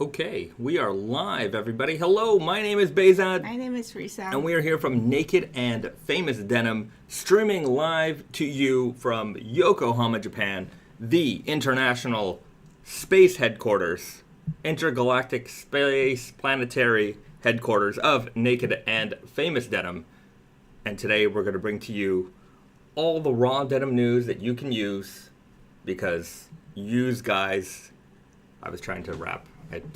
Okay, we are live, everybody. Hello, my name is Bahzad. My name is Risa. And we are here from Naked and Famous Denim, streaming live to you from Yokohama, Japan, the international space headquarters, intergalactic space planetary headquarters of Naked and Famous Denim. And today we're going to bring to you all the raw denim news that you can use, because use guys, I was trying to rap.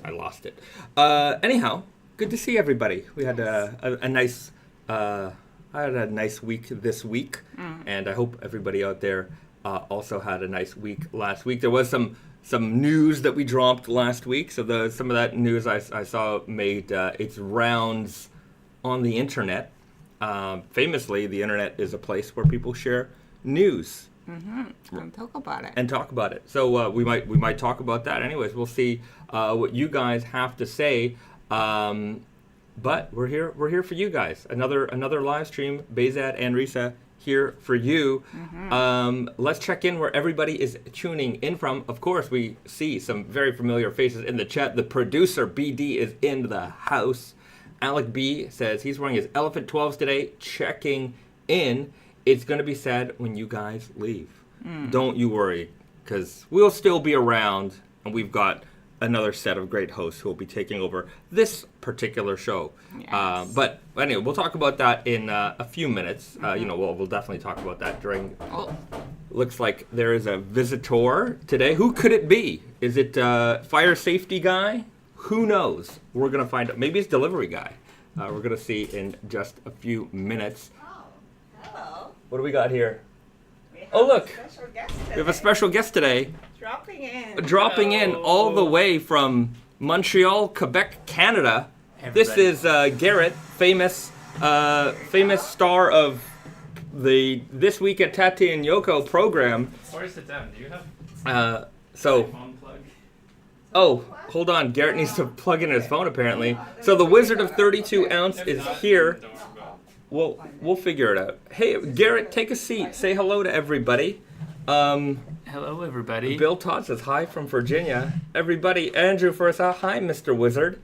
I lost it. Anyhow, good to see everybody. We had a nice, I had a nice week this week, and I hope everybody out there also had a nice week last week. There was some news that we dropped last week, so some of that news I saw made its rounds on the internet. Famously, the internet is a place where people share news. And talk about it. And talk about it. So we might talk about that. Anyways, we'll see what you guys have to say. But we're here for you guys. Another live stream. Bahzad and Risa here for you. Let's check in where everybody is tuning in from. Of course, we see some very familiar faces in the chat. The producer BD is in the house. Alec B says he's wearing his Elephant 12s today. Checking in. It's going to be sad when you guys leave. Don't you worry, because we'll still be around, and we've got another set of great hosts who will be taking over this particular show. Yes. But anyway, we'll talk about that in a few minutes. We'll definitely talk about that during... Looks like there is a visitor today. Who could it be? Is it fire safety guy? Who knows? We're going to find out. Maybe it's delivery guy. We're going to see in just a few minutes. Hello. What do we got here? Oh, look. We have a special guest today. Dropping in all the way from Montreal, Quebec, Canada. This is Garrett, famous star of the This Week at Tate and Yoko program. Or sit down. Do you have phone plug? Oh, hold on. Garrett needs to plug in his phone, apparently. So the Wizard of 32 Ounce is here. We'll figure it out. Hey, Garrett, take a seat. Say hello to everybody. Hello, everybody. Bill Todd says hi from Virginia. Everybody, Andrew first. Hi, Mr. Wizard.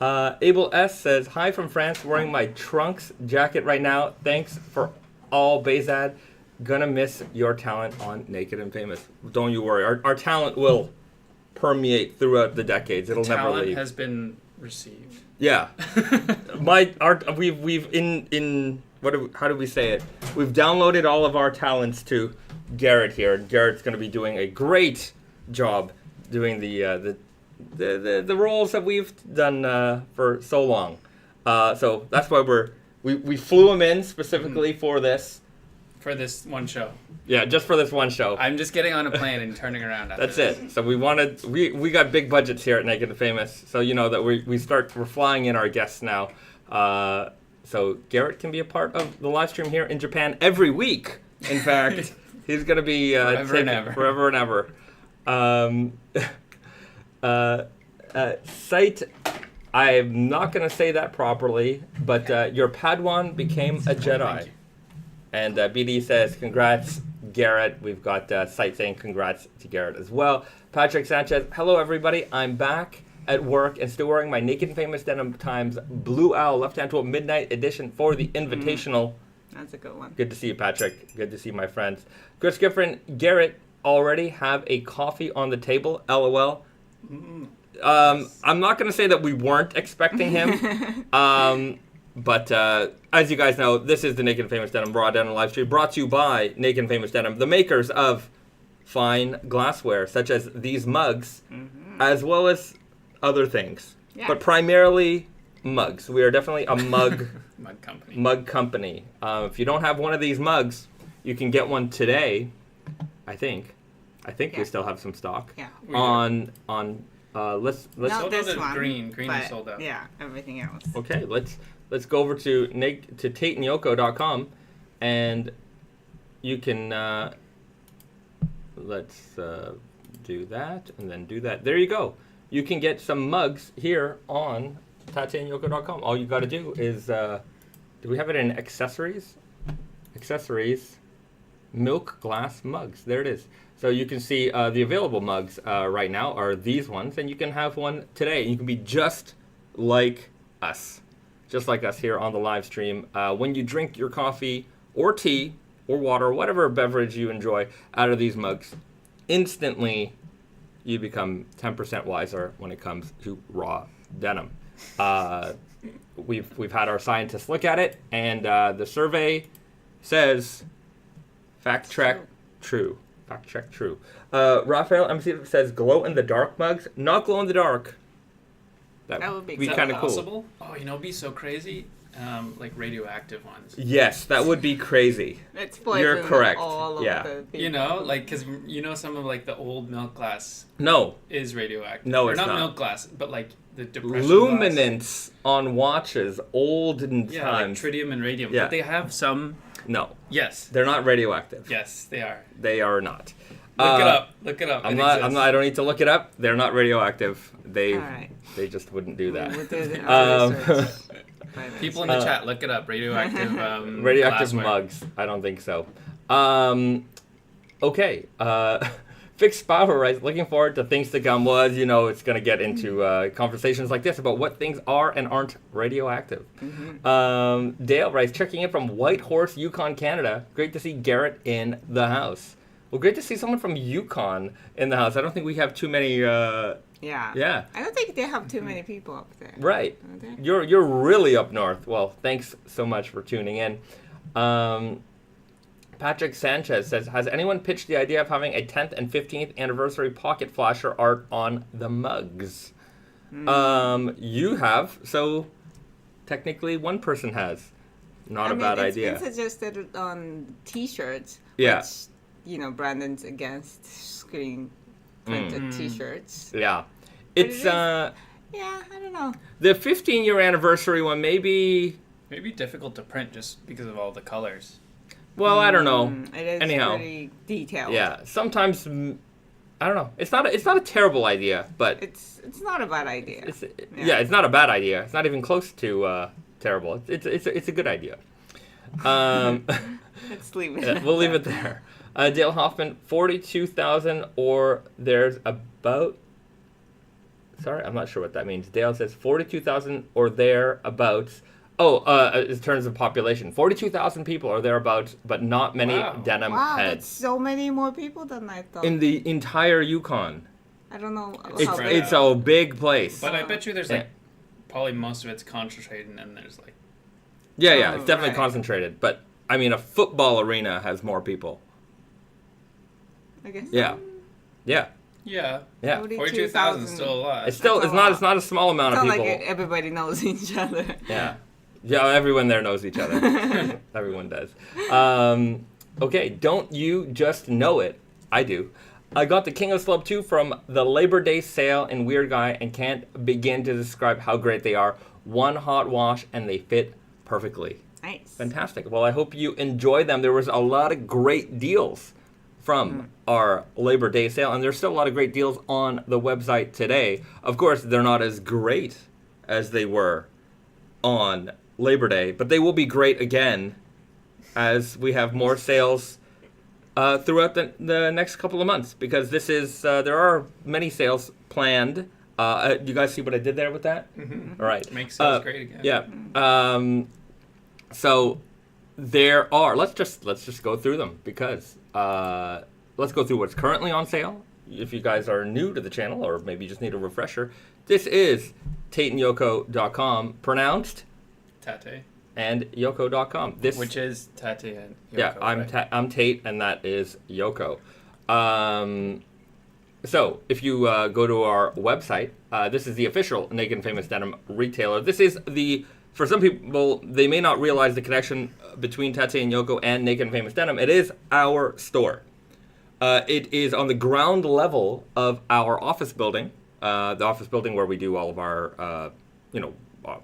Abel S says hi from France. Wearing my trunks jacket right now. Thanks for all, Bahzad. Gonna miss your talent on Naked and Famous. Don't you worry. Our talent will permeate throughout the decades. It'll never leave. Talent has been received. Yeah. How do we say it? We've downloaded all of our talents to Garrett here. Garrett's going to be doing a great job doing the roles that we've done for so long. So that's why we flew him in specifically for this. For this one show. Yeah, just for this one show. I'm just getting on a plane and turning around after That's it. So we got big budgets here at Naked and Famous. So you know that we're flying in our guests now. So Garrett can be a part of the live stream here in Japan every week. In fact, he's going to be forever and ever. Site, I'm not going to say that properly, but your Padawan became a Jedi. And BD says, congrats, Garrett. We've got Site saying congrats to Garrett as well. Patrick Sanchez, hello, everybody. I'm back at work and still wearing my Naked and Famous Denim Times Blue Owl left-hand tool midnight edition for the Invitational. That's a good one. Good to see you, Patrick. Good to see my friends. Chris Gifford, Garrett already have a coffee on the table, LOL. I'm not going to say that we weren't expecting him. But as you guys know, this is the Naked and Famous Denim Raw Denim live stream brought to you by Naked and Famous Denim, the makers of fine glassware such as these mugs, as well as other things. Yeah. But primarily mugs. We are definitely a mug company. If you don't have one of these mugs, you can get one today. I think we still have some stock. Yeah. Let's not this one. Green is sold out. Yeah, everything else. Okay, let's go over to TateandYoko.com, and you can let's do that and then do that. There you go. You can get some mugs here on TateandYoko.com. All you got to do is do we have it in accessories? Accessories. milk glass mugs. There it is. So you can see the available mugs right now are these ones, and you can have one today. You can be just like us. Just like us here on the live stream. When you drink your coffee or tea or water, or whatever beverage you enjoy out of these mugs, instantly you become 10% wiser when it comes to raw denim. We've had our scientists look at it, and the survey says fact check true. Fact check true. Raphael MC says glow in the dark mugs, not glow in the dark. That would be kind of cool. Oh, it'd be so crazy. Like radioactive ones. Yes, that would be crazy. It's You're correct. All of the people. because some of like the old milk glass. No. Is radioactive. No, or it's not milk glass, but like the depression luminance glass on watches, olden times. Like tritium and radium. Yeah. But they have some. No. Yes. They're not radioactive. Yes, they are. They are not. Look it up. I don't need to look it up. They're not radioactive. They just wouldn't do that. People in the chat, look it up. Radioactive radioactive glassware. mugs. I don't think so. Okay. Fixed Power, right? Looking forward to things to come. Was it's going to get into conversations like this about what things are and aren't radioactive. Mm-hmm. Dale writes, checking in from Whitehorse, Yukon, Canada. Great to see Garrett in the house. Well, great to see someone from Yukon in the house. I don't think we have too many. Yeah. I don't think they have too many people up there. Right. You're really up north. Well, thanks so much for tuning in. Patrick Sanchez says, has anyone pitched the idea of having a 10th and 15th anniversary pocket flasher art on the mugs? You have, so technically one person has. Not a bad idea. It's been suggested on T-shirts. Yeah. Which, Brandon's against screen printed T-shirts. Yeah. It's, yeah, I don't know. The 15-year anniversary one maybe difficult to print just because of all the colors. Well, I don't know. It is pretty detailed. Yeah, sometimes I don't know. It's not a terrible idea, but it's not a bad idea. It's not a bad idea. It's not even close to terrible. It's a good idea. Let's leave it. We'll leave it there. Dale Hoffman, 42,000 or there's about. Sorry, I'm not sure what that means. Dale says 42,000 or thereabouts. In terms of population, 42,000 people or thereabouts, but not many denim heads. That's so many more people than I thought. In the entire Yukon. I don't know. It's a big place. But I bet you there's probably most of it's concentrated, and then there's like. Yeah, it's definitely concentrated. But I mean, a football arena has more people. I guess. Yeah. 42,000 is still a lot. It's not a small amount of people. Like everybody knows each other. Yeah, everyone there knows each other. Everyone does. Okay, don't you just know it? I do. I got the King of Slub 2 from the Labor Day sale in Weird Guy and can't begin to describe how great they are. One hot wash and they fit perfectly. Nice. Fantastic. Well, I hope you enjoyed them. There was a lot of great deals from our Labor Day sale, and there's still a lot of great deals on the website today. Of course, they're not as great as they were on Labor Day, but they will be great again as we have more sales throughout the next couple of months, because this is there are many sales planned. You guys see what I did there with that? Mm-hmm. All right. Makes sales great again. Yeah. So there are. Let's just go through them, because let's go through what's currently on sale. If you guys are new to the channel, or maybe just need a refresher, this is tateandyoko.com, pronounced Tate. And Yoko.com. Which is Tate and Yoko. Yeah, I'm Tate, and that is Yoko. So if you go to our website, this is the official Naked Famous Denim retailer. This is for some people, they may not realize the connection between Tate and Yoko and Naked Famous Denim. It is our store. It is on the ground level of our office building, the office building where we do all of our,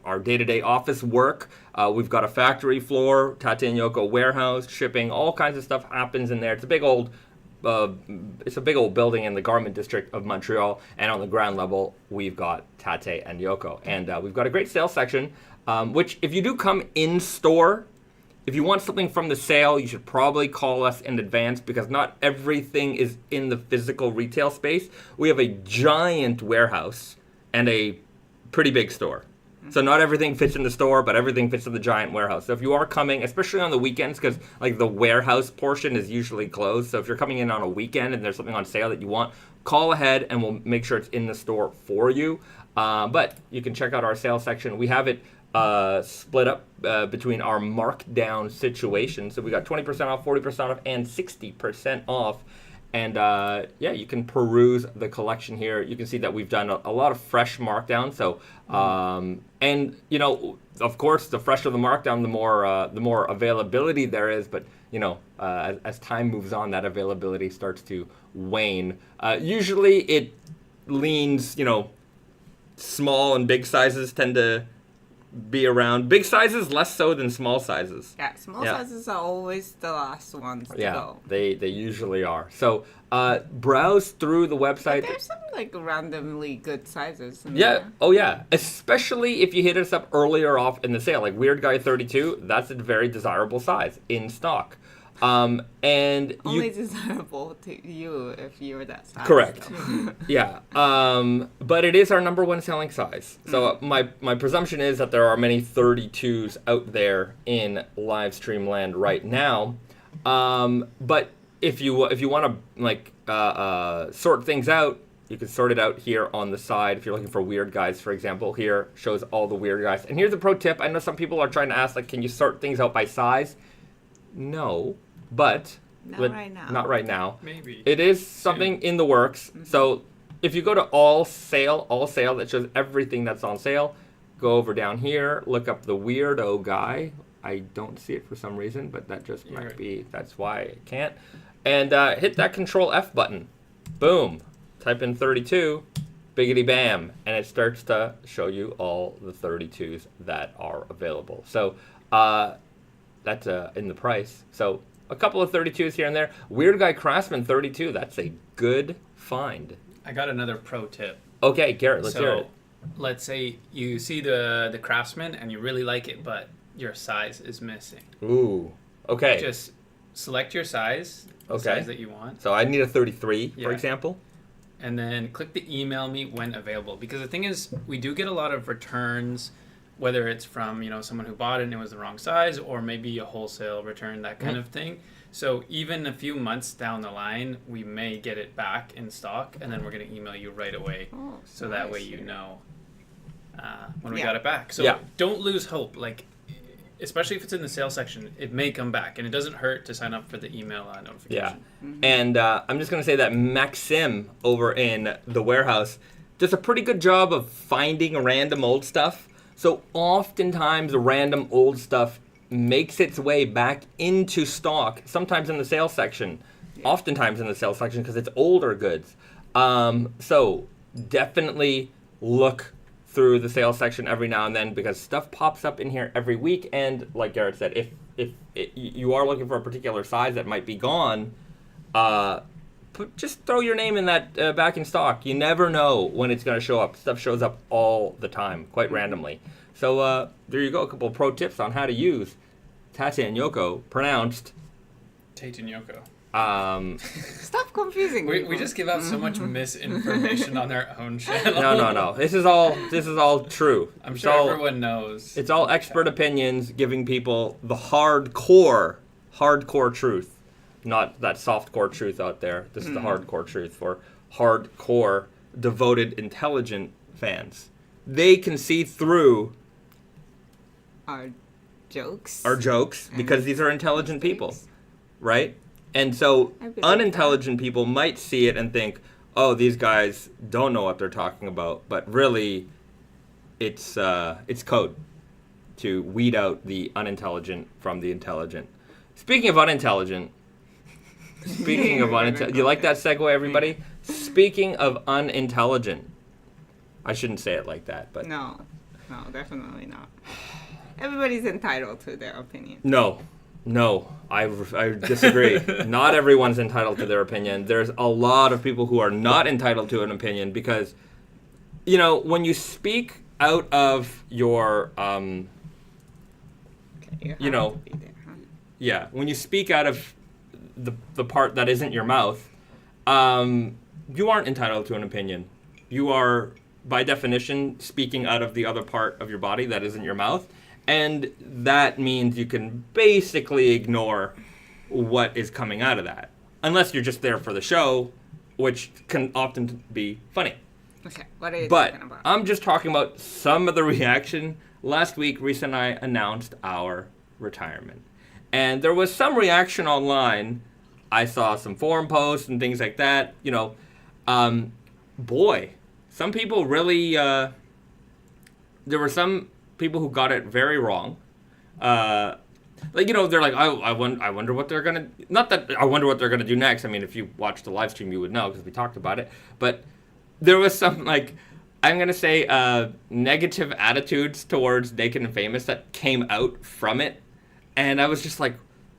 our day-to-day office work. We've got a factory floor, Tate and Yoko warehouse, shipping, all kinds of stuff happens in there. It's a big old building in the garment district of Montreal, and on the ground level, we've got Tate and Yoko. And we've got a great sales section, which if you do come in store, if you want something from the sale, you should probably call us in advance because not everything is in the physical retail space. We have a giant warehouse and a pretty big store. So not everything fits in the store, but everything fits in the giant warehouse. So if you are coming, especially on the weekends, because like the warehouse portion is usually closed. So if you're coming in on a weekend and there's something on sale that you want, call ahead and we'll make sure it's in the store for you. But you can check out our sales section. We have it split up between our markdown situation. So we got 20% off, 40% off, and 60% off. And yeah, you can peruse the collection here. You can see that we've done a lot of fresh markdown. So, and you know, of course, the fresher the markdown, the more availability there is. But you know, as time moves on, that availability starts to wane. Usually, it leans. You know, small and big sizes tend to be around. Big sizes less so than small sizes. Yeah, small sizes are always the last ones to go. They usually are. So browse through the website. But there's some like randomly good sizes. Yeah. Oh yeah. Especially if you hit us up earlier off in the sale, like Weird Guy 32. That's a very desirable size in stock. And only desirable to you if you're that size. Correct. Yeah. But it is our number one selling size. So my presumption is that there are many 32s out there in live stream land right now. But if you want to like sort things out, you can sort it out here on the side. If you're looking for Weird Guys, for example, here shows all the Weird Guys. And here's a pro tip. I know some people are trying to ask, like, can you sort things out by size? No. But not right now. Not right now. Maybe. It is something in the works. Mm-hmm. So if you go to all sale, that shows everything that's on sale. Go over down here, look up the Weirdo Guy. I don't see it for some reason, but that just might be, that's why I can't. And hit that Control F button. Boom. Type in 32, biggity bam. And it starts to show you all the 32s that are available. So that's in the price. So a couple of 32s here and there. Weird Guy Craftsman 32, that's a good find. I got another pro tip. Okay, Garrett, let's hear it. Let's say you see the Craftsman and you really like it, but your size is missing. Ooh, okay. Just select your size, the size that you want. So I need a 33, for example. And then click the email me when available. Because the thing is, we do get a lot of returns, whether it's from, you know, someone who bought it and it was the wrong size, or maybe a wholesale return, that kind of thing. So even a few months down the line, we may get it back in stock, and then we're going to email you right away. So that way you know when we got it back. So don't lose hope. Like, especially if it's in the sales section, it may come back, and it doesn't hurt to sign up for the email notification. Yeah. And I'm just going to say that Maxim over in the warehouse does a pretty good job of finding random old stuff. So oftentimes random old stuff makes its way back into stock, sometimes in the sales section, oftentimes in the sales section because it's older goods. So definitely look through the sales section every now and then because stuff pops up in here every week. And like Garrett said, if you are looking for a particular size that might be gone, just throw your name in that back in stock. You never know when it's going to show up. Stuff shows up all the time, quite randomly. So there you go, a couple of pro tips on how to use Tate and Yoko, pronounced Tate and Yoko. Stop confusing me. We just give out so much misinformation on our own channel. No. This is all true. I'm sure everyone knows. It's all expert opinions giving people the hardcore truth. Not that softcore truth out there. This is the hardcore truth for hardcore, devoted, intelligent fans. They can see through our jokes because these are intelligent people, right? And so unintelligent people might see it and think, oh, these guys don't know what they're talking about. But really, it's code to weed out the unintelligent from the intelligent. Speaking of unintelligent, you like that segue, everybody? Speaking of unintelligent, I shouldn't say it like that, but no, definitely not. Everybody's entitled to their opinion. No, I disagree. Not everyone's entitled to their opinion. There's a lot of people who are not entitled to an opinion because, you know, when you speak out of your, Yeah, when you speak out of the part that isn't your mouth, you aren't entitled to an opinion. You are, by definition, speaking out of the other part of your body that isn't your mouth, and that means you can basically ignore what is coming out of that, unless you're just there for the show, which can often be funny. Okay, what are you But talking about? I'm just talking about some of the reaction. Last week, Risa and I announced our retirement. And there was some reaction online. I saw some forum posts and things like that. You know, boy, some people really, there were some people who got it very wrong. Like, you know, they're like, I wonder what they're going to, not that I wonder what they're going to do next. I mean, if you watched the live stream, you would know because we talked about it. But there was some, like, I'm going to say negative attitudes towards Naked and Famous that came out from it. And I was just like,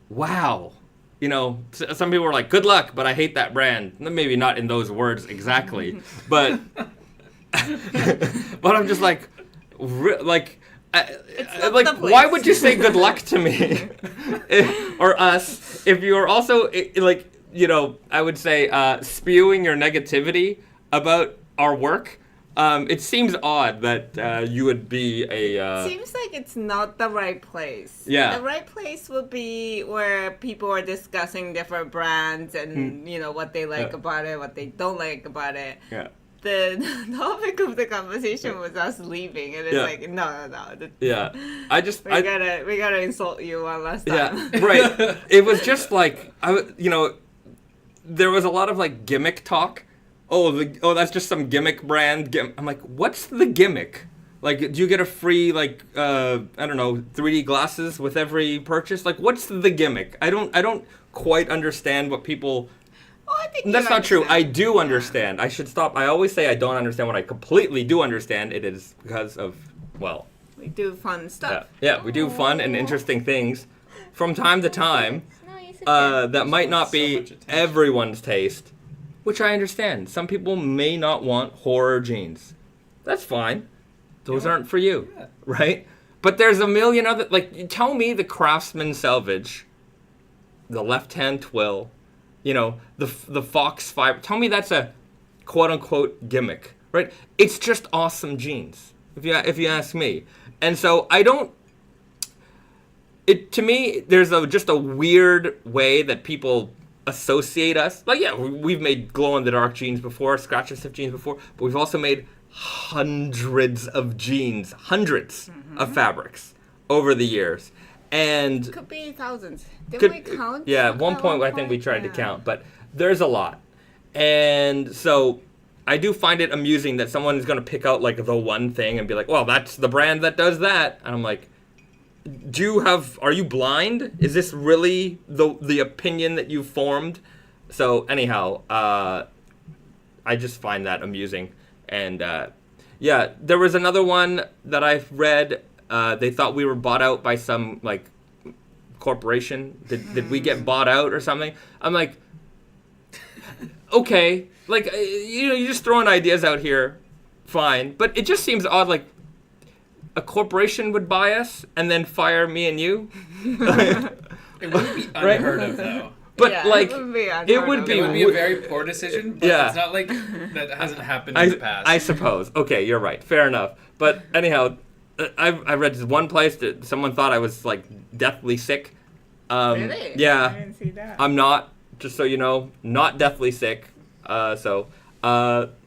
wow. You know, some people were like, good luck, but I hate that brand. Maybe not in those words exactly. But but I'm just like, like why would you say good luck to me or us if you are also, like, you know, I would say spewing your negativity about our work? It seems odd that you would be a... Seems like it's not the right place. Yeah. The right place would be where people are discussing different brands and, you know, what they like about it, what they don't like about it. Yeah. The topic of the conversation was us leaving, and it's like, no. Yeah. We gotta insult you one last time. Yeah, right. It was just like, you know, there was a lot of, like, gimmick talk. Oh, that's just some gimmick brand. I'm like, what's the gimmick? Like, do you get a free, like, I don't know, 3D glasses with every purchase? Like, what's the gimmick? I don't quite understand what people... Oh, I think that's not true. I do Yeah. understand. I should stop. I always say I don't understand what I completely do understand. It is because of, well... We do fun stuff. Yeah, we do fun and interesting things from time to time that might not be everyone's taste. Which I understand. Some people may not want horror jeans. That's fine. Those aren't for you, right? But there's a million other... Like, tell me the Craftsman Selvedge, the left-hand twill, you know, the fox fiber. Tell me that's a quote-unquote gimmick, right? It's just awesome jeans, if you ask me. And so I don't... To me, there's just a weird way that people... associate us. Like, yeah, we've made glow-in-the-dark jeans before, scratch-and-sniff jeans before, but we've also made hundreds of jeans, hundreds of fabrics over the years. And could be thousands. Did we count? Yeah, at one point I think we tried to count, but there's a lot. And so I do find it amusing that someone is going to pick out, like, the one thing and be like, well, that's the brand that does that. And I'm like, are you blind? Is this really the opinion that you formed? So anyhow, I just find that amusing. And yeah, there was another one that I've read. They thought we were bought out by some, like, corporation. Did we get bought out or something? I'm like, okay, like, you know, you're just throwing ideas out here, fine. But it just seems odd, like, a corporation would buy us and then fire me and you. It wouldn't be unheard of, though. But Yeah, like, it would be It would be a very poor decision, but Yeah. it's not like that hasn't happened in the past. I suppose. Okay, you're right. Fair enough. But anyhow, I read this one place that someone thought I was, like, deathly sick. Really? Yeah. I didn't see that. I'm not. Just so you know, not deathly sick. So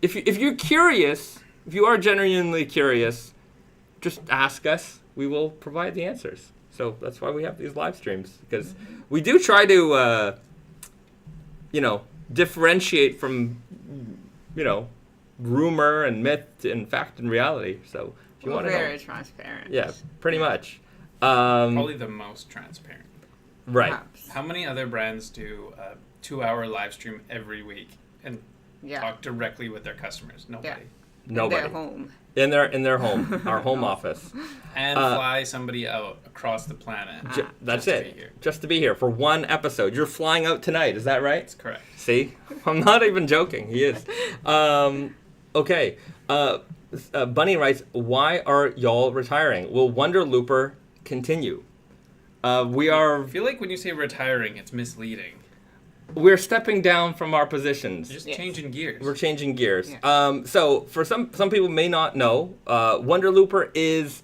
if you're curious, if you are genuinely curious, just ask us. We will provide the answers. So that's why we have these live streams, because we do try to, differentiate from, rumor and myth and fact and reality. So if you want to know, very transparent. yeah, pretty much. Probably the most transparent. Right. Perhaps. How many other brands do a 2-hour live stream every week and talk directly with their customers? Nobody. Yeah. Nobody. Their home. In their home, our home office. And fly somebody out across the planet. That's just to it. be here. Just to be here for one episode. You're flying out tonight, is that right? That's correct. See? I'm not even joking. He is. Okay. Bunny writes, why are y'all retiring? Will Wonder Looper continue? We are I feel like when you say retiring, it's misleading. we're stepping down from our positions. Just Yes. changing gears. We're changing gears. Yeah. So for some people may not know, Wonder Looper is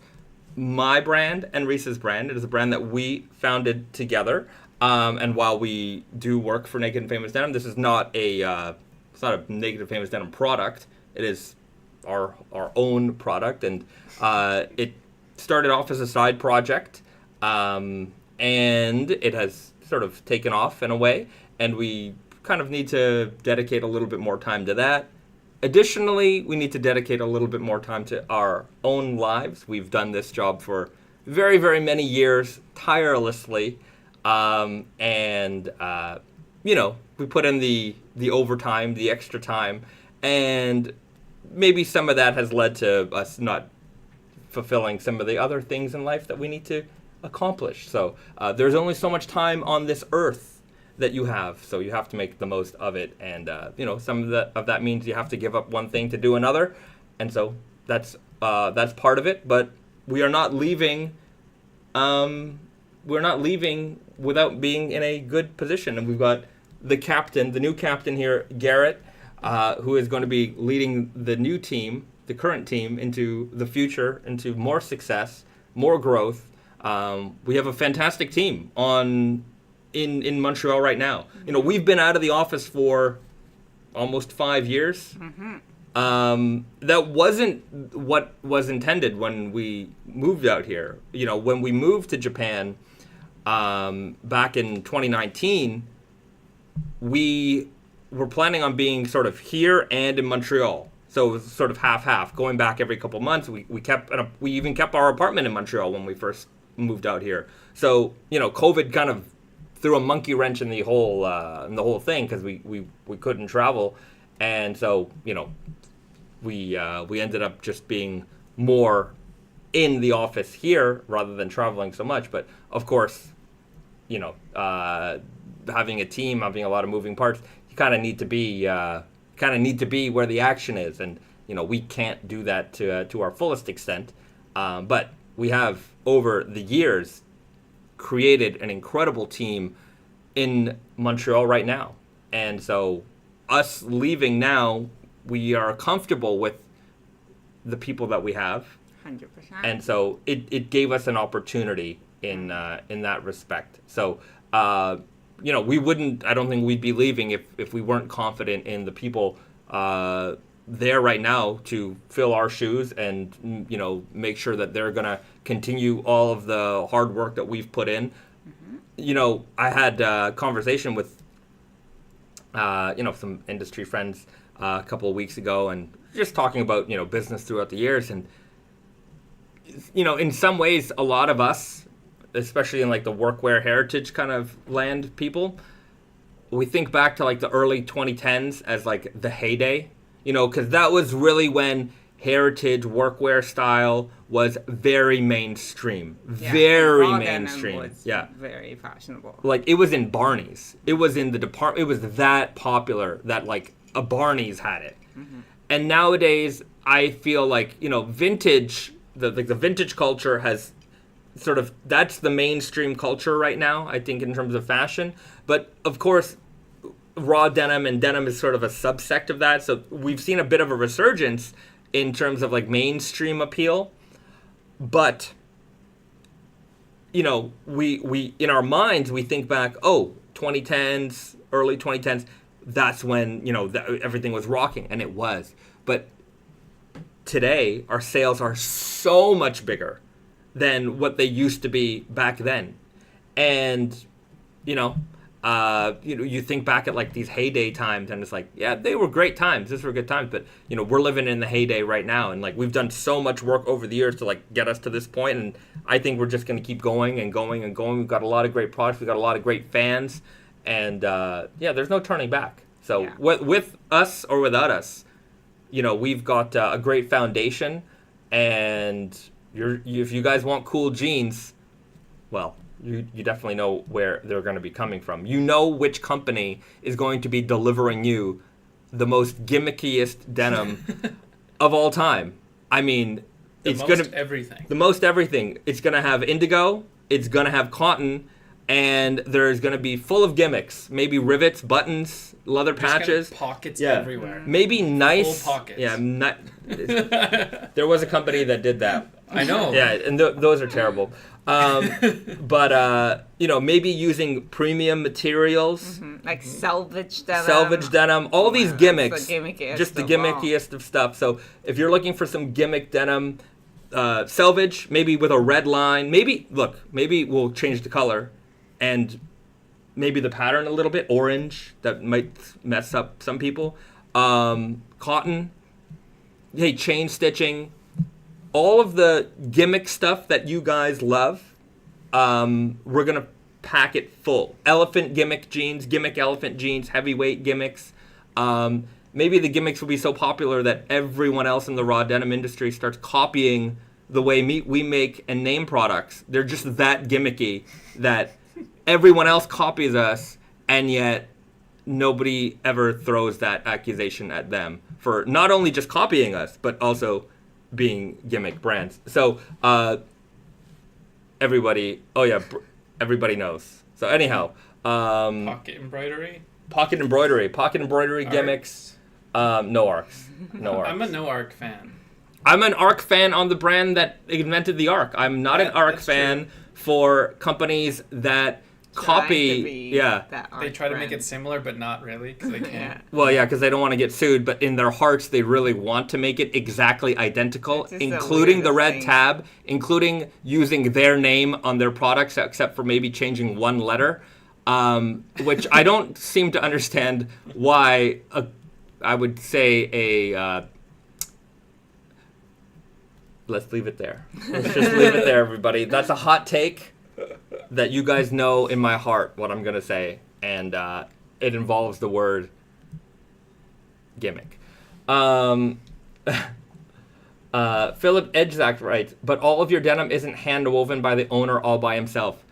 my brand and Risa's brand. It is a brand that we founded together. And while we do work for Naked and Famous Denim, this is not it's not a Naked and Famous Denim product. It is our own product, and it started off as a side project, and it has sort of taken off in a way. And we kind of need to dedicate a little bit more time to that. Additionally, we need to dedicate a little bit more time to our own lives. We've done this job for very, very many years, tirelessly. We put in the overtime, the extra time, and maybe some of that has led to us not fulfilling some of the other things in life that we need to accomplish. So there's only so much time on this earth that you have, so you have to make the most of it. And some of that means you have to give up one thing to do another, and so that's part of it. But we are not leaving. We're not leaving without being in a good position, and we've got the new captain here, Garrett, who is going to be leading the new team, the current team, into the future, into more success, more growth. We have a fantastic team in Montreal right now. We've been out of the office for almost 5 years. Mm-hmm. That wasn't what was intended when we moved out here. When we moved to Japan back in 2019, we were planning on being sort of here and in Montreal. So it was sort of half-half, going back every couple months. We even kept our apartment in Montreal when we first moved out here. So COVID kind of threw a monkey wrench in the whole thing, because we couldn't travel, and so we ended up just being more in the office here rather than traveling so much. But of course, having a team, having a lot of moving parts, you kind of need to be where the action is, and we can't do that to our fullest extent. But we have over the years created an incredible team in Montreal right now. And so us leaving now, we are comfortable with the people that we have. 100%. And so it gave us an opportunity in that respect. So, I don't think we'd be leaving if we weren't confident in the people there right now to fill our shoes and, make sure that they're going to continue all of the hard work that we've put in. Mm-hmm. I had a conversation with, some industry friends a couple of weeks ago, and just talking about, business throughout the years. And, in some ways, a lot of us, especially in like the workwear heritage kind of land people, we think back to like the early 2010s as like the heyday, because that was really when heritage workwear style was very mainstream, very raw mainstream. denim was very fashionable. Like it was in Barney's. It was in the department. It was that popular that like a Barney's had it. Mm-hmm. And nowadays, I feel like vintage. The vintage culture has sort of, that's the mainstream culture right now, I think, in terms of fashion. But of course, raw denim and denim is sort of a subsect of that. So we've seen a bit of a resurgence in terms of like mainstream appeal. But, we in our minds, we think back, 2010s, early 2010s, that's when, everything was rocking. And it was. But today, our sales are so much bigger than what they used to be back then. And, you think back at like these heyday times, and it's like, yeah, they were great times. These were good times. But, we're living in the heyday right now. And like, we've done so much work over the years to like get us to this point. And I think we're just going to keep going and going and going. We've got a lot of great products. We've got a lot of great fans. And there's no turning back. So with us or without us, we've got a great foundation. And if you guys want cool jeans, well, you definitely know where they're going to be coming from. You know which company is going to be delivering you the most gimmickiest denim of all time. I mean, the most everything. It's going to have Indigo, It's going to have cotton, and there's going to be full of gimmicks. Maybe rivets, buttons, leather patches. Pockets everywhere. Maybe nice. Full pockets. Yeah. There was a company that did that. I know. Yeah, and those are terrible. But maybe using premium materials, like selvage denim. all these gimmicks, the gimmickiest just the of all. gimmickiest of stuff. So if you're looking for some gimmick denim, selvage, maybe with a red line, maybe we'll change the color, and maybe the pattern a little bit orange. That might mess up some people. Cotton, hey, chain stitching. All of the gimmick stuff that you guys love, we're going to pack it full. Elephant gimmick jeans, gimmick elephant jeans, heavyweight gimmicks. Maybe the gimmicks will be so popular that everyone else in the raw denim industry starts copying the way we make and name products. They're just that gimmicky that everyone else copies us, and yet nobody ever throws that accusation at them for not only just copying us, but also being gimmick brands. So everybody knows. So anyhow, Pocket embroidery gimmicks. No arcs. I'm a no arc fan. I'm an arc fan on the brand that invented the arc. I'm not an arc fan for companies that copy. They try to make it similar, but not really, because they can't. Well, yeah, because they don't want to get sued, but in their hearts, they really want to make it exactly identical, including the red tab, including using their name on their products, except for maybe changing one letter, which I don't seem to understand why. I would say let's leave it there. Let's just leave it there, everybody. That's a hot take that you guys know in my heart what I'm going to say, and it involves the word gimmick. Philip Edzak writes, but all of your denim isn't hand-woven by the owner all by himself.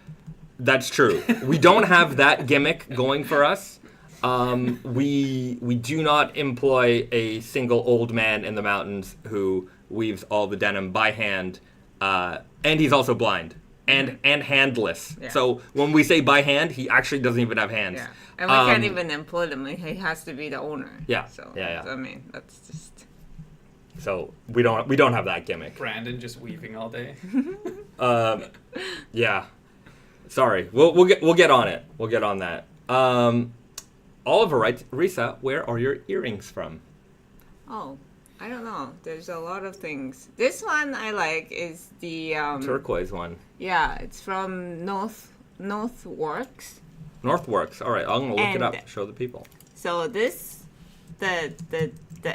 That's true. We don't have that gimmick going for us. We do not employ a single old man in the mountains who weaves all the denim by hand, and he's also blind. And handless. Yeah. So when we say by hand, he actually doesn't even have hands. Yeah. And we can't even employ them. He has to be the owner. Yeah. So yeah. I mean, that's just. So we don't have that gimmick. Brandon just weaving all day. Yeah. Sorry. We'll get on it. We'll get on that. Oliver writes, Risa, where are your earrings from? Oh, I don't know. There's a lot of things. This one I like is the turquoise one. Yeah, it's from Northworks. Northworks. All right, I'm gonna look it up. Show the people. So this, the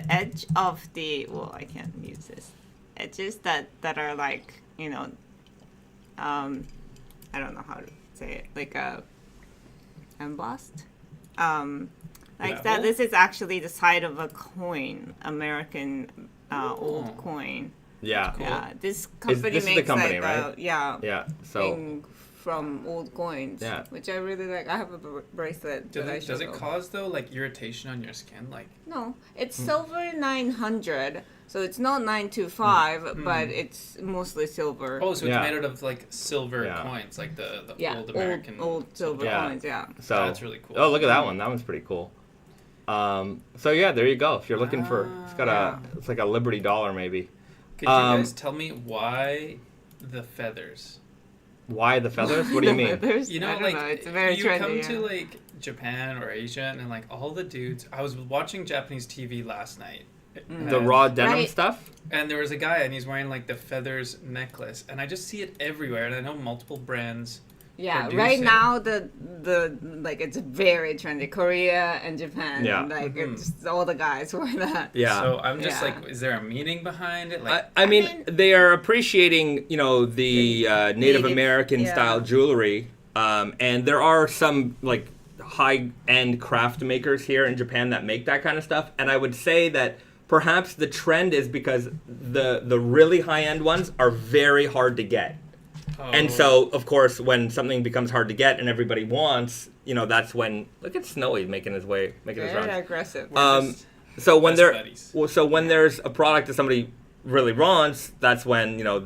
edge of the I can't use this. Edges that are like I don't know how to say it, like embossed. Like that. This is actually the side of a coin, American old coin. Yeah. Cool. Yeah. This company this makes is the company, like right? Yeah. So thing from old coins. Yeah. Which I really like. I have a bracelet. Does it cause though like irritation on your skin? Like no, it's silver 900. So it's not 925, but it's mostly silver. Oh, so it's made out of like silver coins, like the old American old silver coins. Yeah. So that's really cool. Oh, look at that one. That one's pretty cool. So yeah, there you go. If you're looking for, it's like a Liberty dollar maybe. Could you guys tell me why the feathers? Why the feathers? What do you mean? Feathers? You know, I don't like know. It's very you trendy, come to like Japan or Asia, and like all the dudes. I was watching Japanese TV last night. The raw denim stuff? And there was a guy, and he's wearing like the feathers necklace, and I just see it everywhere, and I know multiple brands. Yeah, right now the like it's very trendy. Korea and Japan. Yeah. Like it's all the guys wear that. Yeah. So I'm just like, is there a meaning behind it? Like I mean, they are appreciating, the Native American style jewelry. And there are some like high-end craft makers here in Japan that make that kind of stuff. And I would say that perhaps the trend is because the really high-end ones are very hard to get. And so, of course, when something becomes hard to get and everybody wants, that's when look at Snowy making his rounds. Very aggressive. So when there's a product that somebody really Rants, that's when, you know,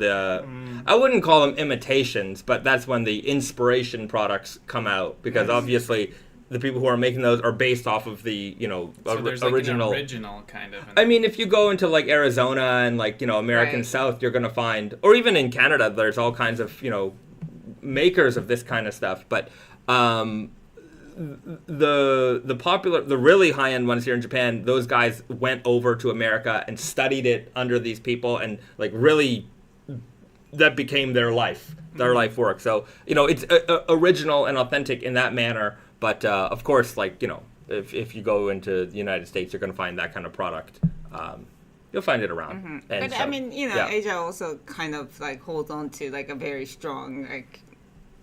I wouldn't call them imitations, but that's when the inspiration products come out, because obviously the people who are making those are based off of the, you know, So there's like original. an original kind of. I mean, if you go into like Arizona and like, you know, American Right. South, you're going to find, or even in Canada, there's all kinds of, you know, makers of this kind of stuff. But the really high end ones here in Japan, those guys went over to America and studied it under these people, and like really that became their life work. So, you know, it's original and authentic in that manner. But of course, like, you know, if you go into the United States, you're going to find that kind of product. You'll find it around. And But so, I mean, you know, yeah. Asia also kind of like holds on to like a very strong, like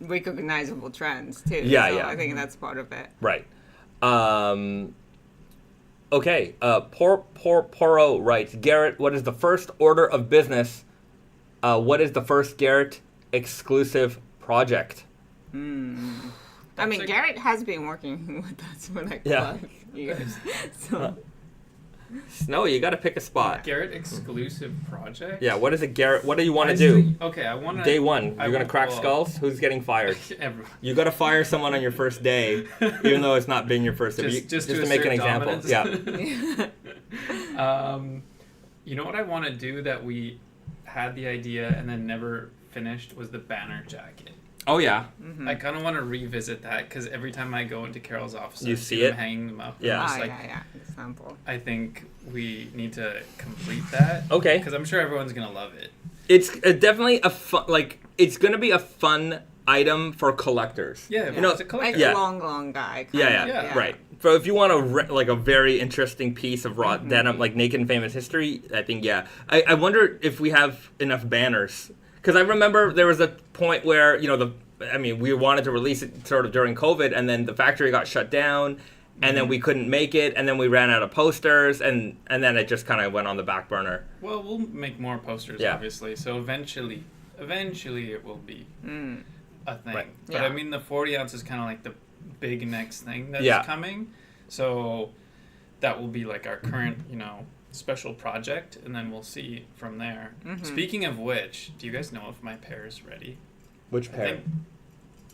recognizable trends too. Yeah, so yeah. I think that's part of it. Right. Okay. Poro writes, Garrett, what is the first order of business? What is the first Garrett exclusive project? I mean, Garrett has been working with us for like Yeah. 5 years. So Snowy, you got to pick a spot. Garrett exclusive project. Yeah. What is it, Garrett? What do you want to I do? see- Okay, I want to. Day one, you're gonna crack skulls. Who's getting fired? Everyone. You got to fire someone on your first day, even though it's not been your first day. Just to to make an assert example. dominance. Yeah. You know what I want to do that we had the idea and then never finished was the banner jacket. Oh yeah. I kind of want to revisit that because every time I go into Carol's office, You I see them it? hanging them up. Yeah. I'm just like, yeah. Example. I think we need to complete that. Okay. Because I'm sure everyone's gonna love it. It's definitely a fun. Like, it's gonna be a fun item for collectors. Yeah, You know, it's a collector. Like Yeah. long guy. Yeah, Yeah. right. So if you want like a very interesting piece of raw denim, like Naked and Famous History, I think I wonder if we have enough banners, because I remember there was a point where, you know, we wanted to release it sort of during COVID, and then the factory got shut down, and then we couldn't make it, and then we ran out of posters, and then it just kind of went on the back burner. Well, we'll make more posters, Yeah. obviously. So eventually it will be a thing. Right. But Yeah. I mean, the 40 ounce is kind of like the big next thing that's Yeah. coming. So that will be like our current, you know, special project, and then we'll see from there. Speaking of which, do you guys know if my pair is ready? Which I pair? think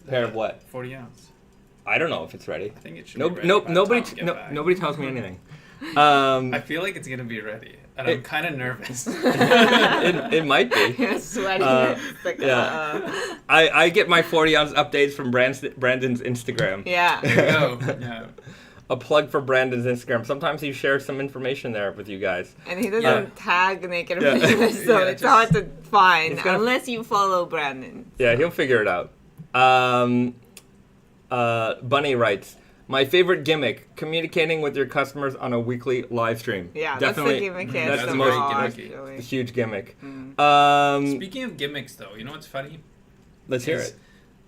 Pair the of what? 40 ounce. I don't know if it's ready. I think it should Nope, be ready. nope, by the nobody, time we get back. nobody tells me anything. I feel like it's gonna be ready, and I'm kind of nervous. it might be. Sweaty. Like, yeah. I get my 40 ounce updates from Brandon's Instagram. yeah. There you go. Yeah. A plug for Brandon's Instagram. Sometimes he shares some information there with you guys. And he doesn't Yeah. tag Naked Yeah. Famous, so Yeah, it's just- hard to find He's gonna- unless you follow Brandon. Yeah, he'll figure it out. Bunny writes, my favorite gimmick, communicating with your customers on a weekly live stream. Yeah, Definitely, that's the gimmick. that's the the most most gimmicky. huge gimmick. Speaking of gimmicks, though, you know what's funny? Let's hear Is, it.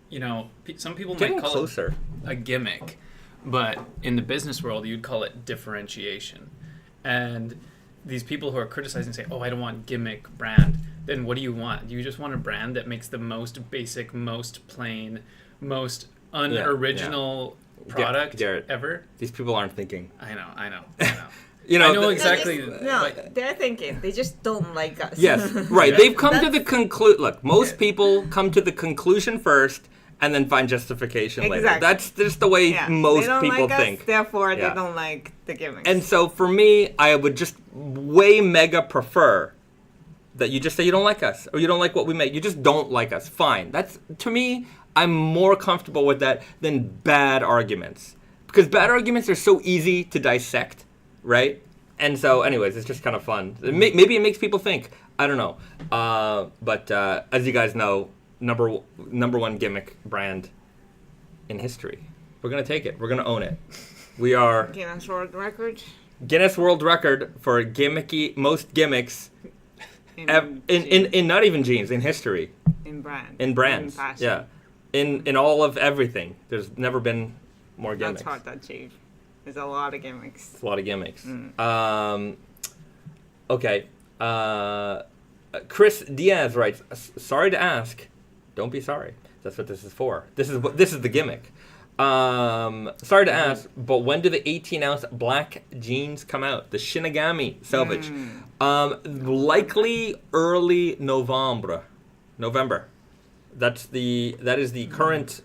You know, some people Getting might call closer. it a gimmick, but in the business world, you'd call it differentiation. And these people who are criticizing say, "Oh, I don't want gimmick brand." Then what do you want? Do you just want a brand that makes the most basic, most plain, most unoriginal product Garrett. ever? These people aren't thinking. I know. You know, I know exactly. No, but- they're thinking. They just don't like us. Yes, right. Yeah. They've come to the Look, most people come to the conclusion first and then find justification later. Exactly. That's just the way Yeah. most they don't people like think. Us, therefore, Yeah. they don't like the gimmicks. And so for me, I would just way mega prefer that you just say you don't like us or you don't like what we make. You just don't like us. Fine. That's, to me, I'm more comfortable with that than bad arguments. Because bad arguments are so easy to dissect, right? And so, anyways, it's just kind of fun. Maybe it makes people think. I don't know. But as you guys know, number one gimmick brand in history. We're going to take it. We're going to own it. We are Guinness World Record. Guinness World Record for most gimmicks In in not even jeans, in history. in brand. In brands. In fashion. Yeah. In all of everything. There's never been more gimmicks. That's hard to achieve. There's a lot of gimmicks. It's a lot of gimmicks. Okay. Chris Diaz writes, sorry to ask. Don't be sorry. That's what this is for. This is the gimmick. Sorry to ask, but when do the 18-ounce black jeans come out? The Shinigami Selvedge. Likely early November. That is the current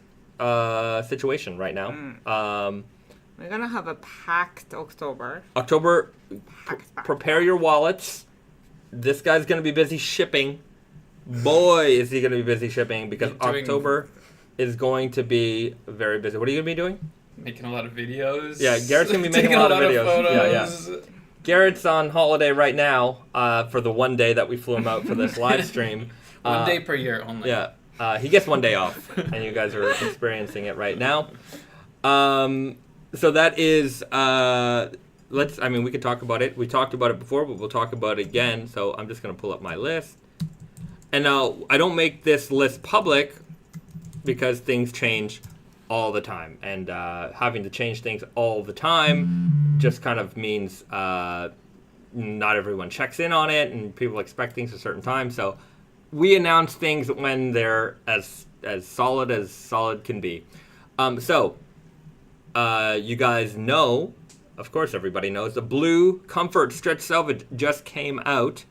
situation right now. We're gonna have a packed October. Prepare your wallets. This guy's gonna be busy shipping. Boy, is he gonna be busy shipping because October is going to be very busy. What are you gonna be doing? Making a lot of videos. Yeah, Garrett's gonna be making a lot of videos. Photos. Yeah. Garrett's on holiday right now for the one day that we flew him out for this live stream. 1 day per year only. Yeah, he gets 1 day off, and you guys are experiencing it right now. So that is, we could talk about it. We talked about it before, but we'll talk about it again. So I'm just going to pull up my list. And now, I don't make this list public because things change all the time. And having to change things all the time just kind of means not everyone checks in on it, and people expect things at a certain time. So we announce things when they're as solid can be. You guys know, of course everybody knows, the blue Comfort Stretch Selvedge just came out.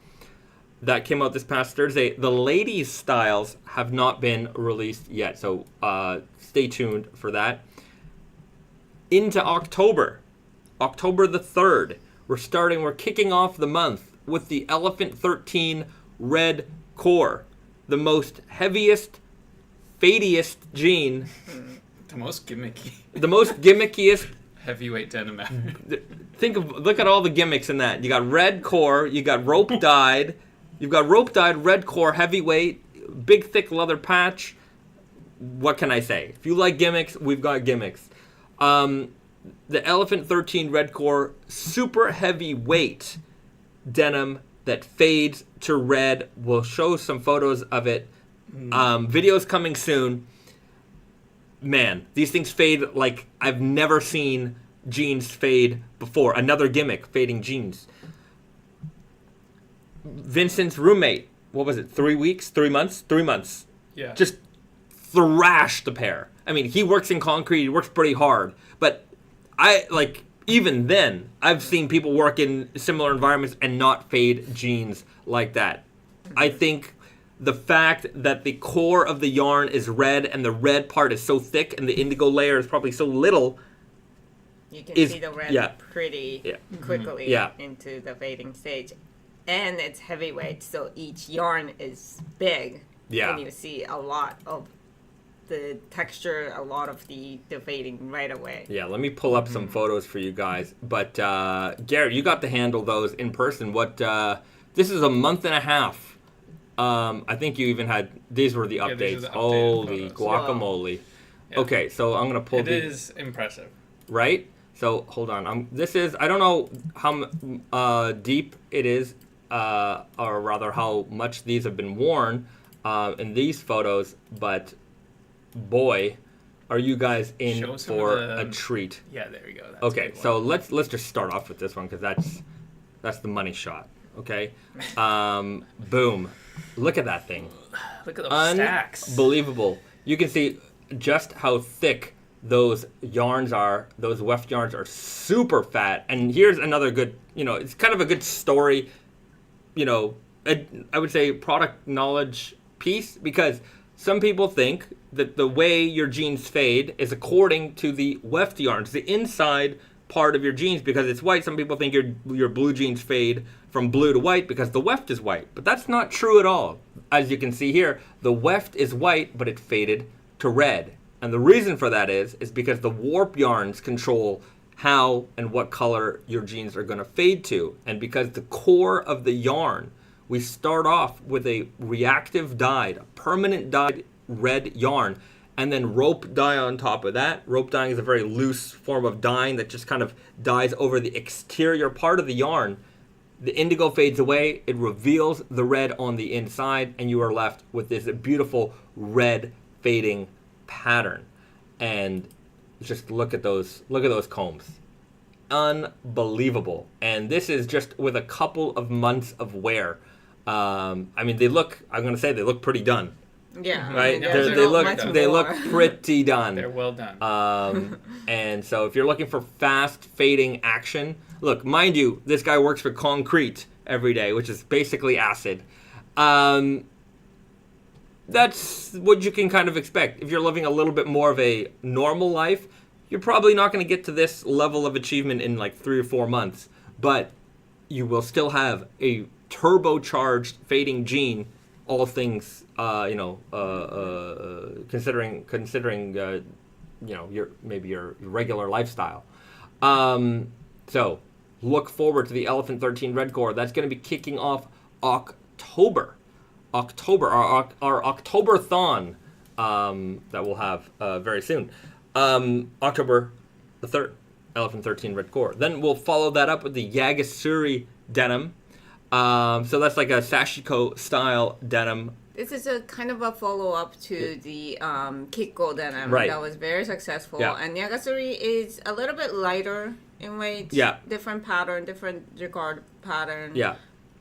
That came out this past Thursday. The ladies' styles have not been released yet, so stay tuned for that. Into October the 3rd, we're kicking off the month with the Elephant 13 Red Core, the most heaviest, fadiest jean. The most gimmicky. The most gimmickiest Heavyweight denim ever. Look at all the gimmicks in that. You got red core, you got rope dyed, you've got rope dyed red core heavyweight, big thick leather patch. What can I say? If you like gimmicks, we've got gimmicks. The Elephant 13 red core, super heavyweight denim that fades to red. We'll show some photos of it. Videos coming soon. Man, these things fade like I've never seen jeans fade before. Another gimmick, fading jeans. Vincent's roommate, what was it, 3 weeks? 3 months? 3 months. Yeah. Just thrashed the pair. I mean, he works in concrete, he works pretty hard. But even then, I've seen people work in similar environments and not fade jeans like that. I think the fact that the core of the yarn is red and the red part is so thick and the indigo layer is probably so little. You can see the red pretty quickly Yeah. into the fading stage. And it's heavyweight, so each yarn is big. Yeah. And you see a lot of the texture, a lot of the fading right away. Yeah, let me pull up some photos for you guys. But Garrett, you got to handle those in person. This is a month and a half. I think you even had, these were the updates. These are the updated Holy photos. guacamole. Yeah. Okay, so I'm going to pull It is impressive. Right? So, hold on. I don't know how deep it is, or rather how much these have been worn in these photos, but boy, are you guys in for a treat. Yeah, there we go. That's Okay, so let's just start off with this one because that's the money shot. Okay, boom! Look at that thing. Look at those stacks. Unbelievable. You can see just how thick those yarns are. Those weft yarns are super fat. And here's another good, it's kind of a good story, I would say product knowledge piece, because some people think that the way your jeans fade is according to the weft yarns, the inside part of your jeans. Because it's white, some people think your blue jeans fade from blue to white because the weft is white. But that's not true at all. As you can see here, the weft is white, but it faded to red. And the reason for that is because the warp yarns control how and what color your jeans are going to fade to. And because the core of the yarn, we start off with a reactive dyed, a permanent dyed red yarn, and then rope dye on top of that. Rope dyeing is a very loose form of dyeing that just kind of dyes over the exterior part of the yarn. The indigo fades away, it reveals the red on the inside, and you are left with this beautiful red fading pattern. And just look at those combs. Unbelievable. And this is just with a couple of months of wear. They look pretty done. Yeah. Right? There's They not look much they look more. pretty done. They're well done. And so if you're looking for fast fading action, look, mind you, this guy works for concrete every day, which is basically acid. That's what you can kind of expect. If you're living a little bit more of a normal life, you're probably not going to get to this level of achievement in like 3 or 4 months, but you will still have a turbocharged fading gene, all things, considering your regular lifestyle. So look forward to the Elephant 13 Red Core. That's going to be kicking off October, our October-thon that we'll have very soon. October the 3rd, Elephant 13 Red Core. Then we'll follow that up with the Yagasuri denim. So that's like a sashiko style denim. This is a kind of a follow-up to the Kikko denim Right. that was very successful. Yeah. And Yagasuri is a little bit lighter in weight. Yeah. Different pattern, different jacquard pattern. Yeah.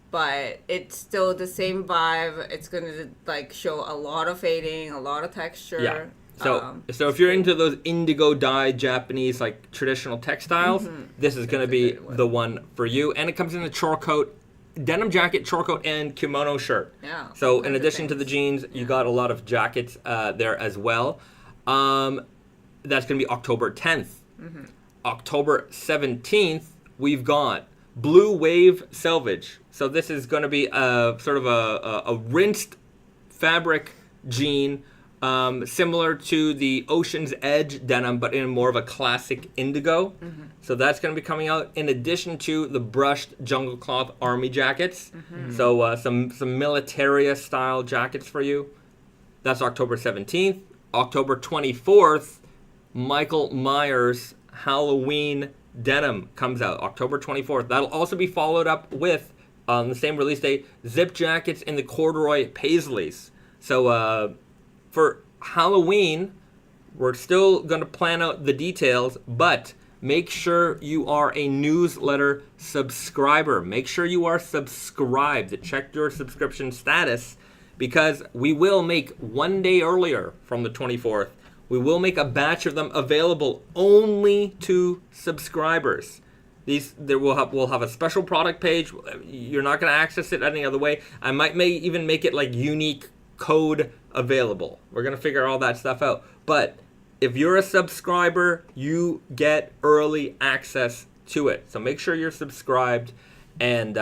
But it's still the same vibe. It's going to like show a lot of fading, a lot of texture. Yeah. So if you're into those indigo dye Japanese like traditional textiles, this is going to be the one for you. And it comes in a chore coat, denim jacket, chore coat, and kimono shirt. Yeah. So in addition to the jeans, you got a lot of jackets there as well. That's going to be October 10th. October 17th, we've got Blue Wave Selvedge. So this is going to be a sort of a rinsed fabric jean, similar to the Ocean's Edge denim, but in more of a classic indigo. So that's going to be coming out in addition to the brushed jungle cloth army jackets. So some militaria style jackets for you. That's October 17th. October 24th, Michael Myers Halloween denim comes out. October 24th. That'll also be followed up with, on the same release date, zip jackets in the corduroy paisleys. So for Halloween, we're still going to plan out the details, but make sure you are a newsletter subscriber. Make sure you are subscribed. Check your subscription status, because we will make one day earlier from the 24th. We will make a batch of them available only to subscribers. We'll have a special product page. You're not going to access it any other way. I may even make it like unique code available. We're going to figure all that stuff out. But if you're a subscriber, you get early access to it. So make sure you're subscribed, and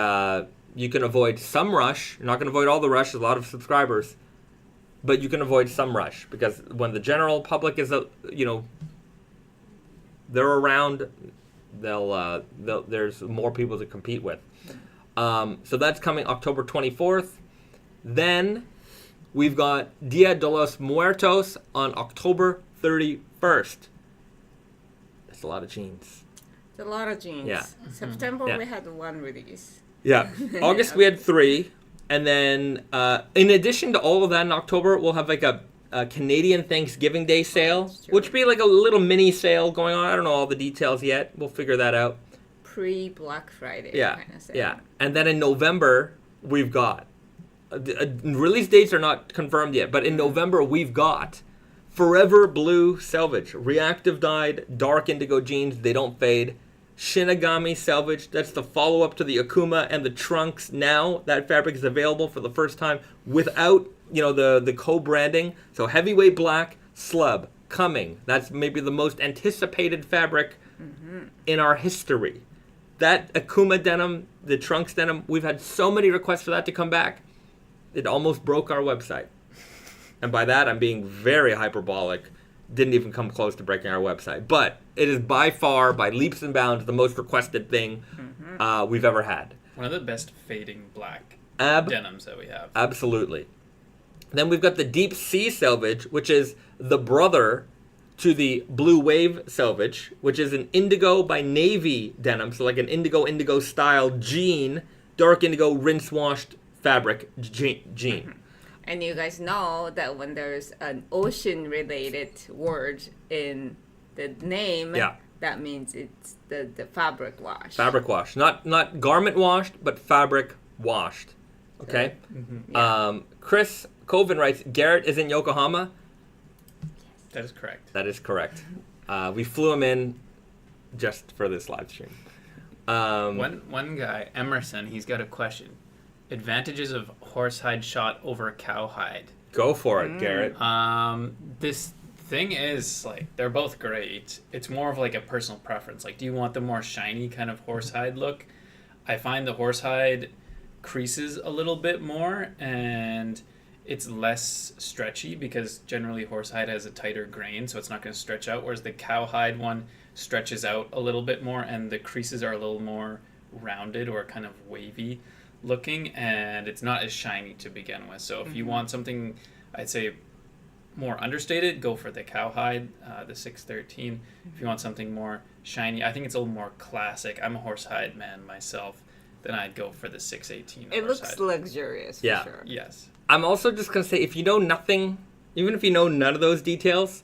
you can avoid some rush. You're not going to avoid all the rush. There's a lot of subscribers, but you can avoid some rush, because when the general public is, they're around, there's more people to compete with. So that's coming October 24th. Then we've got Dia de los Muertos on October 31st. That's a lot of jeans. It's a lot of jeans. Yeah. September Yeah. we had one release. Yeah. August we had 3. And then in addition to all of that, in October, we'll have like a Canadian Thanksgiving Day sale, which would be like a little mini sale going on. I don't know all the details yet. We'll figure that out. Pre-Black Friday kind of sale. Yeah. And then in November, we've got, release dates are not confirmed yet, but in November, we've got Forever Blue Selvedge, reactive dyed, dark indigo jeans. They don't fade. Shinigami Selvedge, that's the follow-up to the Akuma and the trunks. Now that fabric is available for the first time without, the co-branding. So heavyweight black, slub, coming. That's maybe the most anticipated fabric in our history. That Akuma denim, the trunks denim, we've had so many requests for that to come back, it almost broke our website. And by that, I'm being very hyperbolic. Didn't even come close to breaking our website. But it is by far, by leaps and bounds, the most requested thing we've ever had. One of the best fading black denims that we have. Absolutely. Then we've got the Deep Sea Selvedge, which is the brother to the Blue Wave Selvedge, which is an indigo by navy denim. So like an indigo style jean, dark indigo rinse-washed fabric jean. And you guys know that when there's an ocean-related word in the name, that means it's the fabric wash. Fabric wash. Not garment washed, but fabric washed. Okay. Yeah. Chris Colvin writes, Garrett is in Yokohama. That is correct. That is correct. We flew him in just for this live stream. One guy, Emerson, he's got a question. Advantages of horsehide shot over cowhide. Go for it, Garrett. This thing is, like, they're both great. It's more of like a personal preference. Like, do you want the more shiny kind of horsehide look? I find the horsehide creases a little bit more and it's less stretchy because generally horsehide has a tighter grain, so it's not going to stretch out, whereas the cowhide one stretches out a little bit more and the creases are a little more rounded or kind of wavy looking, and it's not as shiny to begin with. So if you want something, I'd say, more understated, go for the cowhide, the 613. If you want something more shiny, I think it's a little more classic. I'm a horsehide man myself. Then I'd go for the 618. It looks luxurious, for sure. Yes. I'm also just going to say, if you know nothing, even if you know none of those details,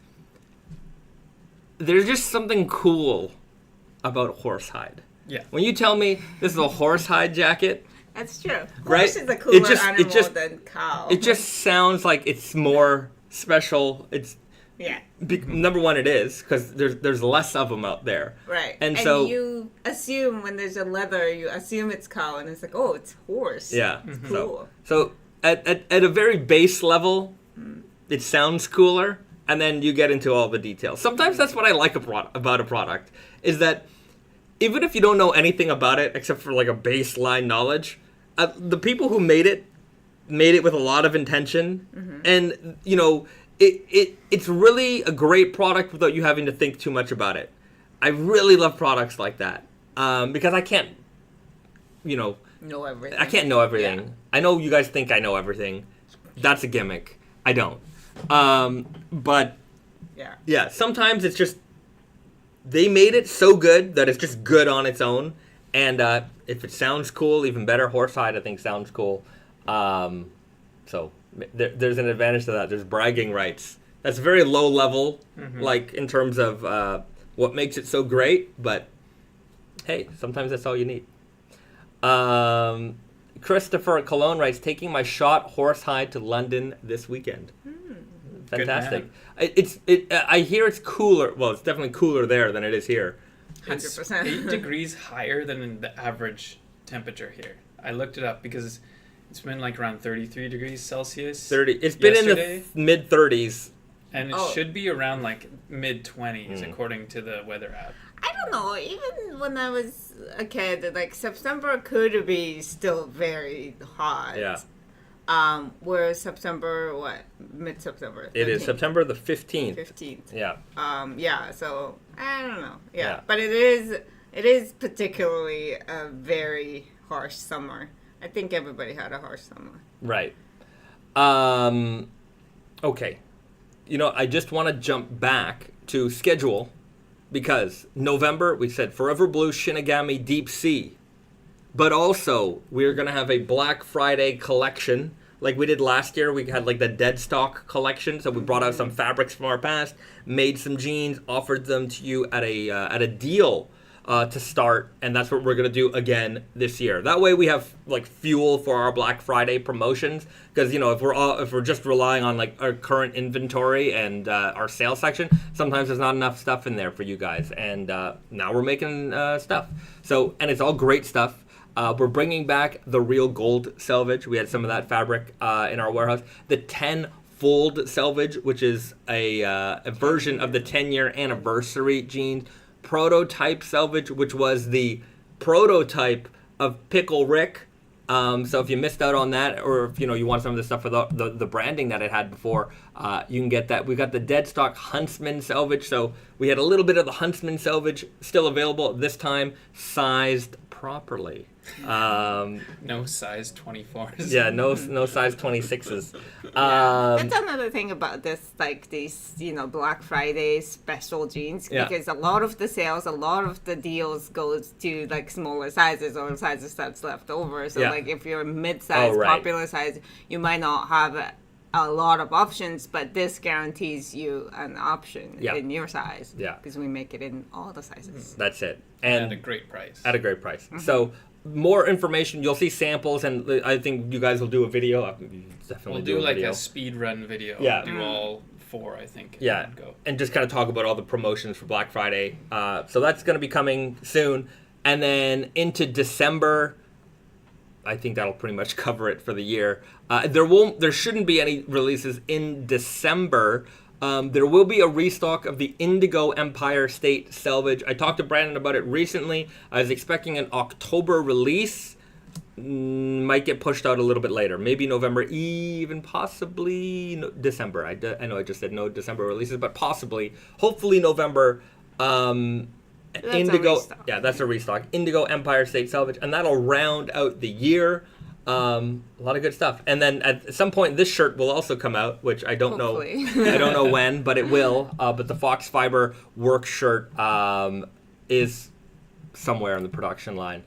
there's just something cool about horsehide. Yeah. When you tell me this is a horsehide jacket, That's true. Right? Horse is a cooler animal just- than cow. it just sounds like it's more special. It's yeah, number one, it is, because there's less of them out there. right. And so you assume when there's a leather, you assume it's cow, and it's like, oh, it's horse. yeah, It's cool. so at a very base level, it sounds cooler, and then you get into all the details. Sometimes that's what I like about a product, is that even if you don't know anything about it except for like a baseline knowledge, the people who made it with a lot of intention, and you know, it's really a great product without you having to think too much about it. I really love products like that, because I can't, Know everything. I can't know everything. Yeah. I know you guys think I know everything. That's a gimmick. I don't. But yeah, sometimes it's just they made it so good that it's just good on its own. And if it sounds cool, even better. Horsehide, I think, sounds cool. So there's an advantage to that. There's bragging rights. That's very low level, like in terms of what makes it so great. But hey, sometimes that's all you need. Christopher Cologne writes, taking my Schott Horsehide to London this weekend. Fantastic. I hear it's cooler. Well, it's definitely cooler there than it is here. 100%. It's 8 degrees higher than the average temperature here. I looked it up because it's been like around 33 degrees Celsius. 30. It's been yesterday, in the mid 30s. and it should be around like mid 20s according to the weather app. I don't know. Even when I was a kid, like September could be still very hot. Yeah. Whereas September, mid-September? It is 13th. September the 15th. 15th. Yeah. Yeah. So I don't know. Yeah. Yeah. But it is particularly a very harsh summer. I think everybody had a harsh summer. Right. Okay. I just want to jump back to schedule, because November, we said Forever Blue Shinigami Deep Sea. But also, we're going to have a Black Friday collection. Like we did last year, we had like the dead stock collection. So we brought out some fabrics from our past, made some jeans, offered them to you at a deal to start. And that's what we're going to do again this year. That way we have like fuel for our Black Friday promotions. Because, if we're just relying on like our current inventory and our sales section, sometimes there's not enough stuff in there for you guys. And now we're making stuff. And it's all great stuff. We're bringing back the real gold selvage. We had some of that fabric in our warehouse. The 10 fold selvage, which is a version of the 10-year anniversary jeans. Prototype selvage, which was the prototype of Pickle Rick. So if you missed out on that, or if you want some of the stuff for the branding that it had before, you can get that. We've got the dead stock Huntsman selvage. So we had a little bit of the Huntsman selvage still available this time, sized properly. No size 24s. Yeah, no size 26s. That's another thing about this, like these, Black Friday special jeans, because a lot of the sales, a lot of the deals goes to like smaller sizes or sizes that's left over. So like if you're mid-size, popular size, you might not have a lot of options, but this guarantees you an option in your size. Yeah, because we make it in all the sizes. That's it, and at a great price. So more information. You'll see samples, and I think you guys will do a video. Definitely We'll do a like video. a speed run video. Yeah. Do all 4, I think. Yeah, Go. and just kind of talk about all the promotions for Black Friday. So that's going to be coming soon. And then into December, I think that'll pretty much cover it for the year. There shouldn't be any releases in December. There will be a restock of the Indigo Empire State Selvedge. I talked to Brandon about it recently. I was expecting an October release. Might get pushed out a little bit later. Maybe November, even possibly December. I know I just said no December releases, but possibly. Hopefully November. That's Indigo. a restock. Yeah, that's a restock. Indigo Empire State Selvedge. And that'll round out the year. A lot of good stuff. And then at some point, this shirt will also come out, which I don't Hopefully. know. I don't know when, but it will. But the Fox Fiber work shirt is somewhere in the production line.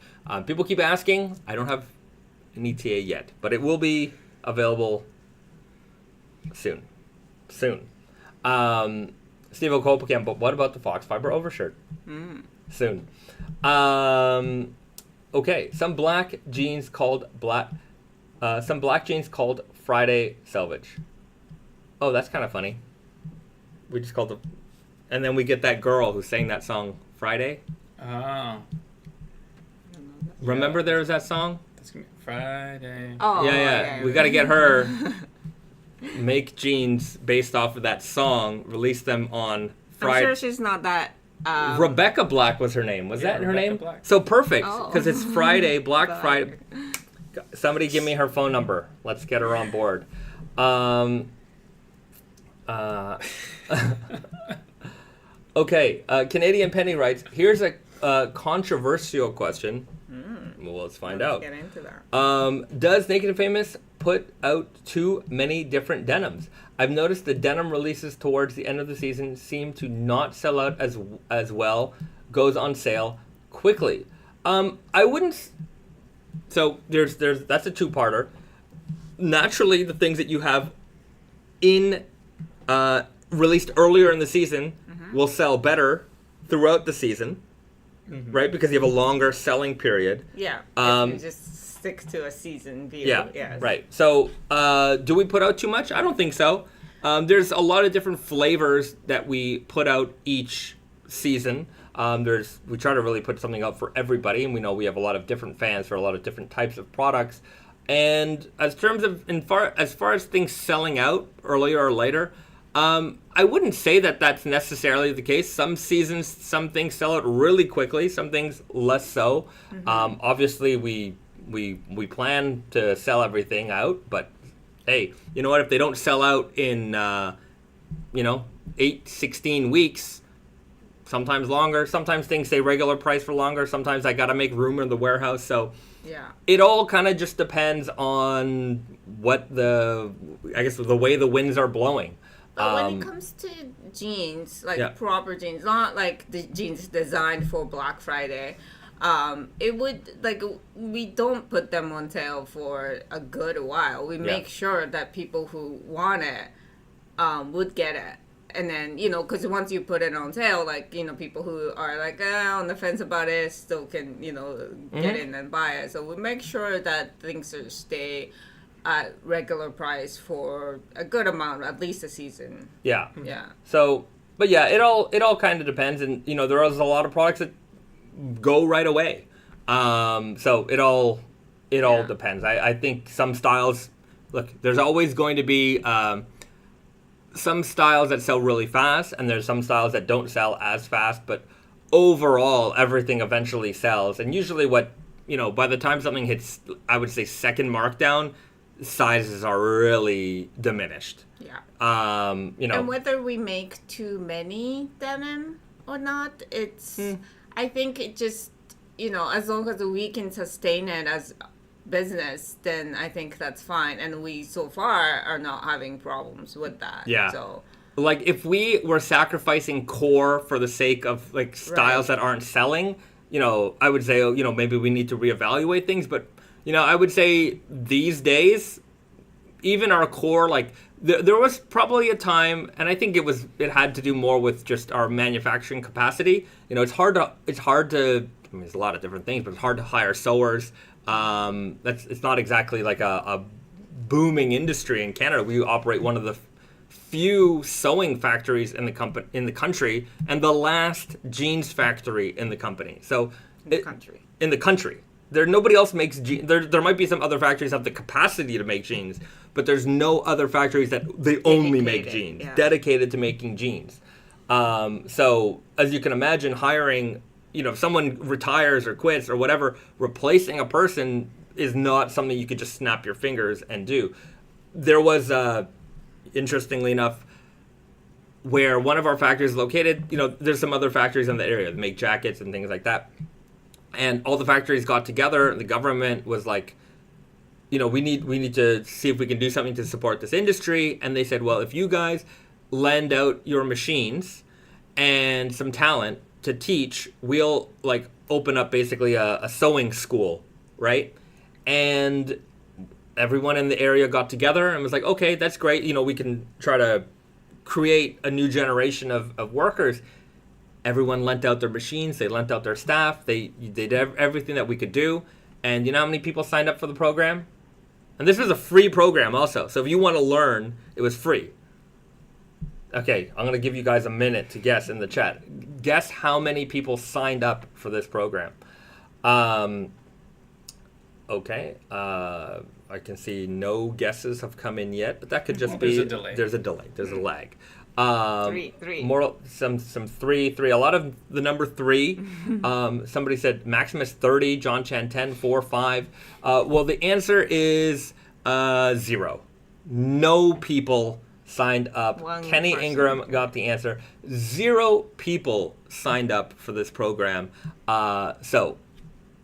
People keep asking. I don't have an ETA yet, but it will be available soon. Steve O'Cope again, but what about the Fox Fiber overshirt? Soon. Okay, some black jeans called Friday Selvedge. Oh, that's kind of funny. We just called and then we get that girl who sang that song Friday. Oh. Remember there was that song? That's gonna be Friday. Oh, Yeah. We got to get her. Make jeans based off of that song. Release them on I'm Friday. sure she's not that. Rebecca Black was her name. Was that her Rebecca name? Black. So perfect, Oh. because it's Friday, Black Black. Friday. Somebody give me her phone number. Let's get her on board. Okay, Canadian Penny writes, here's a controversial question. Well, let's find out. Get into that. Does Naked and Famous put out too many different denims? I've noticed the denim releases towards the end of the season seem to not sell out as well. Goes on sale quickly. I wouldn't. So there's that's a two-parter. Naturally, the things that you have in released earlier in the season will sell better throughout the season. Right, because you have a longer selling period. Yeah. If you just stick to a season view. Yeah, Yes. right. So, do we put out too much? I don't think so. There's a lot of different flavors that we put out each season. We try to really put something out for everybody, and we know we have a lot of different fans for a lot of different types of products. And as far as things selling out earlier or later, I wouldn't say that that's necessarily the case. Some seasons, some things sell out really quickly. Some things less so. Obviously, we plan to sell everything out, but hey, you know what? If they don't sell out in 16 weeks, sometimes longer. Sometimes things stay regular price for longer. Sometimes I gotta make room in the warehouse. So Yeah. it all kind of just depends on what the way the winds are blowing. But when it comes to jeans, like proper jeans, not like the jeans designed for Black Friday, it would, like, we don't put them on sale for a good while. We make sure that people who want it would get it. And then, because once you put it on sale, like, people who are like on the fence about it still can, get in and buy it. So we make sure that things stay at regular price for a good amount, at least a season. Yeah. Yeah. So, but yeah, it all kind of depends, and there is a lot of products that go right away. So it all depends. I think some styles, look, there's always going to be some styles that sell really fast, and there's some styles that don't sell as fast. But overall, everything eventually sells, and usually by the time something hits, I would say second markdown, sizes are really diminished. Yeah. And whether we make too many denim or not, it's I think it just as long as we can sustain it as business, then I think that's fine, and we so far are not having problems with that. Yeah. So like if we were sacrificing core for the sake of like styles that aren't selling, I would say maybe we need to reevaluate things, but I would say these days, even our core, like there was probably a time, and I think it had to do more with just our manufacturing capacity. It's hard to mean, there's a lot of different things, but it's hard to hire sewers. It's not exactly like a booming industry in Canada. We operate one of the few sewing factories in the country, and the last jeans factory in the company. So in the country. Nobody else makes jeans. There might be some other factories that have the capacity to make jeans, but there's no other factories that they only make jeans, dedicated to making jeans. So as you can imagine, hiring, if someone retires or quits or whatever, replacing a person is not something you could just snap your fingers and do. There was, interestingly enough, where one of our factories is located, there's some other factories in the area that make jackets and things like that. And all the factories got together. The government was like, we need to see if we can do something to support this industry. And they said, well, if you guys lend out your machines and some talent to teach, we'll open up basically a sewing school, right? And everyone in the area got together and was like, okay, that's great. We can try to create a new generation of workers. Everyone lent out their machines. They lent out their staff. They did everything that we could do. And you know how many people signed up for the program? And this was a free program also. So if you want to learn, it was free. Okay, I'm going to give you guys a minute to guess in the chat. Guess how many people signed up for this program. Okay. I can see no guesses have come in yet, but that could just be... There's a delay. There's a lag. Three. More some three. A lot of the number 3. Somebody said Maximus 30, John Chan 10, 4, 5. Well, the answer is 0. No people signed up. Kenny Ingram got the answer. 0 people signed up for this program. So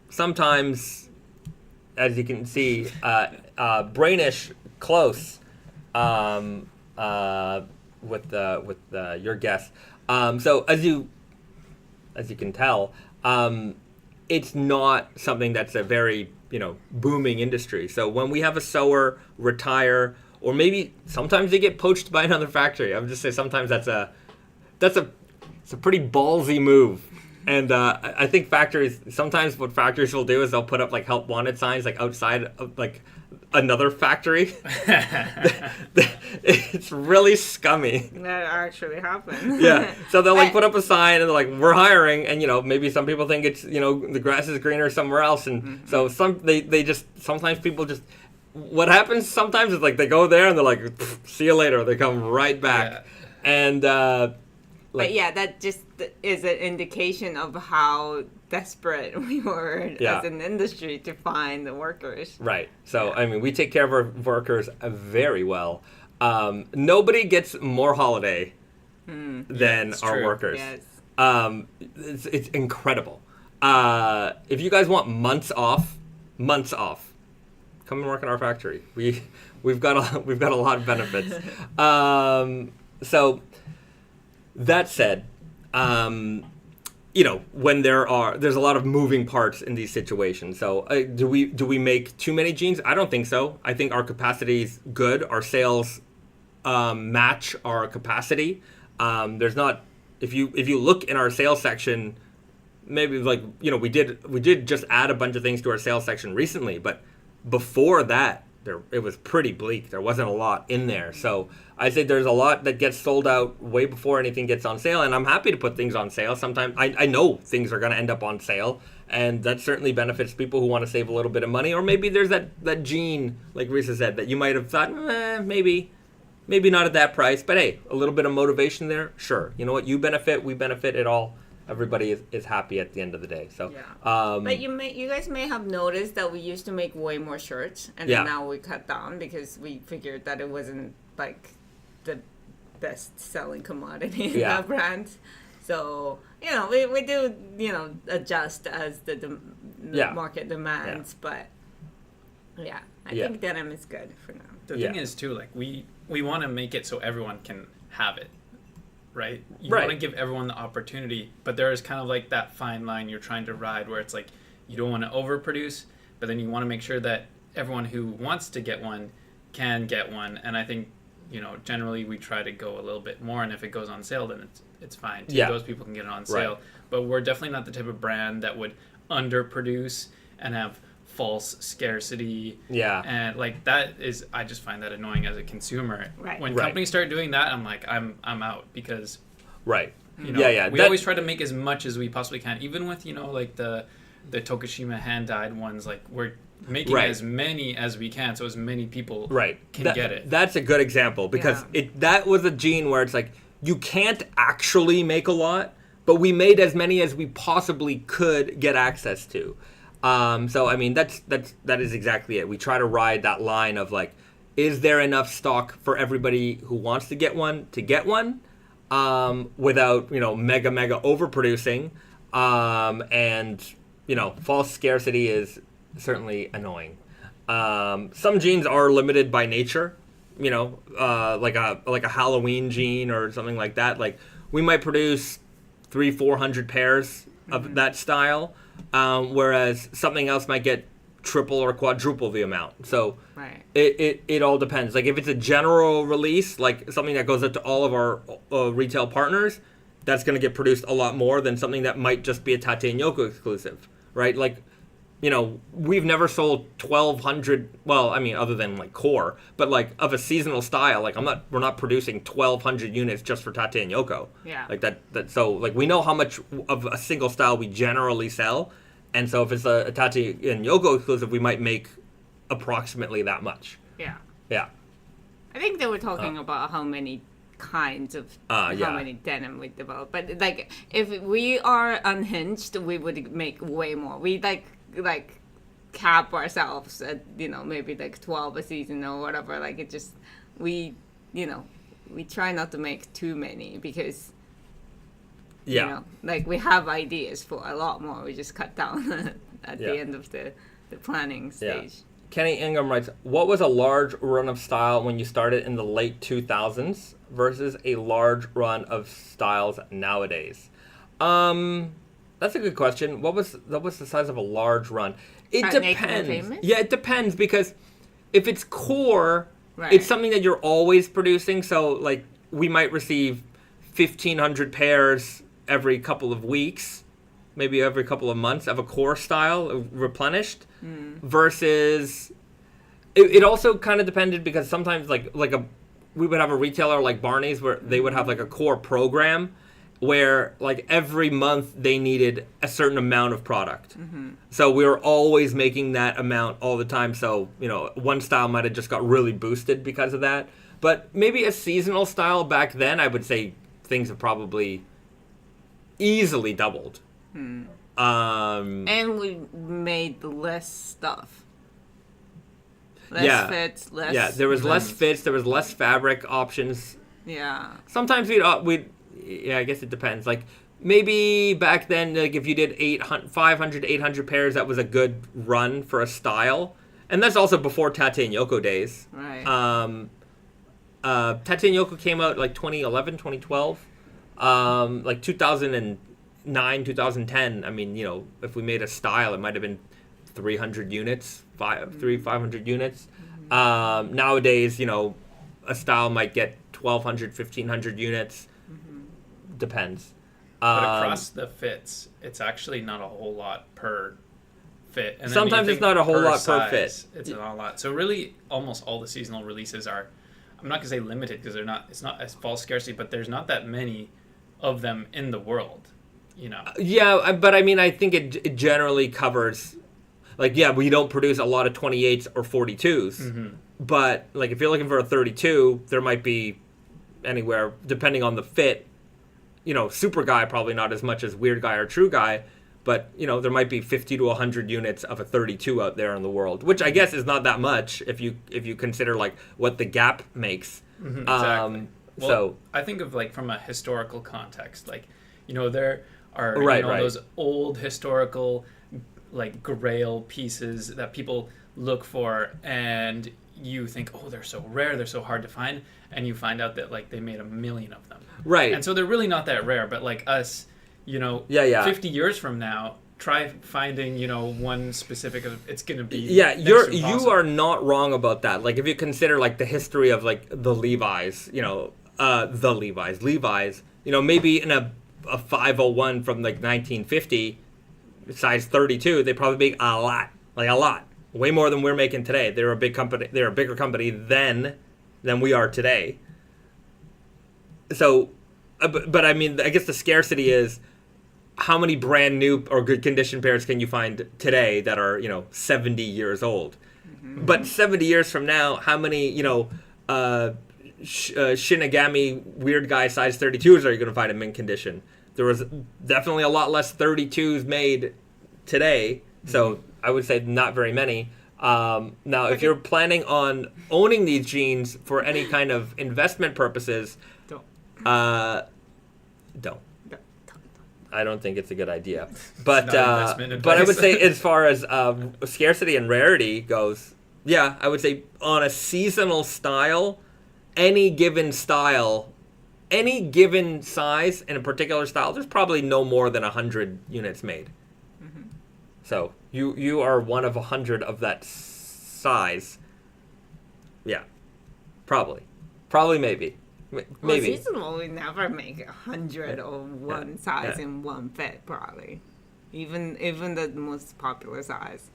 sometimes, as you can see, brainish close. With your guess. So as you can tell, it's not something that's a very booming industry. So when we have a sewer retire, or maybe sometimes they get poached by another factory, I would just say sometimes it's a pretty ballsy move. And I think sometimes what factories will do is they'll put up help wanted signs outside of another factory. It's really scummy. That actually happened. Yeah. So they'll put up a sign and they're like, we're hiring, and maybe some people think it's the grass is greener somewhere else, and so sometimes people just, what happens sometimes is they go there and they're like, see you later. They come right back. Yeah. And but yeah, that just is an indication of how desperate we were as an industry to find the workers. Right. So, I mean, we take care of our workers very well. Nobody gets more holiday than our workers. Yes. It's incredible. If you guys want months off, come and work in our factory. We've got a lot of benefits. So that said, when there's a lot of moving parts in these situations. So do we make too many jeans? I don't think so. I think our capacity is good. Our sales match our capacity. There's not, if you look in our sales section, maybe we did just add a bunch of things to our sales section recently, but before that, it was pretty bleak. There wasn't a lot in there. So I say there's a lot that gets sold out way before anything gets on sale, and I'm happy to put things on sale. Sometimes I know things are going to end up on sale, and that certainly benefits people who want to save a little bit of money. Or maybe there's that jean, like Risa said, that you might have thought, maybe not at that price, but hey, a little bit of motivation there, sure. You know what? You benefit, we benefit, it all. Everybody is happy at the end of the day. So, yeah. But you guys may have noticed that we used to make way more shirts, and then now we cut down because we figured that it wasn't the best selling commodity in that brand. So we do adjust as the market demands, but I think denim is good for now. The thing is too, we want to make it so everyone can have it. Right? You want to give everyone the opportunity, but there is kind of that fine line you're trying to ride where it's you don't want to overproduce, but then you want to make sure that everyone who wants to get one can get one. And I think, generally we try to go a little bit more, and if it goes on sale, then it's fine. Those people can get it on sale. Right. But we're definitely not the type of brand that would underproduce and have false scarcity. Yeah. And like that is, I just find that annoying as a consumer. Right. When Right. companies start doing that, I'm like, I'm out, because Right. you know, Yeah. we always try to make as much as we possibly can, even with, you know, like the Tokushima hand dyed ones. Like we're making Right. as many as we can, so as many people Right. can get it. That's a good example, because that was a gene where it's like, you can't actually make a lot, but we made as many as we possibly could get access to. So I mean, that is exactly it. We try to ride that line of like, is there enough stock for everybody who wants to get one, without, you know, mega overproducing, and, you know, false scarcity is certainly annoying. Some genes are limited by nature, you know, like a Halloween gene or something like that. Like we might produce 300-400 pairs of that style, whereas something else might get triple or quadruple the amount. So Right. it all depends. Like if it's a general release, like something that goes out to all of our retail partners, that's going to get produced a lot more than something that might just be a Tate and Yoko exclusive, right? Like, you know, we've never sold 1,200. Well, I mean, other than like core, but like of a seasonal style, like we're not producing 1,200 units just for Tate and Yoko. Yeah. Like that. So like we know how much of a single style we generally sell, and so if it's a Tate and Yoko exclusive, we might make approximately that much. Yeah. Yeah. I think they were talking about how many kinds of how yeah. many denim we develop. But like if we are unhinged, we would make way more. We like cap ourselves at, you know, maybe like 12 a season or whatever. Like it just, we try not to make too many, because Yeah. you know, like we have ideas for a lot more. We just cut down at Yeah. the end of the planning stage. Kenny Ingham writes, what was a large run of style when you started in the late 2000s versus a large run of styles nowadays? That's a good question. What was the size of a large run? It Naked and depends. Famous? Yeah, it depends, because if it's core, Right. it's something that you're always producing. So like we might receive 1,500 pairs every couple of weeks, maybe every couple of months, of a core style replenished, versus it also kind of depended, because sometimes we would have a retailer like Barney's where they would have like a core program where like every month they needed a certain amount of product. So we were always making that amount all the time. So, you know, one style might have just got really boosted because of that. But maybe a seasonal style back then, I would say things have probably easily doubled. And we made less stuff. Less fits, less... Yeah, there was less fits, there was less fabric options. Yeah. Sometimes yeah, I guess it depends. Like, maybe back then, like, if you did 500 to 800 pairs, that was a good run for a style. And that's also before Tate and Yoko days. Right. Tate and Yoko came out, like, 2011, 2012. Like, 2009, 2010, I mean, you know, if we made a style, it might have been 300 units, 500 units. Nowadays, you know, a style might get 1,200, 1,500 units. Depends. But across the fits, it's actually not a whole lot per fit. And then sometimes it's not a whole lot per fit. It's not a lot. So really, almost all the seasonal releases are, I'm not going to say limited, because it's not as false scarcity, but there's not that many of them in the world, you know. Yeah, but I mean, I think it generally covers, like, yeah, we don't produce a lot of 28s or 42s, but like if you're looking for a 32, there might be anywhere, depending on the fit, you know, super guy probably not as much as weird guy or true guy, but, you know, there might be 50 to 100 units of a 32 out there in the world, which I guess is not that much if you consider like what the Gap makes. Exactly. Well, So I think of like from a historical context, like, you know, there are those old historical like grail pieces that people look for, and you think, oh, they're so rare, they're so hard to find, and you find out that like they made 1 million of them. Right. And so they're really not that rare, but like us, you know, 50 years from now, try finding, you know, one specific, it's going to be you are not wrong about that. Like if you consider like the history of like the Levi's, you know, Levi's, you know, maybe in a 501 from like 1950, size 32, they probably make a lot, way more than we're making today. They're a big company. They're a bigger company then than we are today. So, but I mean, I guess the scarcity is how many brand new or good condition pairs can you find today that are 70 years old? Mm-hmm. But 70 years from now, how many Shinigami weird guy size 32s are you going to find in mint condition? There was definitely a lot less 32s made today, so I would say not very many. Now, if you're planning on owning these jeans for any kind of investment purposes, don't. I don't think it's a good idea. But I would say as far as scarcity and rarity goes, yeah, I would say on a seasonal style, any given style, any given size in a particular style, there's probably no more than 100 units made. Mm-hmm. So you are one of 100 of that size. Yeah, probably, maybe. Well, seasonal, we never make 100 or one size in one fit, probably. Even the most popular size.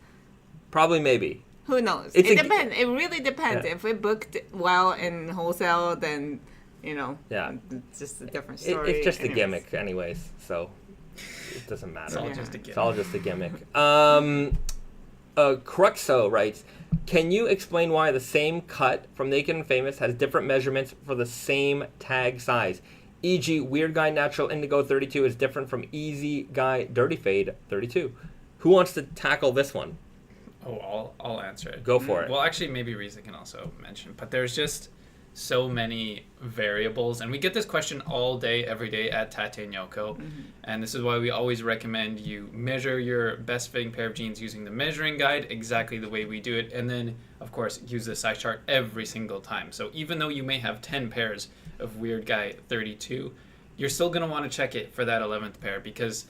Probably, maybe. Who knows? It depends. It really depends. Yeah. If we booked well in wholesale, then, it's just a different story. It's just a gimmick anyways, so it doesn't matter. It's all just a gimmick. Cruxo writes, can you explain why the same cut from Naked and Famous has different measurements for the same tag size? E.g., Weird Guy Natural Indigo 32 is different from Easy Guy Dirty Fade 32. Who wants to tackle this one? Oh, I'll answer it. Go for it. Well, actually, maybe Risa can also mention, but there's just so many variables, and we get this question all day, every day at Tate and Yoko, and this is why we always recommend you measure your best fitting pair of jeans using the measuring guide exactly the way we do it, and then, of course, use the size chart every single time. So even though you may have 10 pairs of Weird Guy 32, you're still going to want to check it for that 11th pair, because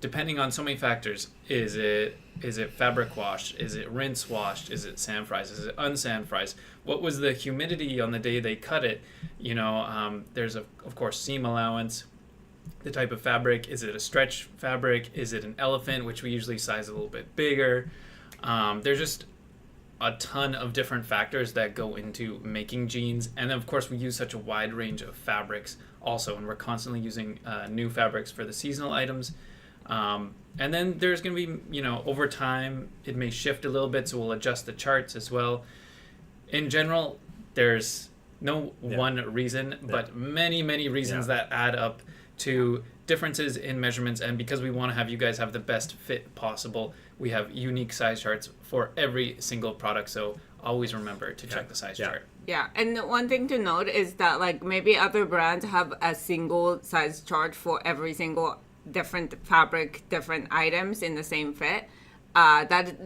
depending on so many factors, is it fabric washed? Is it rinse washed? Is it sanforized? Is it unsanforized? What was the humidity on the day they cut it? There's of course seam allowance, the type of fabric. Is it a stretch fabric? Is it an elephant, which we usually size a little bit bigger? There's just a ton of different factors that go into making jeans, and then of course we use such a wide range of fabrics also, and we're constantly using new fabrics for the seasonal items. And then there's going to be, over time, it may shift a little bit, so we'll adjust the charts as well. In general, there's no one reason, but many, many reasons that add up to differences in measurements. And because we want to have you guys have the best fit possible, we have unique size charts for every single product. So always remember to check the size chart. Yeah, and one thing to note is that maybe other brands have a single size chart for every single different fabric, different items in the same fit. That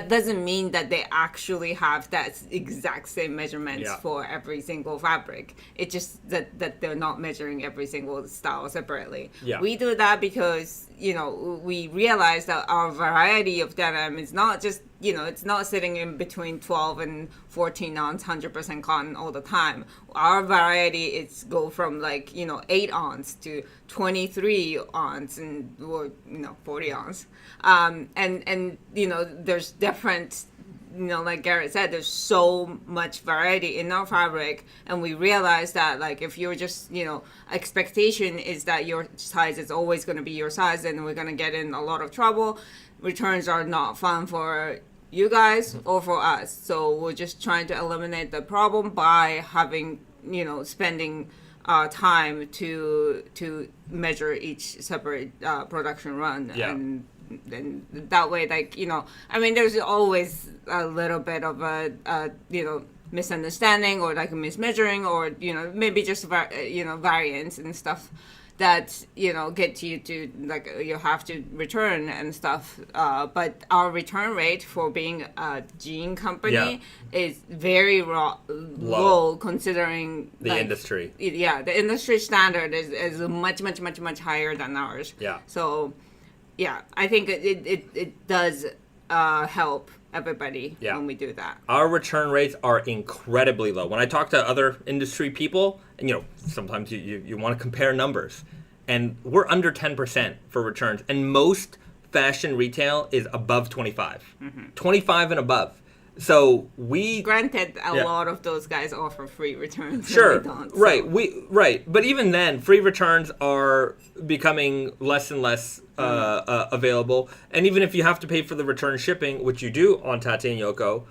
doesn't mean that they actually have that exact same measurements for every single fabric. It's just that they're not measuring every single style separately. Yeah. We do that because, we realize that our variety of denim is not just, it's not sitting in between 12 and 14 ounce, 100% cotton all the time. Our variety is go from 8 ounce to 23 ounce and, 40 ounce. And there's different, like Garrett said, there's so much variety in our fabric, and we realize that if you're just, expectation is that your size is always going to be your size, and we're going to get in a lot of trouble. Returns are not fun for you guys or for us. So we're just trying to eliminate the problem by having, spending time to measure each separate production run. Yeah. And that way, there's always a little bit of a misunderstanding or a mismeasuring or, maybe just, variance and stuff that, get you to, you have to return and stuff. But our return rate for being a jean company is very low considering the industry. The industry standard is much, much, much, much higher than ours. Yeah. So, I think it does help everybody when we do that. Our return rates are incredibly low. When I talk to other industry people, and sometimes you want to compare numbers, and we're under 10% for returns. And most fashion retail is above 25. 25 and above. So we... Granted, a lot of those guys offer free returns. Sure, and we don't, so. right. But even then, free returns are becoming less and less available. And even if you have to pay for the return shipping, which you do on Tate and Yoko,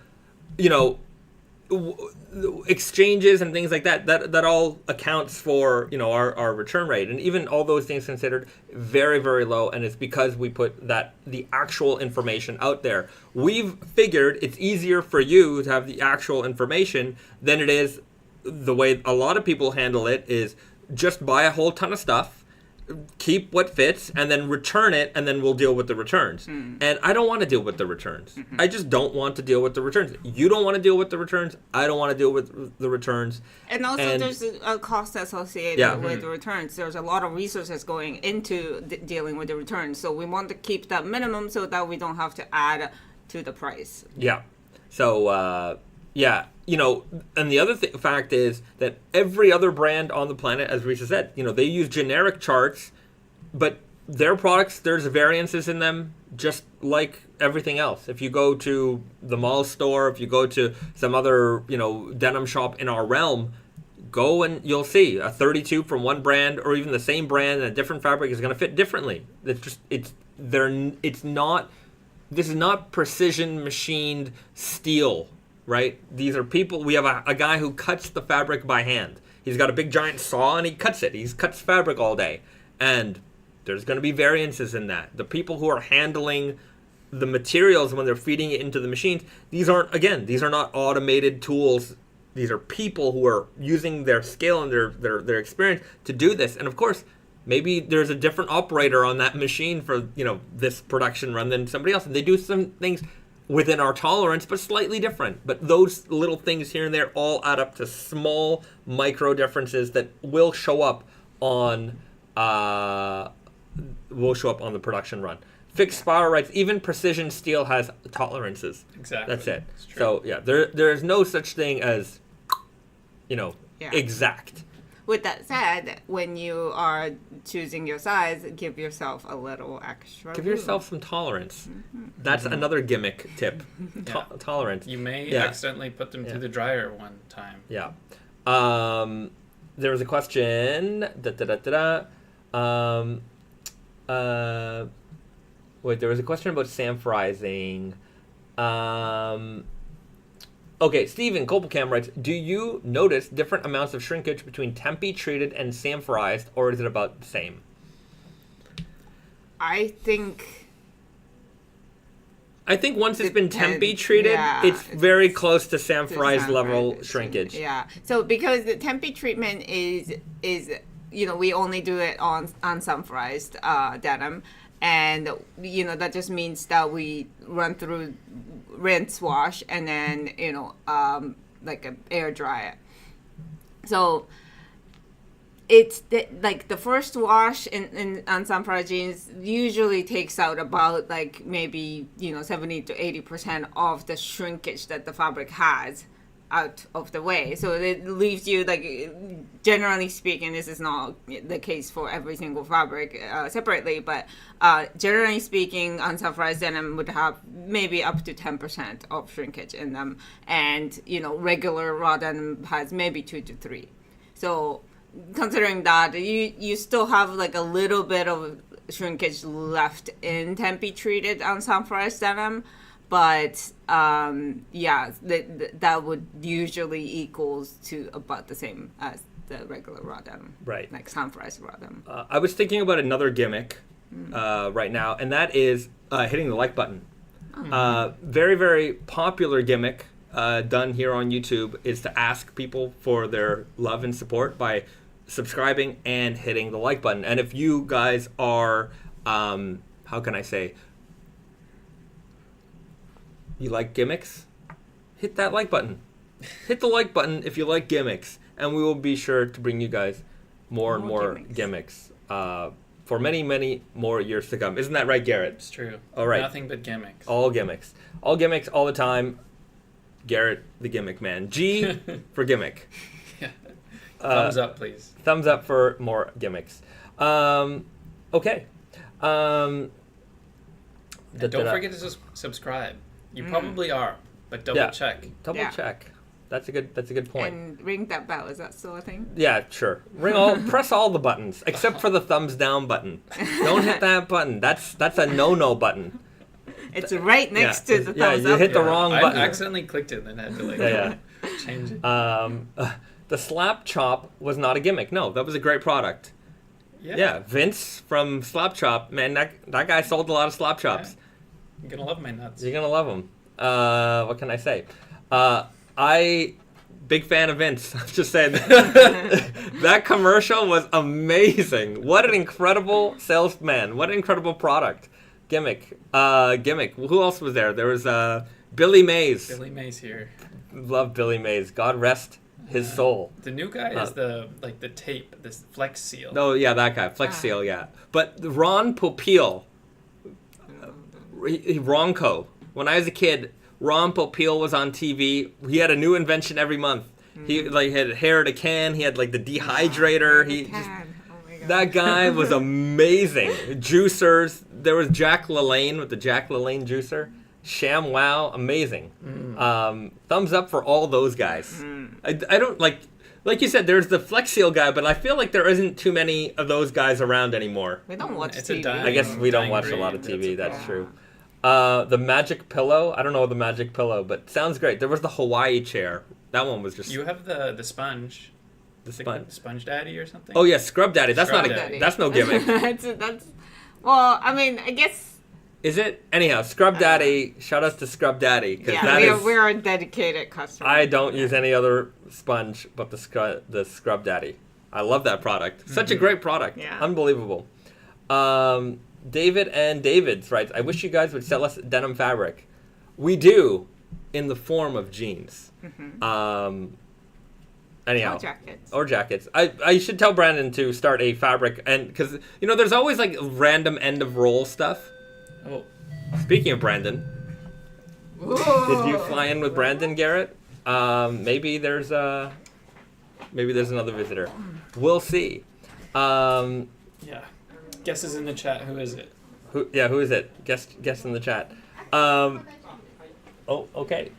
exchanges and things like that all accounts for our return rate, and even all those things considered, very, very low. And it's because we put the actual information out there. We've figured it's easier for you to have the actual information than it is the way a lot of people handle it, is just buy a whole ton of stuff, keep what fits, and then return it, and then we'll deal with the returns. And I don't want to deal with the returns. I just don't want to deal with the returns. You don't want to deal with the returns. I don't want to deal with the returns. And also, there's a cost associated with the returns. There's a lot of resources going into dealing with the returns. So we want to keep that minimum so that we don't have to add to the price. Yeah. So, and the other fact is that every other brand on the planet, as Risa said, they use generic charts, but their products, there's variances in them just like everything else. If you go to the mall store, if you go to some other, denim shop in our realm, go and you'll see a 32 from one brand, or even the same brand and a different fabric is going to fit differently. This is not precision machined steel. Right? These are people. We have a guy who cuts the fabric by hand. He's got a big giant saw and he cuts it. He cuts fabric all day. And there's going to be variances in that. The people who are handling the materials when they're feeding it into the machines, these are not automated tools. These are people who are using their skill and their experience to do this. And of course, maybe there's a different operator on that machine for, this production run than somebody else. And they do some things within our tolerance, but slightly different. But those little things here and there all add up to small micro differences that will show up on the production run. Fixed spiral rights, even precision steel has tolerances. Exactly. That's it. So yeah, there is no such thing as exact. With that said, when you are choosing your size, give yourself a little extra. Give yourself some tolerance. That's another gimmick tip. Tolerance. You may accidentally put them through the dryer one time. Yeah. There was a question. There was a question about sanforizing. Okay, Steven Kopelcam writes, do you notice different amounts of shrinkage between Tempi treated and sanforized, or is it about the same? I think once it's been Tempi treated, it's very close to sanforized level shrinkage. Yeah. So because the Tempi treatment is we only do it on sanforized denim, and that just means that we run through rinse, wash, and then like an air dryer. So it's the first wash on sanforized jeans usually takes out about maybe 70 to 80% of the shrinkage that the fabric has out of the way. So it leaves you, generally speaking, this is not the case for every single fabric separately, but generally speaking, unsanforized denim would have maybe up to 10% of shrinkage in them, and regular raw denim has maybe 2 to 3. So considering that, you still have a little bit of shrinkage left in Tempi treated unsanforized denim. But that would usually equals to about the same as the regular raw denim, right? Like sanforized raw denim. I was thinking about another gimmick right now, and that is hitting the like button. Very, very popular gimmick done here on YouTube is to ask people for their love and support by subscribing and hitting the like button. And if you guys are, how can I say? You like gimmicks? Hit that like button. Hit the like button if you like gimmicks, and we will be sure to bring you guys more and more gimmicks for many, many more years to come. Isn't that right, Garrett? It's true. All right. Nothing but gimmicks. All gimmicks. All gimmicks all the time. Garrett, the gimmick man. G for gimmick. Thumbs up, please. Thumbs up for more gimmicks. Okay. And don't forget to subscribe. You probably are, but double check. Double check. That's a good point. And ring that bell. Is that still a thing? Yeah, sure. Press all the buttons except for the thumbs down button. Don't hit that button. That's a no button. It's right next to the thumbs up. You hit the wrong button. I accidentally clicked it and then had to change it. The slap chop was not a gimmick. No, that was a great product. Yeah, Vince from Slap Chop, man, that guy sold a lot of slap chops. Yeah. You're gonna love my nuts. You're gonna love them. What can I say? Big fan of Vince. I'm just saying that commercial was amazing. What an incredible salesman. What an incredible product. Gimmick. Who else was there? There was Billy Mays. Billy Mays here. Love Billy Mays. God rest his soul. The new guy is the tape, this Flex Seal. Oh yeah, that guy, Flex Seal, yeah. But Ron Popeil, Ronco. When I was a kid, Ron Popeil was on TV. He had a new invention every month. He had hair in a can. He had the dehydrator. That guy was amazing. Juicers. There was Jack LaLanne with the Jack LaLanne juicer. Sham Wow, amazing. Thumbs up for all those guys. I don't like you said, there's the Flex Seal guy, but I feel like there isn't too many of those guys around anymore. We don't watch TV. I guess we don't watch a lot of TV. That's true. The Magic Pillow. I don't know the Magic Pillow, but sounds great. There was the Hawaii chair. That one was just. You have the sponge. The sponge. Sponge Daddy or something. Oh yeah, Scrub Daddy. That's that's no gimmick. Well, I mean, I guess. Is it? Anyhow, Scrub Daddy, shout out to Scrub Daddy. We're a dedicated customer. I don't use any other sponge but the Scrub Daddy. I love that product. Such a great product. Yeah. Unbelievable. David and David's writes, I wish you guys would sell us denim fabric. We do, in the form of jeans. Anyhow. Or jackets. I should tell Brandon to start a fabric, and because, there's always random end of roll stuff. Oh. Speaking of Brandon, did you fly in with Brandon, Garrett? Maybe there's another visitor. We'll see. Yeah. Guesses in the chat. Who is it? Who is it? Guess in the chat. Okay.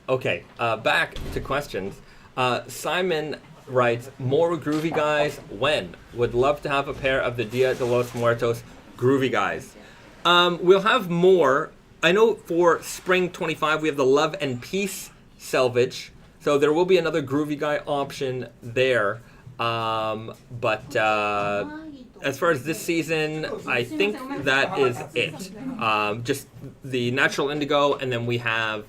Okay. Back to questions. Simon writes, more groovy guys when? Would love to have a pair of the Dia de los Muertos groovy guys. We'll have more. I know for spring 25 we have the Love and Peace Selvedge, so there will be another groovy guy option there. But as far as this season, I think that is it. Just the natural indigo, and then we have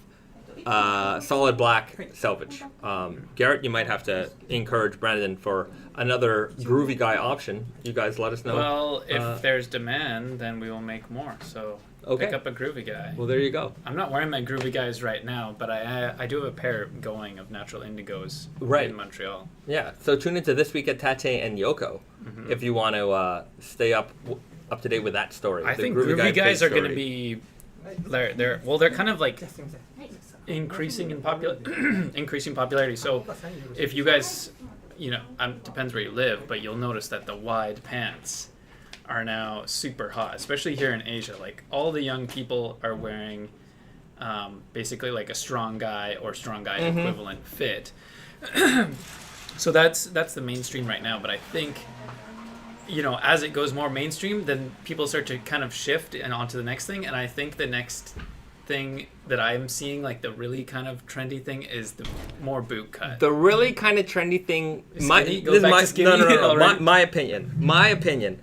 solid black Selvedge. Garrett, you might have to encourage Brandon for another groovy guy option. You guys let us know. Well, if there's demand, then we will make more. So pick up a groovy guy. Well, there you go. I'm not wearing my groovy guys right now, but I do have a pair going of natural indigos in Montreal. Yeah, so tune into This Week at Tate and Yoko if you want to stay up to date with that story. I think groovy guys are going to be they're kind of increasing in popularity. So if you guys, depends where you live, but you'll notice that the wide pants are now super hot, especially here in Asia. All the young people are wearing basically a strong guy or strong guy equivalent fit. So that's the mainstream right now. But I think, as it goes more mainstream, then people start to kind of shift and onto the next thing. And I think the next thing that I'm seeing, the really kind of trendy thing, is the more boot cut. The really kind of trendy thing. My opinion.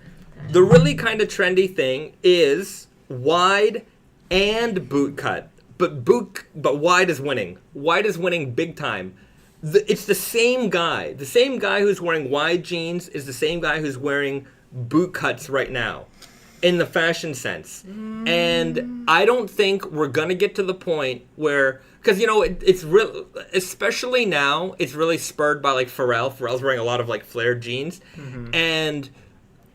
The really kind of trendy thing is wide and boot cut, but wide is winning. Wide is winning big time. It's the same guy. The same guy who's wearing wide jeans is the same guy who's wearing boot cuts right now, in the fashion sense. And I don't think we're gonna get to the point where, because it's real, especially now, it's really spurred by Pharrell. Pharrell's wearing a lot of flared jeans, and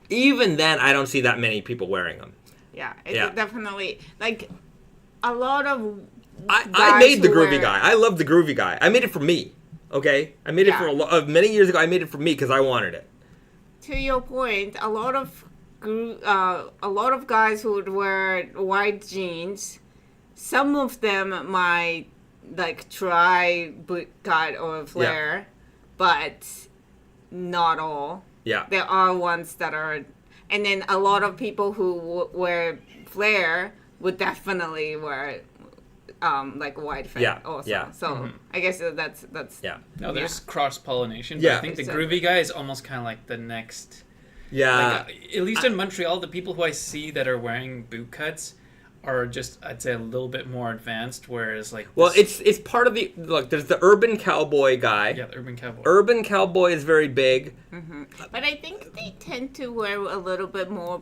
even then, I don't see that many people wearing them. Yeah, it's definitely a lot of. I made the groovy guy. I love the groovy guy. I made it for me. Okay, I made it for many years ago. I made it for me because I wanted it. to your point, a lot of guys who would wear white jeans, some of them might like try bootcut or flare, but not all. Yeah. There are ones that are, and then a lot of people who wear flare would definitely wear like white fit also. Yeah. So I guess that's Yeah. No, there's cross pollination. Yeah. I think the So- groovy guy is almost kind of like the next. Yeah. Like, at least in Montreal, the people who I see that are wearing boot cuts are just, I'd say, a little bit more advanced. Whereas, like, Well, this- it's part of the look. There's the urban cowboy guy. yeah, the urban cowboy. Urban cowboy is very big. But I think they tend to wear a little bit more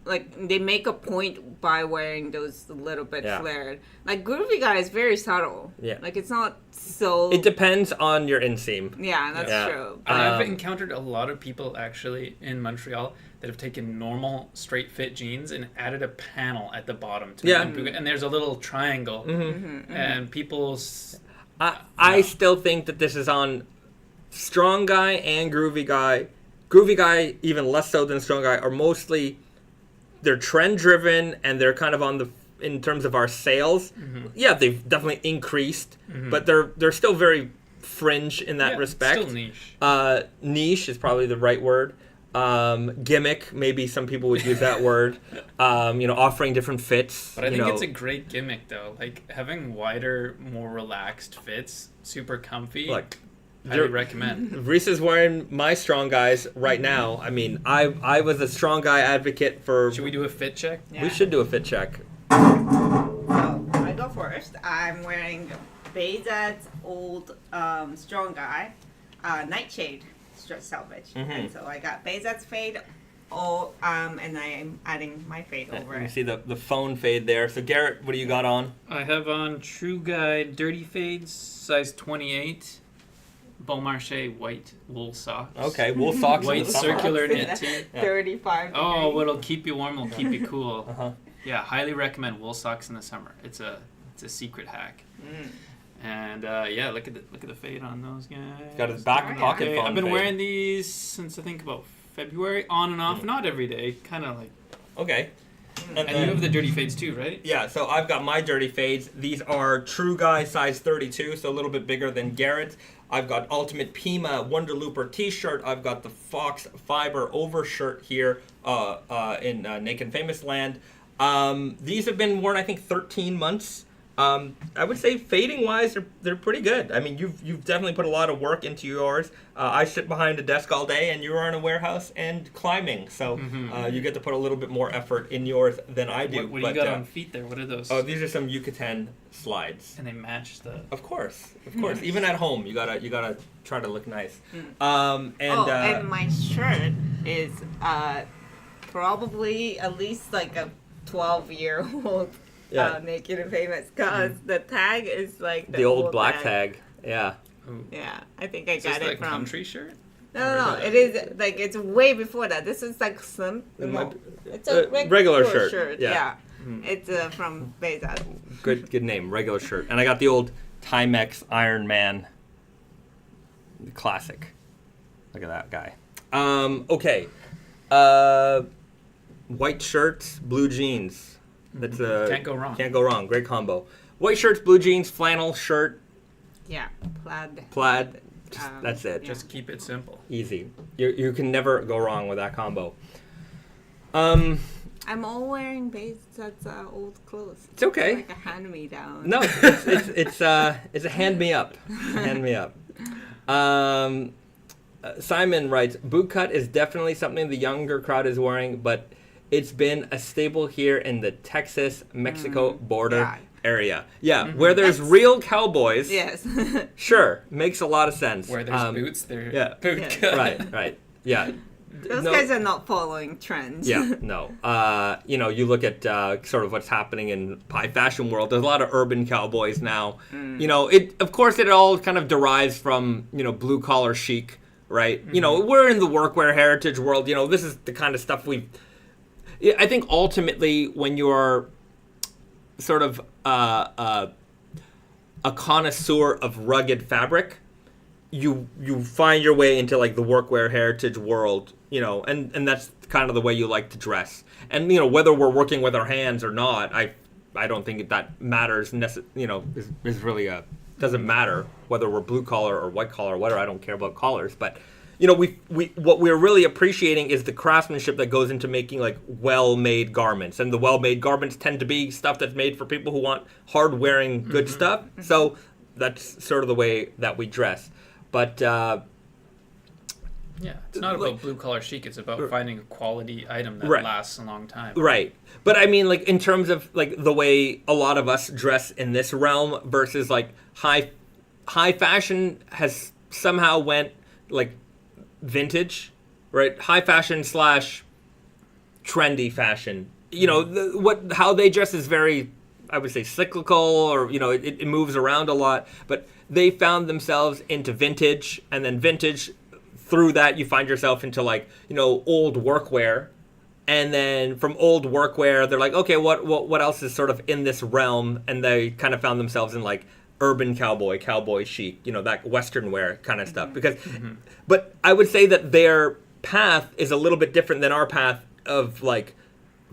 like they make a point by wearing those a little bit Yeah. flared. Like groovy guy is very subtle. Yeah. Like it's not so. It depends on your inseam. Yeah, that's Yeah. true. And I've Um, encountered a lot of people actually in Montreal that have taken normal straight fit jeans and added a panel at the bottom to make Yeah. them boot, and there's a little triangle, Mm-hmm. and people's I still think that this is on strong guy and groovy guy. Groovy guy, even less so than strong guy, are mostly they're trend driven and they're kind of on the in terms of our sales. Yeah, they've definitely increased, but they're still very fringe in that yeah, respect. still niche. Niche is probably the right word. Gimmick, maybe some people would use that word. Offering different fits. But I think it's a great gimmick though. Like having wider, more relaxed fits, super comfy. Like, highly recommend. Risa's wearing my strong guys right now. I mean, I was a strong guy advocate for. Should we do a fit check? Yeah. We should do a fit check. So I go first. I'm wearing Bahzad's old strong guy, Nightshade Selvedge, and so I got Bahzad's fade. And I'm adding my fade over You it. see the phone fade there. So Garrett, what do you got on? I have on True Guide Dirty Fades, size 28, Beaumarchais white wool socks. Okay, wool socks. in White the summer. circular knit tee. 35 Oh, degrees. what'll keep you warm will keep you cool. Uh-huh. Yeah, highly recommend wool socks in the summer. It's a secret hack. And look at the fade on those guys. Got his back Oh, yeah. pocket Okay, phone I've been fade. wearing these since I think about February, on and off, not every day, kind of like. Okay. And you have the dirty fades too, right? Yeah, so I've got my dirty fades. These are True Guy size 32, so a little bit bigger than Garrett's. I've got Ultimate Pima Wonder Looper t-shirt. I've got the Fox Fiber overshirt here in Naked Famous Land. These have been worn, I think, 13 months. I would say fading-wise, they're pretty good. I mean, you've definitely put a lot of work into yours. I sit behind a desk all day, and you're in a warehouse and climbing, so you get to put a little bit more effort in yours than I do. What do you got on feet there? What are those? Oh, these are some Yucatan slides. And they match the. Of course. Even at home, you gotta try to look nice. And my shirt is probably at least like a 12-year-old Naked and Famous, because the tag is like the old black tag. Yeah. Yeah, I think I Is this got the it from. country shirt? No, it is like it's way before that. This is like some. No, it's a regular shirt. Yeah, it's from Bahzad. Good name, regular shirt. And I got the old Timex Iron Man classic. Look at that guy. Okay. White shirts, blue jeans. That's Can't go wrong. Can't go wrong. Great combo. White shirts, blue jeans, flannel shirt, Yeah, plaid. plaid. That's it. yeah. Just keep it simple. Easy. You can never go wrong with that combo. I'm all wearing Bahzad's old clothes. It's okay. Like a hand-me-down. No, it's a hand me up. Hand me up. Simon writes, bootcut is definitely something the younger crowd is wearing, but it's been a staple here in the Texas-Mexico border area. Yeah, where there's real cowboys. Yes. Sure, makes a lot of sense. Where there's boots, there's yeah. boot Yeah. cut. Right. Yeah. Those guys are not following trends. Yeah, no. You look at sort of what's happening in high fashion world. There's a lot of urban cowboys now. Of course, it all kind of derives from blue collar chic, right? We're in the workwear heritage world. This is the kind of stuff I think ultimately, when you're sort of a connoisseur of rugged fabric, you find your way into like the workwear heritage world, you know, and that's kind of the way you like to dress. And you know, whether we're working with our hands or not, I don't think that matters. You know, is really doesn't matter whether we're blue collar or white collar or whatever. I don't care about collars, but you know, we what we're really appreciating is the craftsmanship that goes into making like well-made garments, and the well-made garments tend to be stuff that's made for people who want hard-wearing good stuff. So that's sort of the way that we dress. But yeah, it's not about blue collar chic. It's about finding a quality item that lasts a long time. Right. But I mean, like in terms of like the way a lot of us dress in this realm versus like high fashion has somehow went like vintage, right? High fashion / trendy fashion. You know, how they dress is very, I would say, cyclical, or you know, it moves around a lot. But they found themselves into vintage, and then vintage. Through that, you find yourself into like, you know, old workwear, and then from old workwear, they're like, okay, what else is sort of in this realm? And they kind of found themselves in like urban cowboy chic, you know, that Western wear kind of stuff. Because, but I would say that their path is a little bit different than our path of like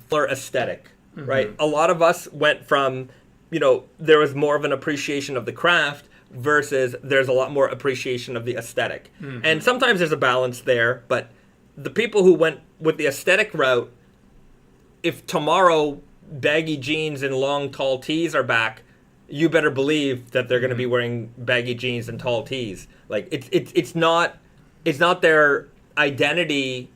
for aesthetic, right? A lot of us went from, you know, there was more of an appreciation of the craft versus there's a lot more appreciation of the aesthetic. And sometimes there's a balance there, but the people who went with the aesthetic route, if tomorrow baggy jeans and long tall tees are back, you better believe that they're going to be wearing baggy jeans and tall tees. Like it's not their identity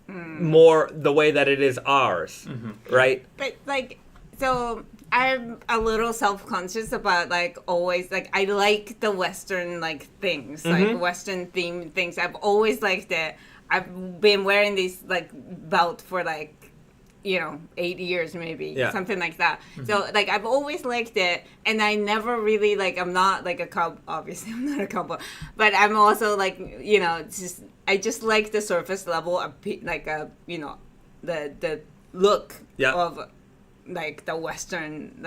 more the way that it is ours, right? But like, so I'm a little self-conscious about like always like I like the Western like things, like Western themed things. I've always liked it. I've been wearing these like belt for like, you know, 8 years maybe, something like that. So like I've always liked it, and I never really like, I'm not like a cowboy, obviously I'm not a cowboy, but I'm also like, you know, I just like the surface level of like a, you know, the look of like the Western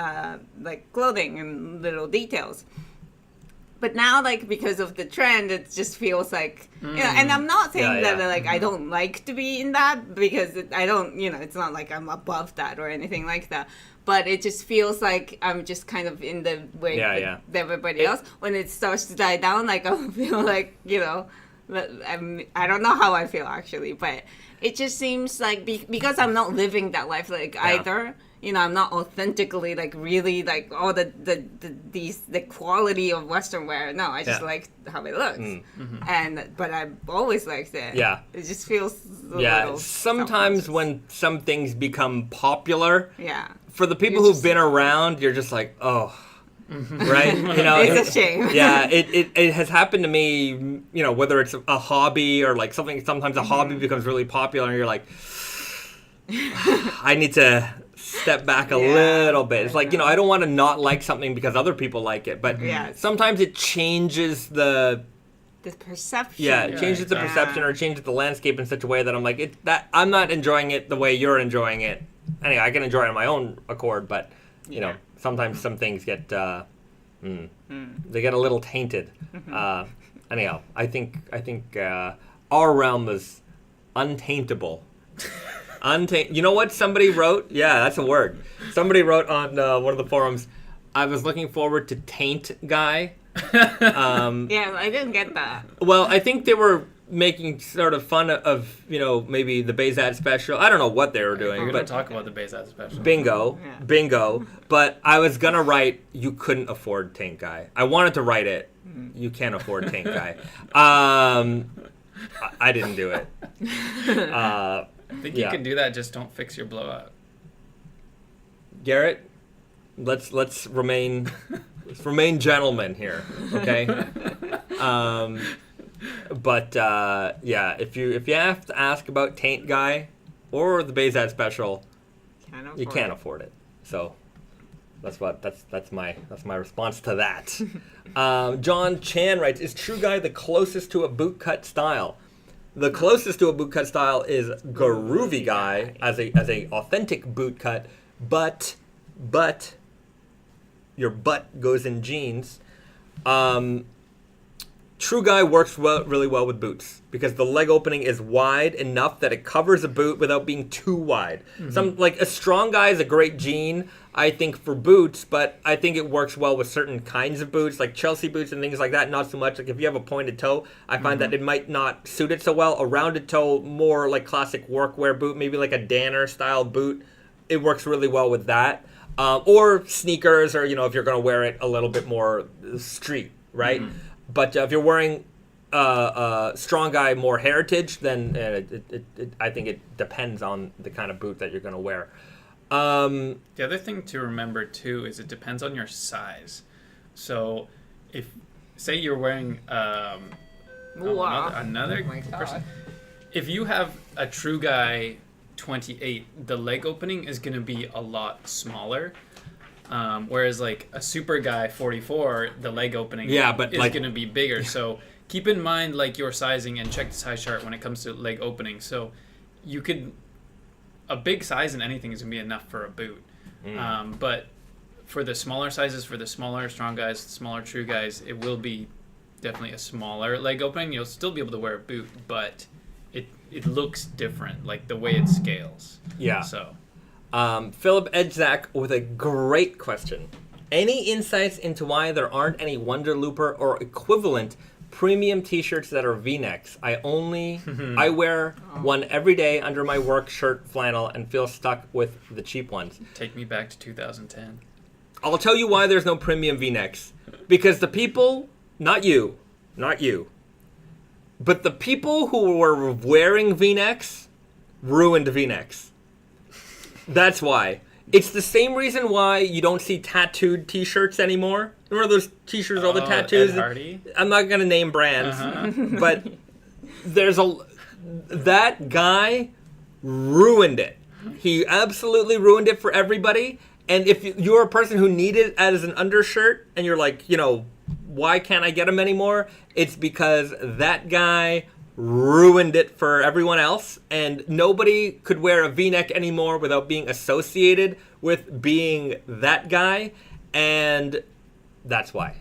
like clothing and little details. But now, like, because of the trend, it just feels like, you know, and I'm not saying that, like, I don't like to be in that, because I don't, you know, it's not like I'm above that or anything like that. But it just feels like I'm just kind of in the way with everybody else. When it starts to die down, like, I feel like, you know, I don't know how I feel, actually. But it just seems like, because I'm not living that life, like, either. You know, I'm not authentically like really like the quality of Western wear. No, I just like how it looks, but I've always liked it. Yeah, it just feels sometimes when some things become popular. For the people who've been around, you're just like, oh. Right, you know, it's a shame. Yeah, it has happened to me. You know, whether it's a hobby or like something. Sometimes a hobby becomes really popular, and you're like, I need to step back a little bit. It's like, you know, I don't want to not like something because other people like it, but sometimes it changes the perception. Yeah, it changes the perception, or changes the landscape in such a way that I'm like, I'm not enjoying it the way you're enjoying it. Anyway, I can enjoy it on my own accord, but you know, sometimes some things get they get a little tainted. Anyhow, I think our realm is untaintable. You know what somebody wrote? Yeah, that's a word. Somebody wrote on one of the forums, I was looking forward to Taint Guy. Yeah, I didn't get that. Well, I think they were making sort of fun of, you know, maybe the Bahzad special. I don't know what they were doing. We're going to talk about the Bahzad special. Bingo. But I was going to write, you couldn't afford Taint Guy. I wanted to write it, you can't afford Taint Guy. I didn't do it. I think you can do that, just don't fix your blowout. Garrett, let's remain gentlemen here, okay? But if you have to ask about Taint Guy or the Bahzad special, you can't afford it. So that's my response to that. John Chan writes, is True Guy the closest to a bootcut style? The closest to a bootcut style is Groovy Guy as a authentic bootcut, but your butt goes in jeans. True Guy works really well with boots because the leg opening is wide enough that it covers a boot without being too wide. Some like a Strong Guy is a great jean, I think, for boots, but I think it works well with certain kinds of boots, like Chelsea boots and things like that. Not so much. Like if you have a pointed toe, I find that it might not suit it so well. A rounded toe, more like classic workwear boot, maybe like a Danner style boot. It works really well with that. Or sneakers, or if you're going to wear it a little bit more street, right? But if you're wearing Strong Guy more heritage, then I think it depends on the kind of boot that you're going to wear. The other thing to remember too is it depends on your size. So if say you're wearing another person, if you have a True Guy 28, the leg opening is going to be a lot smaller. Whereas like a Super Guy 44, the leg opening is going to be bigger. So keep in mind like your sizing and check the size chart when it comes to leg opening. So you could, a big size in anything is going to be enough for a boot. But for the smaller sizes, for the smaller Strong Guys, smaller True Guys, it will be definitely a smaller leg opening. You'll still be able to wear a boot, but it looks different, like the way it scales. Yeah. So. Philip Edzak with a great question. Any insights into why there aren't any Wonder Looper or equivalent premium t-shirts that are V-necks? I wear one every day under my work shirt flannel and feel stuck with the cheap ones. Take me back to 2010. I'll tell you why there's no premium V-necks. Because the people, not you, but the people who were wearing V-necks ruined V-necks. That's why. It's the same reason why you don't see tattooed t-shirts anymore. Remember those t-shirts, all the tattoos? Ed Hardy? I'm not going to name brands, but that guy ruined it. He absolutely ruined it for everybody. And if you're a person who needed it as an undershirt and you're like, why can't I get them anymore? It's because that guy ruined it for everyone else, and nobody could wear a V-neck anymore without being associated with being that guy, and that's why.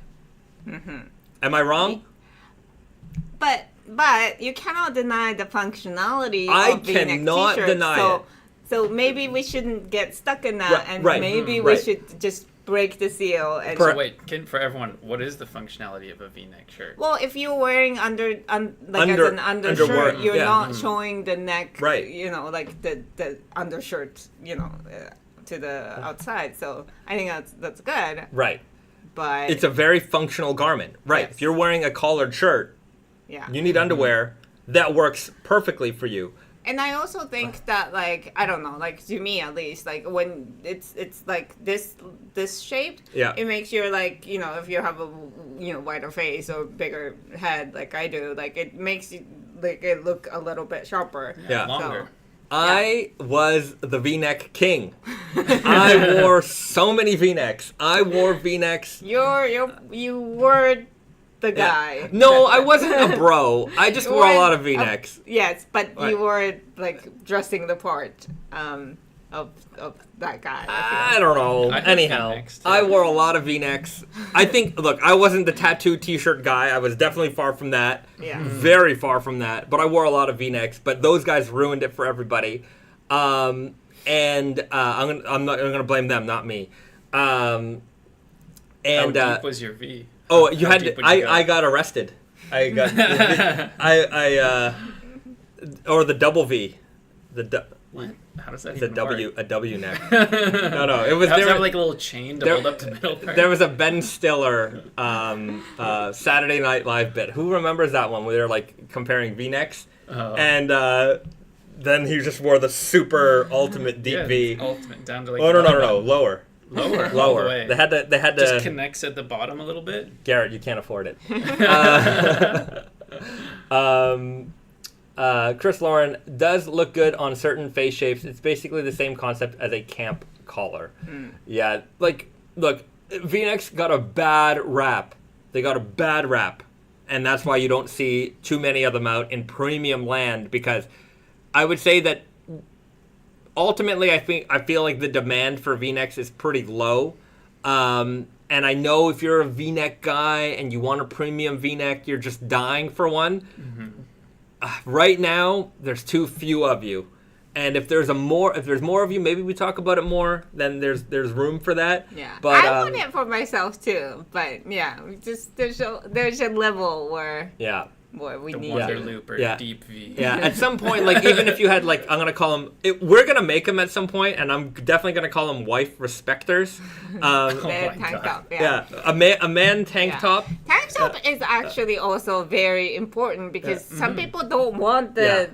Am I wrong? But you cannot deny the functionality of V-neck cannot t-shirts. deny it. So maybe we shouldn't get stuck in that, and right. maybe we should just break the seal. And So wait, for everyone, what is the functionality of a V-neck shirt? well, if you're wearing as an Underwear, undershirt, you're not showing the neck, right? Like the undershirt, to the outside. So I think that's good. Right. But it's a very functional garment, right? Yes. If you're wearing a collared shirt, you need underwear that works perfectly for you. And I also think that, like, I don't know, like, to me at least, like, when it's like this shape, it makes you, like, if you have a, wider face or bigger head, like I do, like, it makes you, like, it look a little bit sharper. Yeah. Longer. I was the V-neck king. I wore so many V-necks. I wore V-necks. You were the guy. No, I wasn't a bro. I just wore a lot of V-necks. Yes, but you were like dressing the part of that guy. I don't know. Anyhow, I wore a lot of V-necks. I think, look, I wasn't the tattoo t-shirt guy. I was definitely far from that. Yeah. Very far from that. But I wore a lot of V-necks. But those guys ruined it for everybody. I'm gonna blame them, not me. How deep was your V? Oh, you had to. I got arrested. I got. Or the double V. What? How does that The even W, work? a W neck. No. It was How's there. that like a little chain to hold up the middle part? There was a Ben Stiller Saturday Night Live bit. Who remembers that one where they're like comparing V-necks? Oh. And then he just wore the super ultimate deep V. Ultimate down to like. Oh no, lower. Lower. Lower. The way. They had to. Just connects at the bottom a little bit. Garrett, you can't afford it. Chris Lauren does look good on certain face shapes. It's basically the same concept as a camp collar. Yeah, like, look, V-necks got a bad rap. They got a bad rap. And that's why you don't see too many of them out in premium land, because I would say that ultimately I feel like the demand for V-necks is pretty low. And And I know if you're a V-neck guy and you want a premium V-neck, you're just dying for one. Right now, there's too few of you. And if there's more of you, maybe we talk about it more. Then there's room for that. Yeah, but I want it for myself too. But yeah, just there's a level where we the need Wonder to. Loop or Deep V. Yeah, at some point, like even if you had like, I'm gonna call them. We're gonna make them at some point, and I'm definitely gonna call them wife respecters. Tank top, a man tank top. Tank top is actually also very important because some people don't want the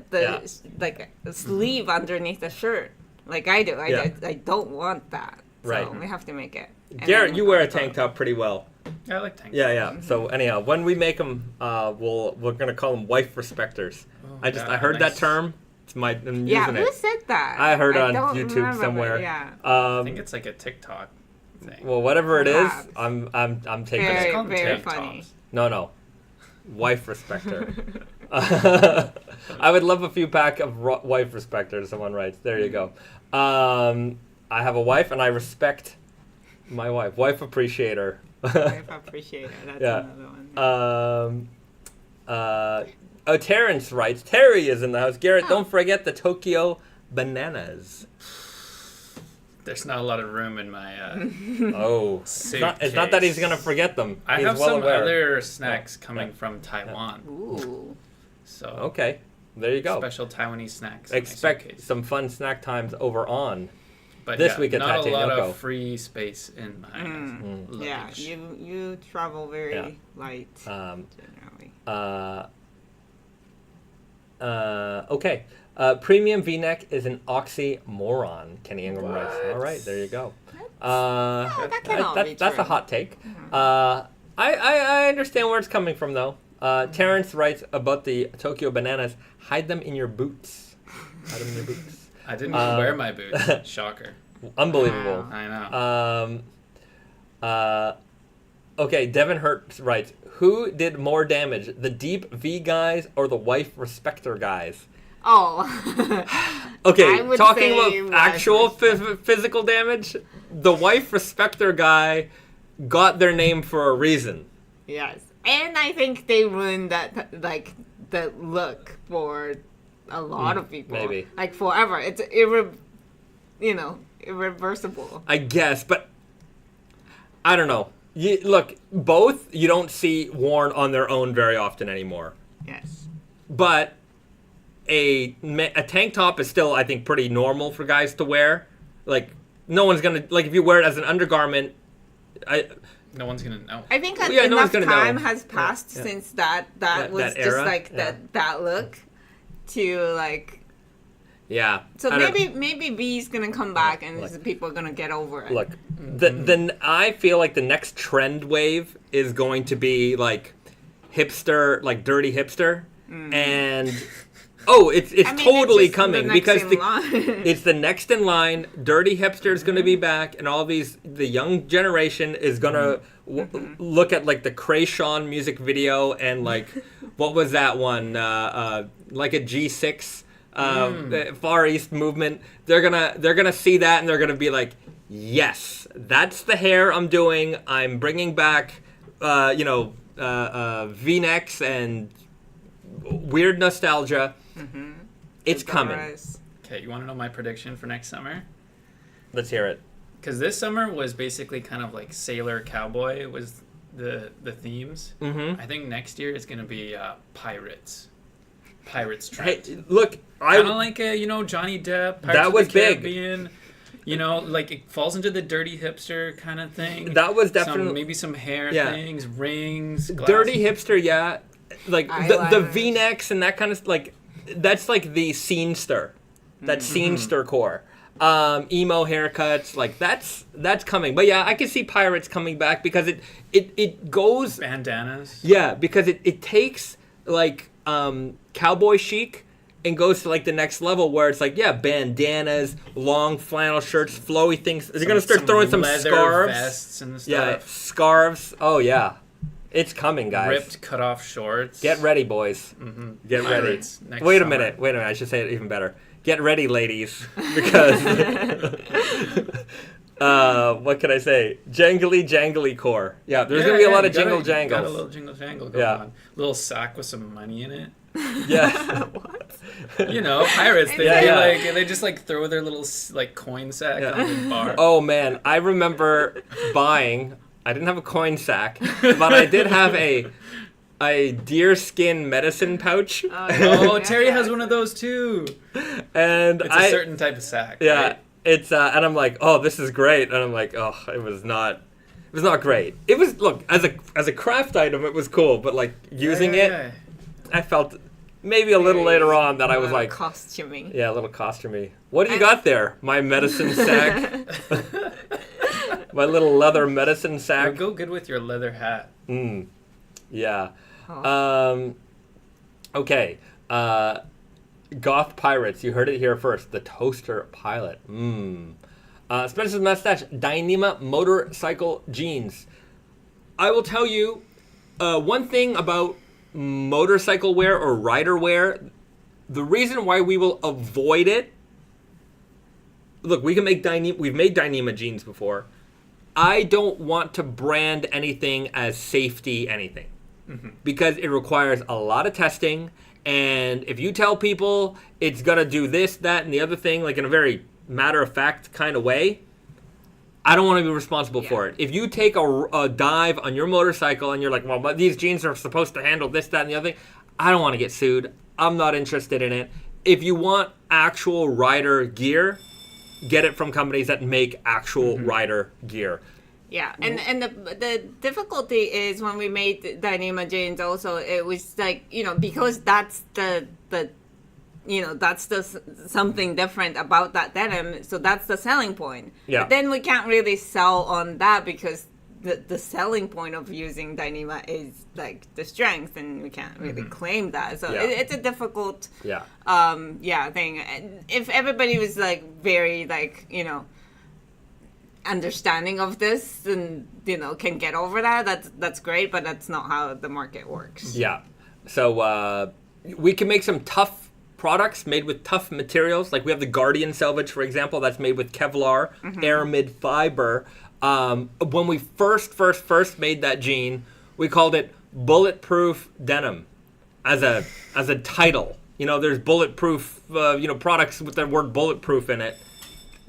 like a sleeve underneath the shirt, like I do. I don't want that. So Right. we have to make it. And Garrett, then you wear a tank top pretty well. I like tank. Yeah. So anyhow, when we make them, we're gonna call them wife respecters. Oh, I heard that term. I'm using who it. said that? I heard it on don't YouTube remember, somewhere. Yeah. I think it's like a TikTok thing. Well, whatever it is, Perhaps. I'm taking Very, it. Call them very tank funny. tops. No. Wife respecter. I would love a few pack of wife respecters, someone writes. There you go. I have a wife and I respect my wife. Wife appreciator. I appreciate it. That's another one. Terrence writes, Terry is in the house. Garrett, don't forget the Tokyo bananas. There's not a lot of room in my It's not that he's going to forget them. I He's have well some aware. other snacks coming from Taiwan. Ooh. So Okay, there you go. special Taiwanese snacks. in my Expect suitcase. some fun snack times over on. But this week at not Tate a lot Yoko. of free space in my Yeah, luggage. you travel very light generally. Okay. Premium V-neck is an oxymoron, Kenny Ingram writes. All right, there you go. that can all be That's true. a hot take. I understand where it's coming from, though. Terrence writes about the Tokyo bananas. Hide them in your boots. Hide them in your boots. I didn't even wear my boots. Shocker. Unbelievable. I know. Okay, Devin Hurt writes, who did more damage, the deep V guys or the wife respecter guys? Oh. Okay, I would talking say about wife actual physical damage, the wife respecter guy got their name for a reason. Yes, and I think they ruined that the look for a lot of people. Maybe. Like forever. It's irreversible. I guess, but I don't know. Look, both you don't see worn on their own very often anymore. Yes. But a tank top is still, I think, pretty normal for guys to wear. Like, no one's gonna, like, if you wear it as an undergarment, No one's gonna know. I think no enough one's gonna time know. has passed since that was that just era? like that look to like. yeah. So I don't- maybe B's gonna come back and people are gonna get over it. Look, then I feel like the next trend wave is going to be like hipster, like dirty hipster, and it's totally just coming the because next in line. it's the next in line. Dirty hipster is going to be back, and all the young generation is going to look at like the Krayshawn music video and like what was that one like a G6 Far East movement. They're gonna see that and they're gonna be like, yes, that's the hair I'm doing. I'm bringing back V-necks and weird nostalgia. It's coming. Okay, you want to know my prediction for next summer? Let's hear it. Because this summer was basically kind of like sailor cowboy was the themes. I think next year it's gonna be pirates. Pirates trend. Hey, look, Kind of like Johnny Depp. Pirates That of was the big. Caribbean. Like it falls into the dirty hipster kind of thing. That was definitely maybe some hair Yeah. things, rings, dirty hipster. Yeah, like the Eyeliners. V-necks and that kind of like that's like the scenester. That's scenester core. Emo haircuts, like that's coming. But yeah, I can see pirates coming back because it goes bandanas. Yeah, because it takes like cowboy chic and goes to like the next level where it's like bandanas, long flannel shirts, flowy things. They're gonna start throwing some leather scarves, vests and stuff. yeah, scarves. Oh yeah, it's coming, guys. Ripped cut off shorts. Get ready, boys. Get Pirates ready. next Wait a summer. minute. I should say it even better. Get ready, ladies, because What can I say? Jangly core. Yeah, there's gonna be a lot of jingle jangles. Got a little jingle jangle going on. Little sack with some money in it. Yeah. What? You know, pirates. They Yeah, do, yeah. like they just like throw their little like coin sack on the bar. Oh man, I remember buying. I didn't have a coin sack, but I did have a deer skin medicine pouch. Oh, Terry has one of those too. And It's a certain type of sack. Yeah, Right? it's and I'm like, oh, this is great, and I'm like, oh, it was not great. It was, look, as a craft item, it was cool, but like using it, I felt maybe a little later on that I was like, costuming. yeah, a little costumey. What do you got there? My medicine sack, my little leather medicine It would sack. go good with your leather hat. Yeah. Oh. Okay. Goth Pirates. You heard it here first. The Toaster Pilot. Spencer's Mustache. Dyneema Motorcycle Jeans. I will tell you one thing about motorcycle wear or rider wear. The reason why we will avoid it. Look, we can make we've made Dyneema jeans before. I don't want to brand anything as safety anything. Because it requires a lot of testing, and if you tell people it's gonna do this, that, and the other thing, like in a very matter-of-fact kind of way, I don't want to be responsible for it. If you take a dive on your motorcycle and you're like, well, but these jeans are supposed to handle this, that, and the other thing, I don't want to get sued. I'm not interested in it. If you want actual rider gear, get it from companies that make actual rider gear. Yeah, and the difficulty is when we made the Dyneema jeans also, it was like, you know, because that's the you know, that's the something different about that denim, so that's the selling point. Yeah. But then we can't really sell on that because the selling point of using Dyneema is like the strength, and we can't really claim that. So Yeah. it's a difficult thing. And if everybody was like very like, you know, understanding of this and, you know, can get over that's great, but that's not how the market works. Yeah. So we can make some tough products made with tough materials. Like we have the Guardian Selvedge, for example, that's made with Kevlar, aramid fiber. When we first made that jean, we called it Bulletproof Denim as a title. You know, there's bulletproof products with the word bulletproof in it.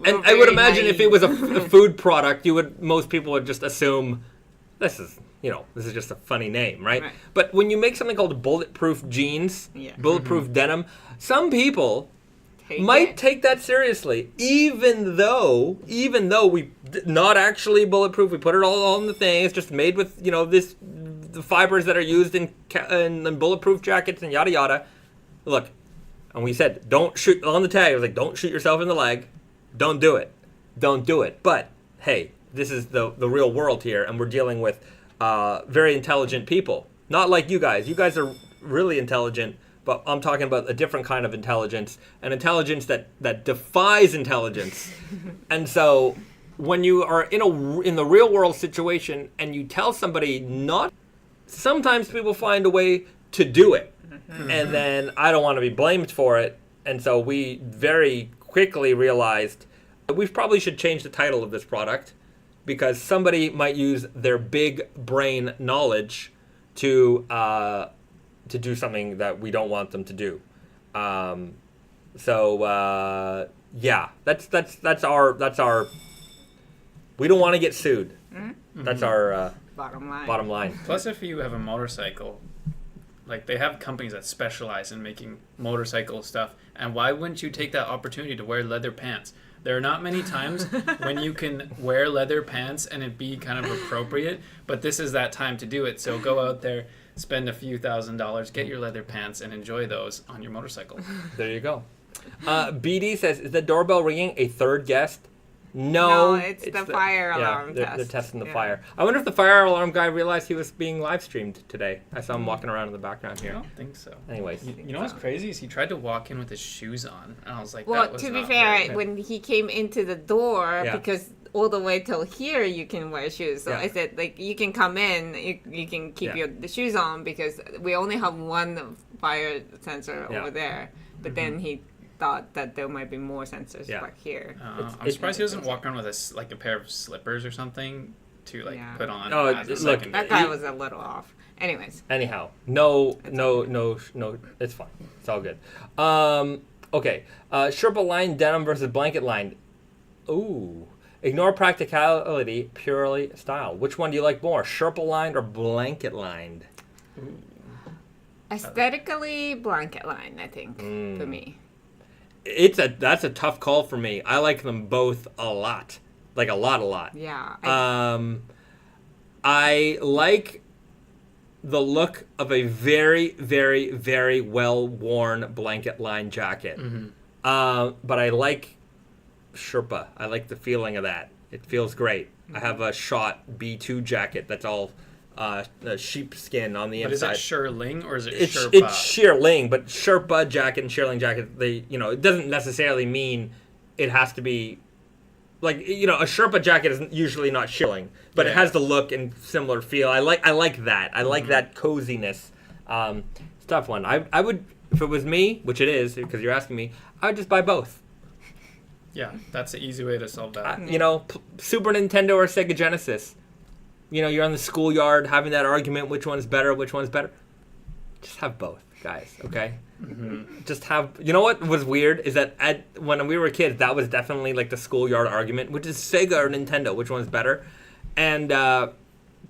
And I would imagine if it was a food product, most people would just assume this is just a funny name, right? But when you make something called bulletproof jeans, bulletproof denim, some people might take that seriously, even though we not actually bulletproof. We put it all in the thing. It's just made with the fibers that are used in bulletproof jackets and yada yada. Look, and we said don't shoot on the tag. I was like, don't shoot yourself in the leg. Don't do it. But hey, this is the real world here, and we're dealing with very intelligent people. Not like you guys. You guys are really intelligent, but I'm talking about a different kind of intelligence, an intelligence that defies intelligence. And so when you are in the real world situation and you tell somebody not, sometimes people find a way to do it. And then I don't want to be blamed for it. And so we very quickly realized that we probably should change the title of this product, because somebody might use their big brain knowledge to do something that we don't want them to do. That's our. We don't want to get sued. That's our bottom line. Plus, if you have a motorcycle, like they have companies that specialize in making motorcycle stuff, and why wouldn't you take that opportunity to wear leather pants? There are not many times when you can wear leather pants and it be kind of appropriate, but this is that time to do it. So go out there, spend a few $1,000s, get your leather pants, and enjoy those on your motorcycle. There you go. BD says, is the doorbell ringing a third guest? No, it's the fire alarm test. They're testing the fire. I wonder if the fire alarm guy realized he was being live streamed today. I saw him walking around in the background here. I don't think so. Anyways. You know what's crazy is he tried to walk in with his shoes on, and I was like, well, that was to be not fair, very- when he came into the door, because all the way till here you can wear shoes. So I said, like, you can come in, you can keep the shoes on, because we only have one fire sensor over there. But then he thought that there might be more sensors Yeah. back here. I'm surprised he doesn't walk around with a pair of slippers or something to Yeah. put on. Oh, as a look, secondary. That guy was a little off. Anyways, Anyhow, no, it's fine. It's all good. Okay, Sherpa line denim versus blanket line. Ooh. Ignore practicality, purely style. Which one do you like more, Sherpa lined or blanket lined? aesthetically, blanket line, I think, for me. That's a tough call for me. I like them both a lot. Like a lot. Yeah. I like the look of a very, very, very well-worn blanket line jacket. But I like Sherpa. I like the feeling of that. It feels great. I have a Schott B2 jacket that's all sheepskin on the But is inside. it shearling or is it It's Sherpa? shearling, but Sherpa jacket and shearling jacket, it doesn't necessarily mean it has to be like, a Sherpa jacket is usually not shearling, but it Yeah. has the look and similar feel. I like that. I like that coziness. It's a tough one. I would, if it was me, which it is because you're asking me, I would just buy both. Yeah, that's the easy way to solve that. Super Nintendo or Sega Genesis. You're on the schoolyard having that argument, which one's better. Just have both, guys, okay? Just have... You know what was weird is that when we were kids, that was definitely like the schoolyard argument, which is Sega or Nintendo, which one's better? And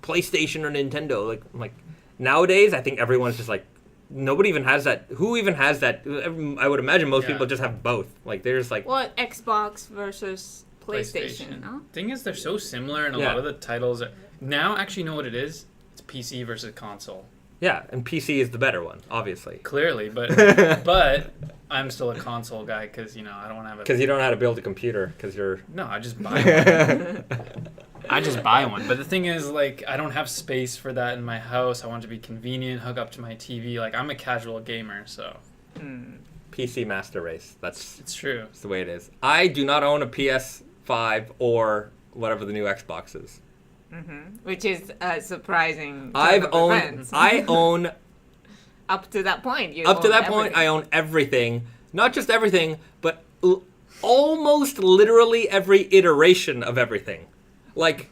PlayStation or Nintendo. Like nowadays, I think everyone's just like, nobody even has that. Who even has that? I would imagine most people just have both. Like, they're just like... What, Xbox versus PlayStation? No? Thing is, they're so similar, and a lot of the titles are... Now, actually, you know what it is? It's PC versus console. Yeah, and PC is the better one, obviously. Clearly, but I'm still a console guy because, I don't want to have a... Because you don't know how to build a computer, because you're... No, I just buy one. I just buy one. But the thing is, I don't have space for that in my house. I want it to be convenient, hook up to my TV. I'm a casual gamer, so... PC master race. It's true. That's the way it is. I do not own a PS5 or whatever the new Xbox is. Which is surprising. I own... Up to that point, I own everything. Not just everything, but almost literally every iteration of everything. I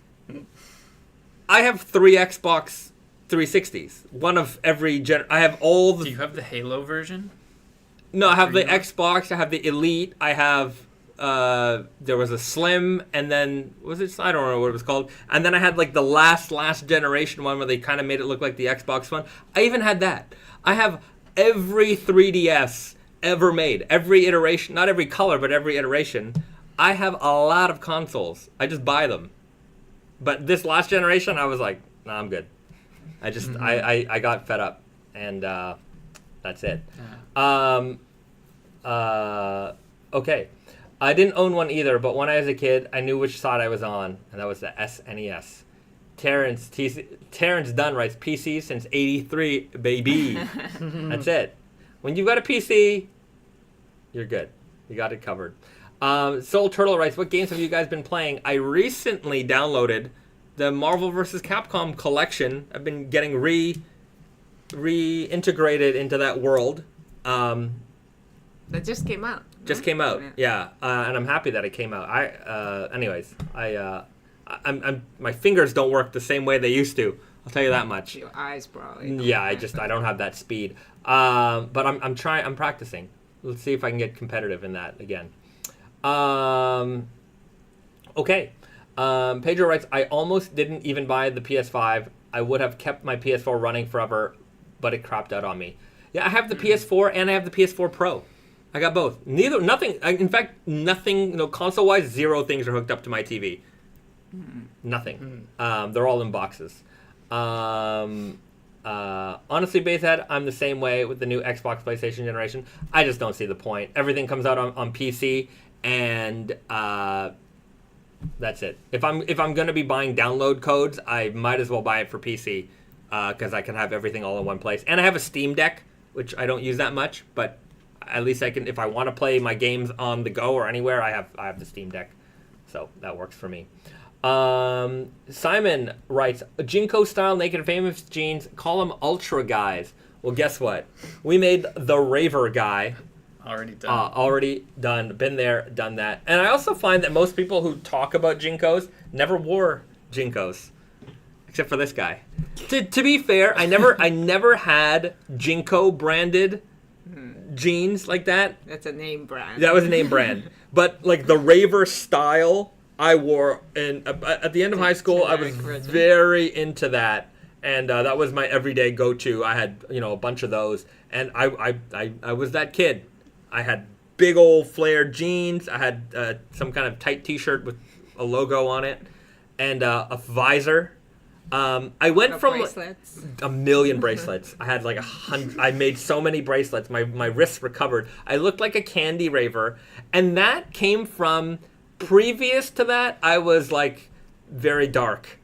have 3 Xbox 360s. One of every I have all the... Do you have the Halo version? No, I have the Xbox. I have the Elite. I have... there was a Slim, and then... I don't know what it was called. And then I had, the last generation one where they kind of made it look like the Xbox one. I even had that. I have every 3DS ever made. Every iteration. Not every color, but every iteration. I have a lot of consoles. I just buy them. But this last generation, I was like, nah, I'm good. I just... I got fed up. And that's it. Okay. I didn't own one either, but when I was a kid, I knew which side I was on, and that was the SNES. Terrence Dunn writes, PC since 83, baby. That's it. When you've got a PC, you're good. You got it covered. Soul Turtle writes, what games have you guys been playing? I recently downloaded the Marvel vs. Capcom collection. I've been getting reintegrated into that world. That just came out. Just came out, yeah, and I'm happy that it came out. I'm my fingers don't work the same way they used to. I'll tell you that much. Your eyes probably. Yeah, I don't have that speed. But I'm trying. I'm practicing. Let's see if I can get competitive in that again. Okay. Pedro writes, I almost didn't even buy the PS5. I would have kept my PS4 running forever, but it crapped out on me. Yeah, I have the PS4 and I have the PS4 Pro. I got both. Nothing. In fact, nothing. Console-wise, 0 things are hooked up to my TV. Nothing. They're all in boxes. Honestly, Bahzad, I'm the same way with the new Xbox, PlayStation generation. I just don't see the point. Everything comes out on PC, and that's it. If I'm gonna be buying download codes, I might as well buy it for PC because I can have everything all in one place. And I have a Steam Deck, which I don't use that much, but at least I can. If I want to play my games on the go or anywhere, I have the Steam Deck, so that works for me. Simon writes, JNCO style Naked Famous jeans, call them ultra guys. Well, guess what? We made the Raver guy, Already done. Already done. Been there, done that. And I also find that most people who talk about JNCOs never wore JNCOs. Except for this guy. To be fair, I never had JNCO branded jeans like that. That's a name brand. That was a name brand. But like the raver style I wore at the end of high school, I was very into that. And that was my everyday go-to. I had, a bunch of those. And I was that kid. I had big old flared jeans. I had some kind of tight t-shirt with a logo on it. And a visor. I went from bracelets. a million bracelets. I had like 100. I made so many bracelets. My wrists recovered. I looked like a candy raver. And that came from, previous to that, I was like very dark.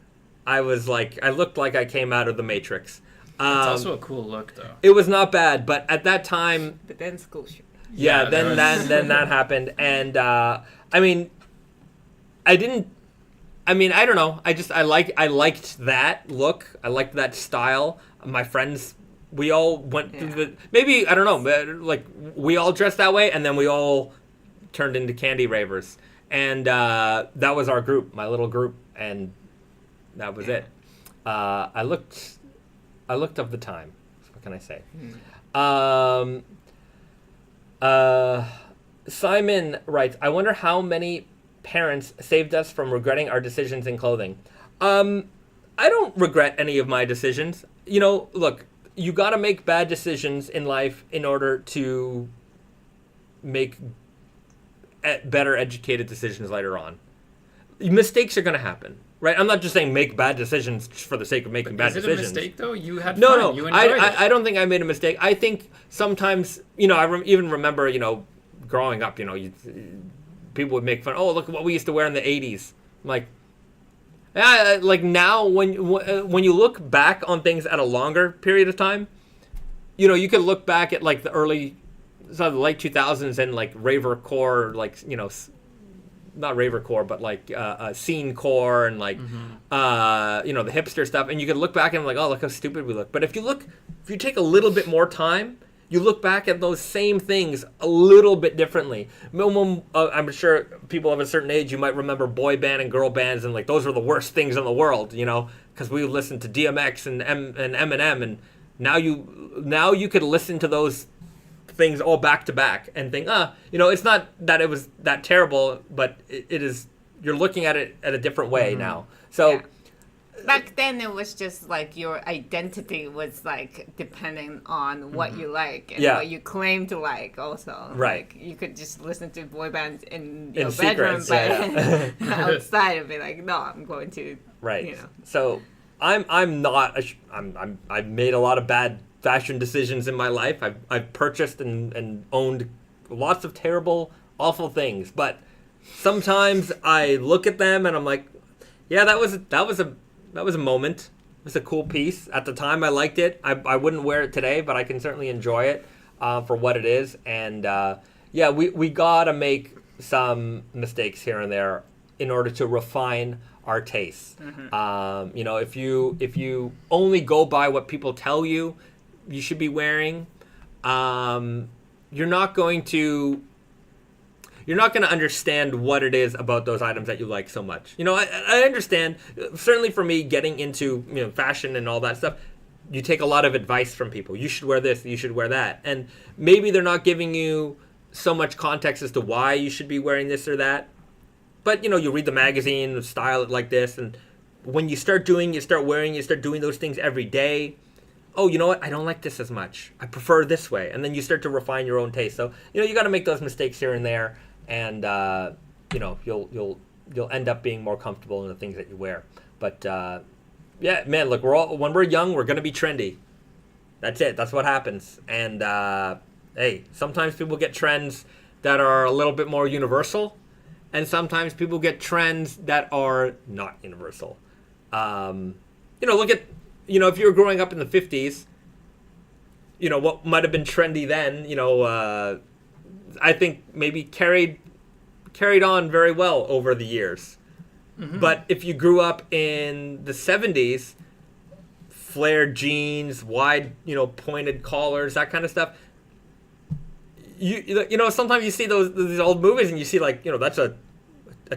I looked like I came out of the Matrix. It's also a cool look, though. It was not bad, but at that time... But then school shoot. Yeah, then that happened. And, I don't know. I liked that look. I liked that style. My friends, we all went through the... Maybe, I don't know, but like, we all dressed that way, and then we all turned into candy ravers. And that was our group, my little group, and that was it. I looked of the time. What can I say? Simon writes, I wonder how many parents saved us from regretting our decisions in clothing. I don't regret any of my decisions. Look, you got to make bad decisions in life in order to make better educated decisions later on. Mistakes are going to happen, right? I'm not just saying make bad decisions for the sake of making bad decisions. Is it a mistake, though? You had fun. No. You enjoyed it. I don't think I made a mistake. I think sometimes, I even remember, growing up, people would make fun. Oh, look at what we used to wear in the 80s. I'm like, yeah, like now when you look back on things at a longer period of time, you could look back at like the late 2000s and like raver core, like, not raver core, but like scene core and like, the hipster stuff. And you could look back and like, oh, look how stupid we look. But if you take a little bit more time, you look back at those same things a little bit differently. I'm sure people of a certain age, you might remember boy band and girl bands, and like those were the worst things in the world, because we listened to DMX and Eminem, and now you could listen to those things all back to back and think, it's not that it was that terrible, but it is. You're looking at it at a different way now. So. Yeah. Back then, it was just like your identity was like depending on what you like and what you claim to like. Also, right? Like, you could just listen to boy bands in your bedroom, secrets, but outside and be like, no, I'm going to. Right. So I'm not. I've made a lot of bad fashion decisions in my life. I've purchased and owned lots of terrible, awful things. But sometimes I look at them and I'm like, yeah, that was a moment. It was a cool piece. At the time, I liked it. I wouldn't wear it today, but I can certainly enjoy it for what it is. And we gotta make some mistakes here and there in order to refine our tastes. If you only go by what people tell you should be wearing, you're not going to understand what it is about those items that you like so much. I understand, certainly for me, getting into fashion and all that stuff, you take a lot of advice from people. You should wear this, you should wear that. And maybe they're not giving you so much context as to why you should be wearing this or that. But, you read the magazine, style it like this, and when you start doing those things every day, oh, you know what? I don't like this as much. I prefer this way. And then you start to refine your own taste. So, you got to make those mistakes here and there. And you'll end up being more comfortable in the things that you wear. But man, look, when we're young, we're gonna be trendy. That's it. That's what happens. And hey, sometimes people get trends that are a little bit more universal, and sometimes people get trends that are not universal. Look at if you were growing up in the 50s, what might have been trendy then, I think maybe carried on very well over the years. But if you grew up in the 70s, flared jeans, wide, pointed collars, that kind of stuff, you know, sometimes you see these old movies and you see like, you know, that's a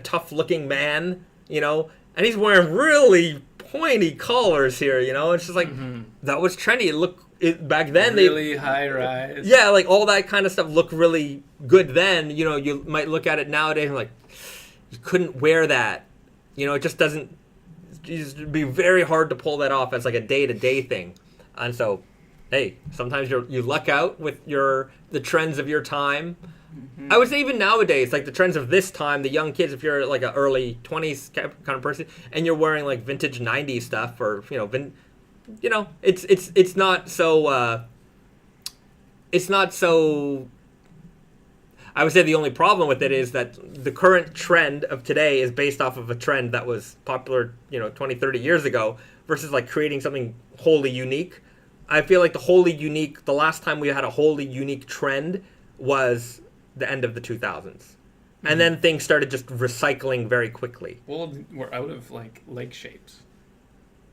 tough looking man, you know, and he's wearing really pointy collars here, you know. It's just like that was trendy. Back then really high rise. Yeah, like all that kind of stuff looked really good then. You know, you might look at it nowadays and like you couldn't wear that. You know, it just doesn't. It'd be very hard to pull that off as like a day-to-day thing. And so, hey, sometimes you luck out with the trends of your time. I would say even nowadays, like the trends of this time, the young kids, if you're like an early 20s kind of person, and you're wearing like vintage 90s stuff, or you know, it's not so. It's not so. I would say the only problem with it is that the current trend of today is based off of a trend that was popular, you know, 20, 30 years ago, versus like creating something wholly unique. I feel like the last time we had a wholly unique trend was the end of the 2000s. And then things started just recycling very quickly. Well, we're out of like leg shapes.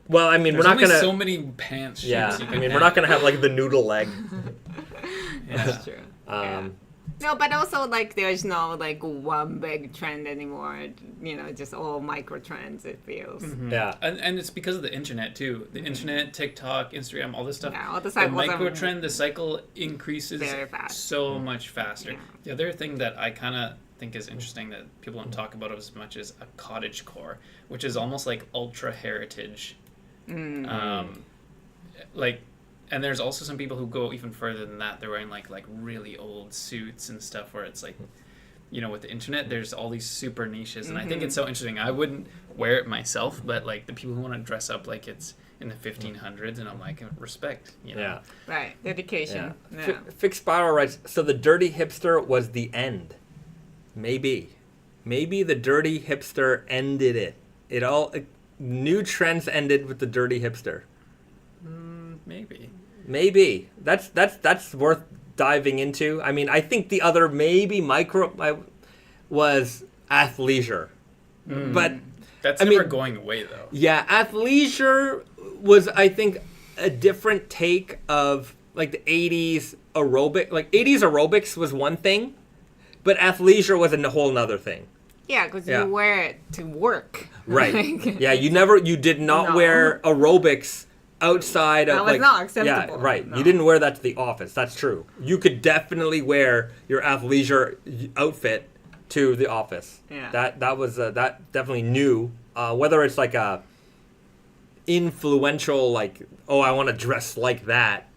Well, I mean, There's we're not only gonna. so many pants shapes. Yeah, you I can mean, have. we're not gonna have like the noodle leg. That's true. No, but also like there's no like one big trend anymore. You know, just all micro trends. It feels. Yeah, and it's because of the internet too. The internet, TikTok, Instagram, all this stuff. Yeah, all the The cycles micro are trend, the cycle increases very fast. so much faster. Yeah. The other thing that I kind of think is interesting that people don't talk about as much is a cottage core, which is almost like ultra heritage. Like, and there's also some people who go even further than that. They're wearing like really old suits and stuff where it's like, you know, with the internet, there's all these super niches, and I think it's so interesting. I wouldn't wear it myself, but like the people who want to dress up like it's in the 1500s, and I'm like, respect, you know? yeah. Right, dedication. Yeah. Yeah. Fixed Spiral writes, so the dirty hipster was the end. Maybe the dirty hipster ended it. New trends ended with the dirty hipster. Maybe that's worth diving into. I mean, I think the other maybe was athleisure, but That's I never mean, going away though. yeah, athleisure was, I think, a different take of like the 80s aerobic. Like 80s aerobics was one thing, but athleisure was a whole nother thing. Yeah, because Yeah. you wear it to work. Right. Like, Yeah, you did not No. wear aerobics outside of That was like not acceptable. Yeah, right. No. You didn't wear that to the office. That's true. You could definitely wear your athleisure outfit to the office. Yeah. That was that definitely new. Whether it's like a influential, like, oh, I want to dress like that.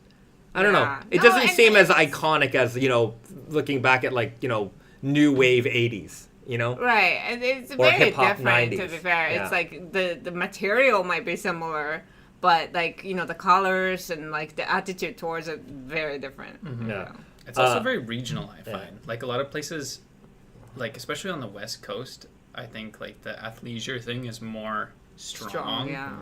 I don't know. Yeah. It No, doesn't and seem as it's- iconic as, you know, looking back at like, you know, new wave 80s. You know? Right, and it's Or very hip-hop different, to 90s. be fair. Yeah. It's like the material might be similar, but like, you know, the colors and like the attitude towards it very different. Yeah. It's also very regional, I yeah. find. Like a lot of places, like especially on the West Coast, I think like the athleisure thing is more strong. yeah.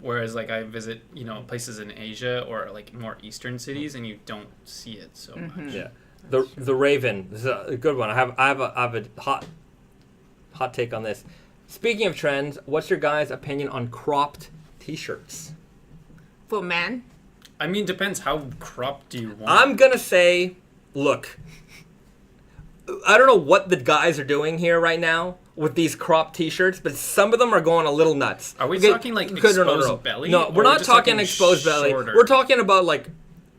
Whereas like I visit, you know, places in Asia or like more eastern cities, and you don't see it so much. Yeah. The Raven, this is a good one. I have a hot take on this. Speaking of trends, what's your guys' opinion on cropped t-shirts? For men, I mean, depends how cropped do you want. I'm gonna say, look, I don't know what the guys are doing here right now with these cropped t-shirts, but some of them are going a little nuts. Are we Okay, talking like no, exposed belly? No, or we're not just talking exposed belly. shorter? We're talking about like,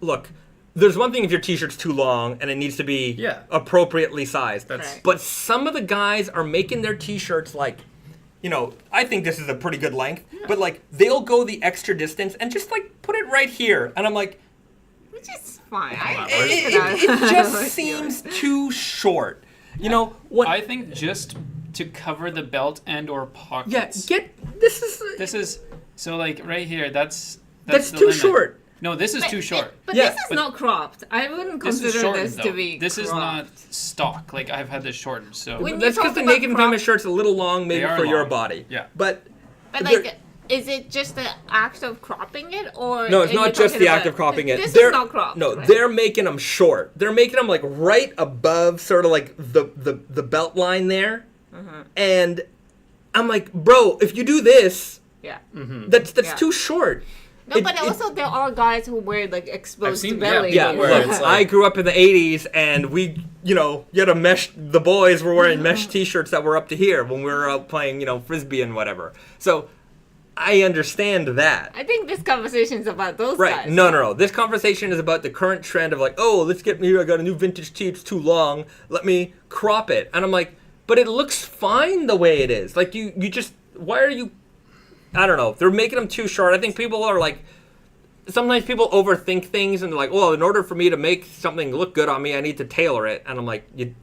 look, there's one thing if your t-shirt's too long and it needs to be Yeah. appropriately sized. That's Right. But some of the guys are making their t-shirts like, you know, I think this is a pretty good length, but like they'll go the extra distance and just like put it right here. And I'm like, which is fine. on, it just seems too short. You know, what? I think just to cover the belt and or pockets. Yeah, This is so like right here. That's that's the too limit. short. No, this is too short. But Yeah, this is but- not cropped. I wouldn't This is consider shortened this though. to be This is not cropped. stock. Like I've had this shortened. So When you That's because talk the about Naked crop- Famous shirt's a little long, maybe They are for your long. body. Yeah. But But they're- like, is it just the act of cropping it, or no, it's are you not just talking the about- act of cropping it. This They're is not cropped. No, right? they're making them short. They're making them like right above, sort of like the belt line there. And I'm like, bro, if you do this, yeah. that's Yeah. too short. No, but also there are guys who wear like exposed seen- belly. Yeah, Where look, it's I like- grew up in the 80s, and we, you had a mesh, the boys were wearing mesh t-shirts that were up to here when we were out playing, Frisbee and whatever. So, I understand that. I think this conversation is about those Right, guys. no. This conversation is about the current trend of like, oh, let's get me, I got a new vintage tee, it's too long, let me crop it. And I'm like, but it looks fine the way it is. Like, you just, why are you, I don't know, they're making them too short. I think people are like, sometimes people overthink things and they're like, well, in order for me to make something look good on me, I need to tailor it. And I'm like, you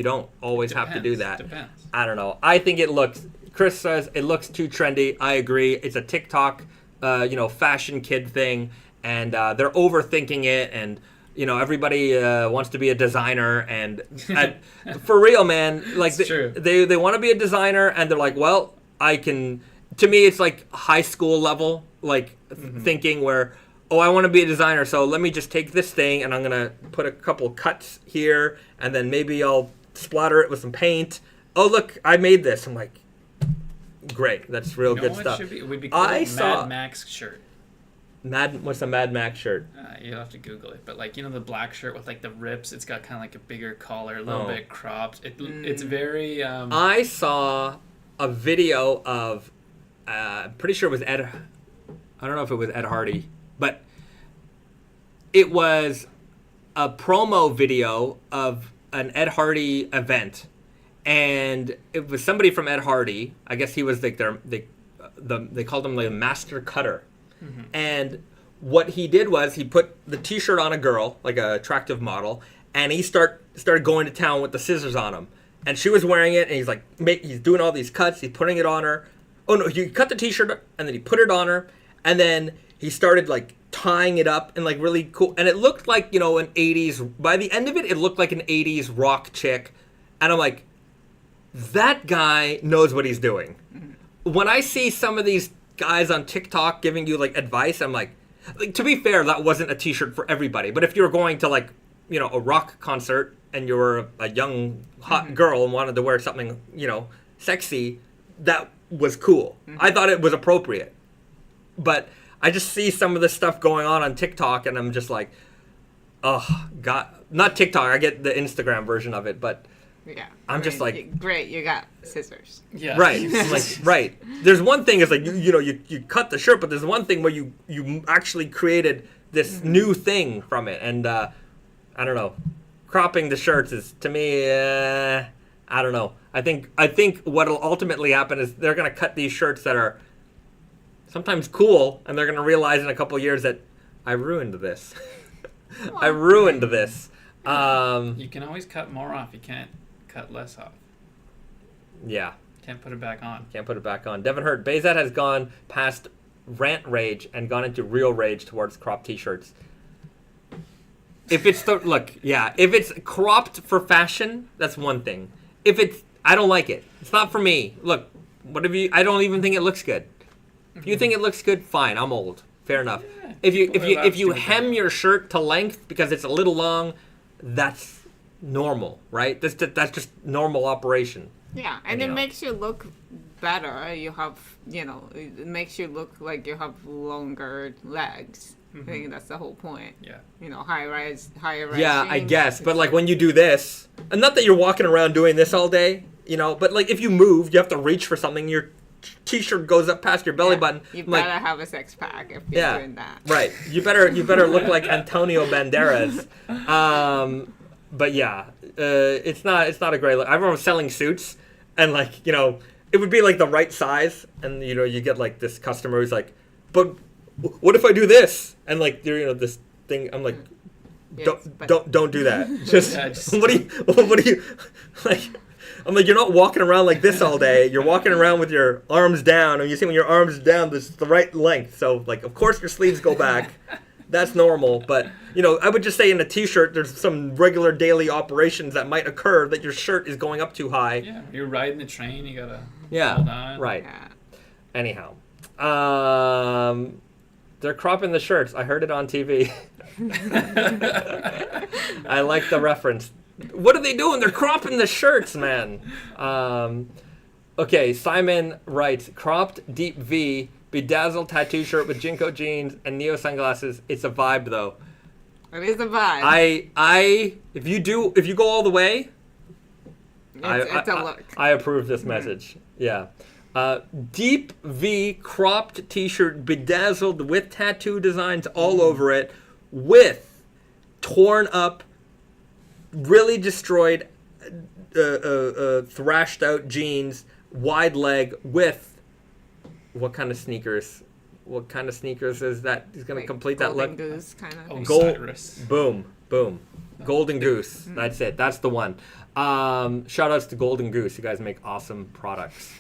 don't always have to do that. Depends. I don't know. I think Chris says it looks too trendy. I agree. It's a TikTok, fashion kid thing. And they're overthinking it. And, everybody wants to be a designer. And for real, man, like true. they want to be a designer. And they're like, well, I can... To me, it's like high school level, like thinking where, oh, I want to be a designer, so let me just take this thing and I'm gonna put a couple cuts here, and then maybe I'll splatter it with some paint. Oh, look, I made this. I'm like, great, that's real good stuff. It would be called I a saw- Mad Max shirt. What's a Mad Max shirt? You'll have to Google it, but like the black shirt with like the rips, it's got kind of like a bigger collar, a little bit cropped. It's very. I saw a video of. I'm pretty sure it was Ed. I don't know if it was Ed Hardy, but it was a promo video of an Ed Hardy event, and it was somebody from Ed Hardy. I guess he was like they called him like a master cutter, and what he did was he put the T-shirt on a girl, like a attractive model, and he started going to town with the scissors on him, and she was wearing it, and he's like he's doing all these cuts, he's putting it on her. Oh no, he cut the T-shirt and then he put it on her, and then he started like tying it up and like really cool, and it looked like an 80s. By the end of it, it looked like an 80s rock chick, and I'm like, that guy knows what he's doing. When I see some of these guys on TikTok giving you like advice, I'm like, to be fair, that wasn't a T-shirt for everybody. But if you were going to like a rock concert and you were a young hot girl and wanted to wear something sexy, that was cool. I thought it was appropriate. But I just see some of the stuff going on TikTok, and I'm just like, oh, God. Not TikTok, I get the Instagram version of it, but Yeah. I'm just like... Great, you got scissors. Yeah. Right. I'm like, right. There's one thing, is like, you cut the shirt, but there's one thing where you actually created this new thing from it. And, I don't know. Cropping the shirts is, to me, I don't know. I think what'll ultimately happen is they're going to cut these shirts that are sometimes cool, and they're going to realize in a couple years that I ruined this. I ruined this. You can always cut more off. You can't cut less off. Yeah. Can't put it back on. Can't put it back on. Devin Hurt, Bahzad has gone past rant rage and gone into real rage towards cropped T-shirts. If it's if it's cropped for fashion, that's one thing. I don't like it. It's not for me. Look, I don't even think it looks good. If you think it looks good, fine. I'm old. Fair enough. Yeah, If you hem your shirt to length because it's a little long, that's normal, right? That's just normal operation. Yeah, and it makes you look better. You have, it makes you look like you have longer legs. I think that's the whole point. Yeah. Higher rise. Yeah, I guess. But like when you do this, and not that you're walking around doing this all day, but like if you move, you have to reach for something. Your T-shirt goes up past your belly button. You better have a six pack if you're doing that. Right. You better look like Antonio Banderas. But yeah, it's not a great look. I remember selling suits, and like it would be like the right size, and you get like this customer who's like, but what if I do this? And like this thing, I'm like, don't do that. Just what do you like? I'm like, you're not walking around like this all day. You're walking around with your arms down, and you see when your arms down, there's the right length. So like, of course your sleeves go back. That's normal. But I would just say in a T-shirt, there's some regular daily operations that might occur that your shirt is going up too high. Yeah, you're riding the train. You gotta Yeah. hold on. Right. Yeah. Anyhow, they're cropping the shirts. I heard it on TV. I like the reference. What are they doing? They're cropping the shirts, man. Okay, Simon writes, cropped deep V bedazzled tattoo shirt with JNCO jeans and Neo sunglasses. It's a vibe, though. It is a vibe. If you go all the way, It's a look. I approve this message. Yeah. Deep V cropped t-shirt bedazzled with tattoo designs all over it, with torn up, really destroyed, thrashed out jeans, wide leg with what kind of sneakers? What kind of sneakers is that? He's going to complete that look. Golden Goose kind of. Osiris. Boom. Golden Goose. That's it. That's the one. Shout outs to Golden Goose. You guys make awesome products.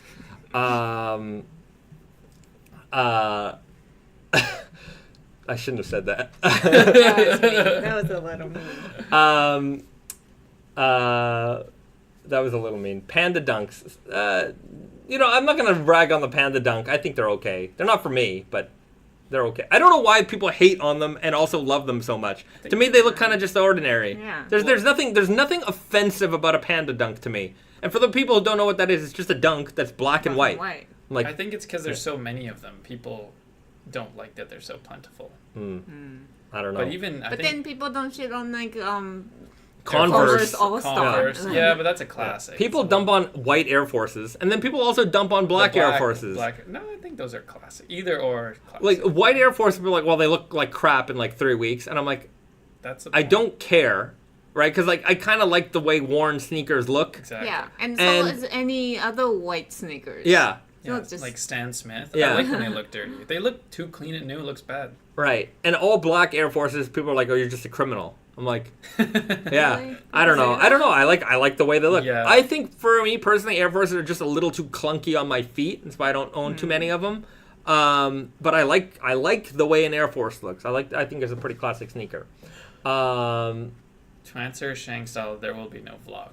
I shouldn't have said that. That was a little mean. That was a little mean. Panda dunks. I'm not going to brag on the Panda dunk. I think they're okay. They're not for me, but they're okay. I don't know why people hate on them and also love them so much. To me, they look kind of just ordinary. Yeah. There's nothing offensive about a Panda dunk to me. And for the people who don't know what that is, it's just a dunk that's black and white. Like, I think it's because there's so many of them. People don't like that they're so plentiful. I don't know. But then people don't shit on Converse All-Star. Converse. Yeah, but that's a classic. People dump on white Air Forces, and then people also dump on black Air Forces. No, I think those are classic. Either or. Classic. Like white Air Forces, people are like, well, they look like crap in like 3 weeks, and I'm like, I don't care, right? Because like I kind of like the way worn sneakers look. Exactly. Yeah, and so is any other white sneakers. Yeah. Yeah, just like Stan Smith. Yeah. I like when they look dirty. If they look too clean and new, it looks bad. Right. And all black Air Forces, people are like, oh, you're just a criminal. I'm like, yeah. Really? I don't know. I like the way they look. Yeah. I think for me personally, Air Forces are just a little too clunky on my feet. That's why I don't own too many of them. But I like the way an Air Force looks. I think it's a pretty classic sneaker. To answer Shang style, there will be no vlog.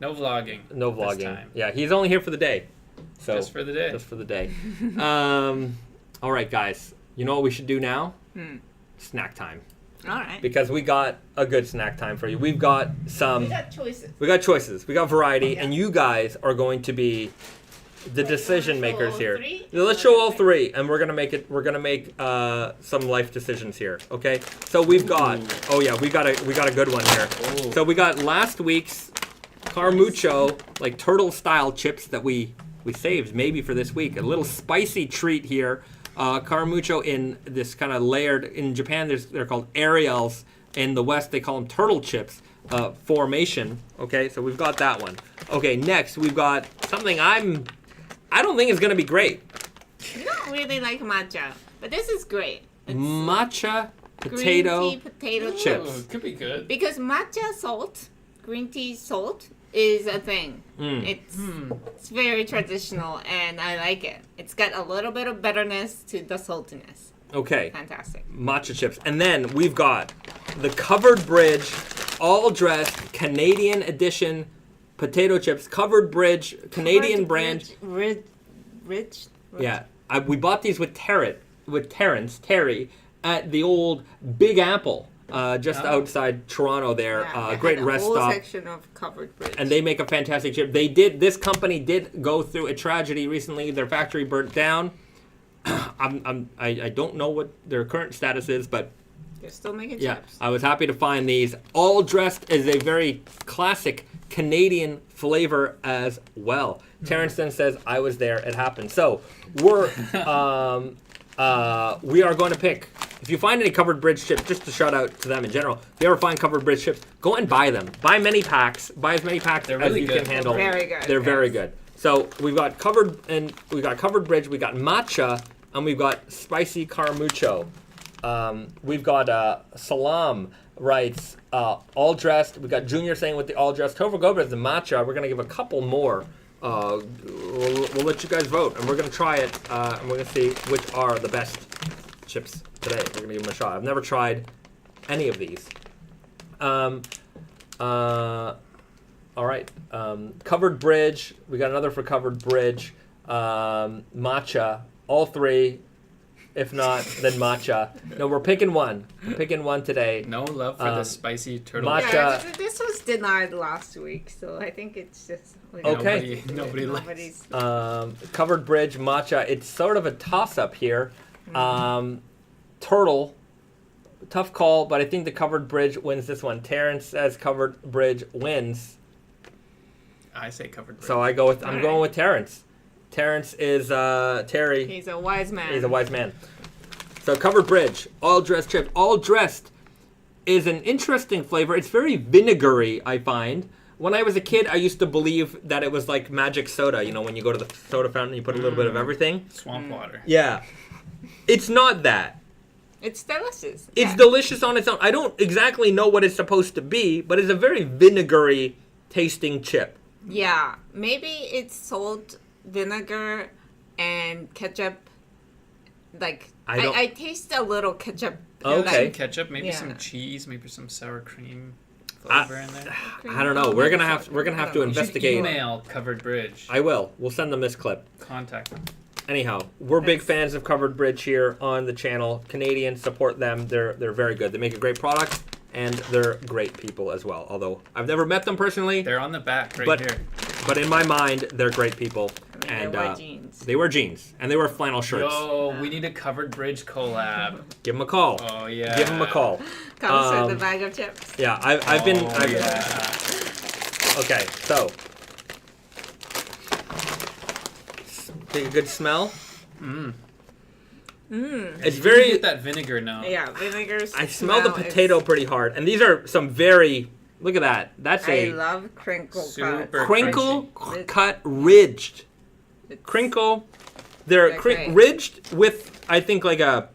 No vlogging. No this vlogging. time. Yeah, he's only here for the day. So Just for the day. Just for the day. All right, guys. You know what we should do now? Snack time. All right. Because we got a good snack time for you. We've got some. We got choices. We got choices. We got variety, and you guys are going to be the decision makers here. Let's show all three, and we're gonna make it. We're gonna make some life decisions here. Okay. So we've got. Oh yeah, we got a good one here. Ooh. So we got last week's Carmucho, like turtle style chips that we saved maybe for this week. A little spicy treat here. Carmucho in this kind of layered. In Japan, they're called Ariels. In the West, they call them turtle chips. Formation. Okay, so we've got that one. Okay, next we've got something I don't think is gonna be great. You don't really like matcha, but this is great. It's Matcha potato green tea potato chips. Ooh, could be good. Because matcha salt, green tea salt, is a thing. It's very traditional, and I like it. It's got a little bit of bitterness to the saltiness. Okay. Fantastic. Matcha chips. And then we've got the Covered Bridge, all dressed Canadian edition potato chips. Covered Bridge, Canadian brand. Rich? Yeah. We bought these with Terry, at the old Big Apple, just outside Toronto there. Yeah, Great a whole Restock. section of Covered Bridge. And they make a fantastic chip. This company did go through a tragedy recently. Their factory burnt down. I don't know what their current status is, but They're still making yeah, chips. I was happy to find these. All dressed as a very classic Canadian flavor as well. Terrence then says, I was there, it happened. So we are going to pick, if you find any Covered Bridge chips, just to shout out to them in general, if you ever find Covered Bridge chips, go and buy them. Buy many packs. Buy as many packs They're as really you good. can handle. Very good. They're very good. So we've got Covered Bridge, we got Matcha, and we've got Spicy Carmucho. We've got Salam writes, all dressed. We got Junior saying with the all dressed. Topher Gober is the Matcha. We're going to give a couple more. We'll let you guys vote, and we're going to try it, and we're going to see which are the best chips today. We're going to give them a shot. I've never tried any of these. All right. Covered Bridge. We got another for Covered Bridge. Matcha. All three. If not, then matcha. No, we're picking one. We're picking one today. No love for the spicy turtle. matcha. Yeah, this was denied last week, so I think it's just Okay. Nobody likes. Covered bridge, matcha. It's sort of a toss-up here. Turtle, tough call, but I think the covered bridge wins this one. Terrence says covered bridge wins. I say covered bridge. So I'm going with Terrence. Terrence is Terry. He's a wise man. He's a wise man. So covered bridge, all dressed chips. All dressed is an interesting flavor. It's very vinegary, I find. When I was a kid, I used to believe that it was like magic soda. You know, when you go to the soda fountain, you put a little bit of everything. Swamp water. Yeah. It's not that. It's delicious. It's delicious on its own. I don't exactly know what it's supposed to be, but it's a very vinegary tasting chip. Yeah, maybe it's salt, vinegar, and ketchup. Like I taste a little ketchup. Okay. Some ketchup, maybe some cheese, maybe some sour cream flavor in there. I don't know. We're gonna have to You investigate. should email Covered Bridge. I will. We'll send them this clip. Contact them. Anyhow, we're big fans of Covered Bridge here on the channel. Canadians, support them. They're very good. They make a great product, and they're great people as well. Although I've never met them personally. They're on the back right but, here. But in my mind, they're great people. And they wear jeans. They wear jeans, and they wear flannel shirts. Yo, we need a Covered Bridge collab. Give them a call. Oh yeah. Give them a call. Comes with a bag of chips. Yeah, I've been. Okay, so take a good smell. It's very. Get that vinegar now. Yeah, vinegar. I smell the potato pretty hard, and these are some very. Look at that. That's I love crinkle Super cut. crinkle cut ridged. Crinkle. They're ridged with I think like a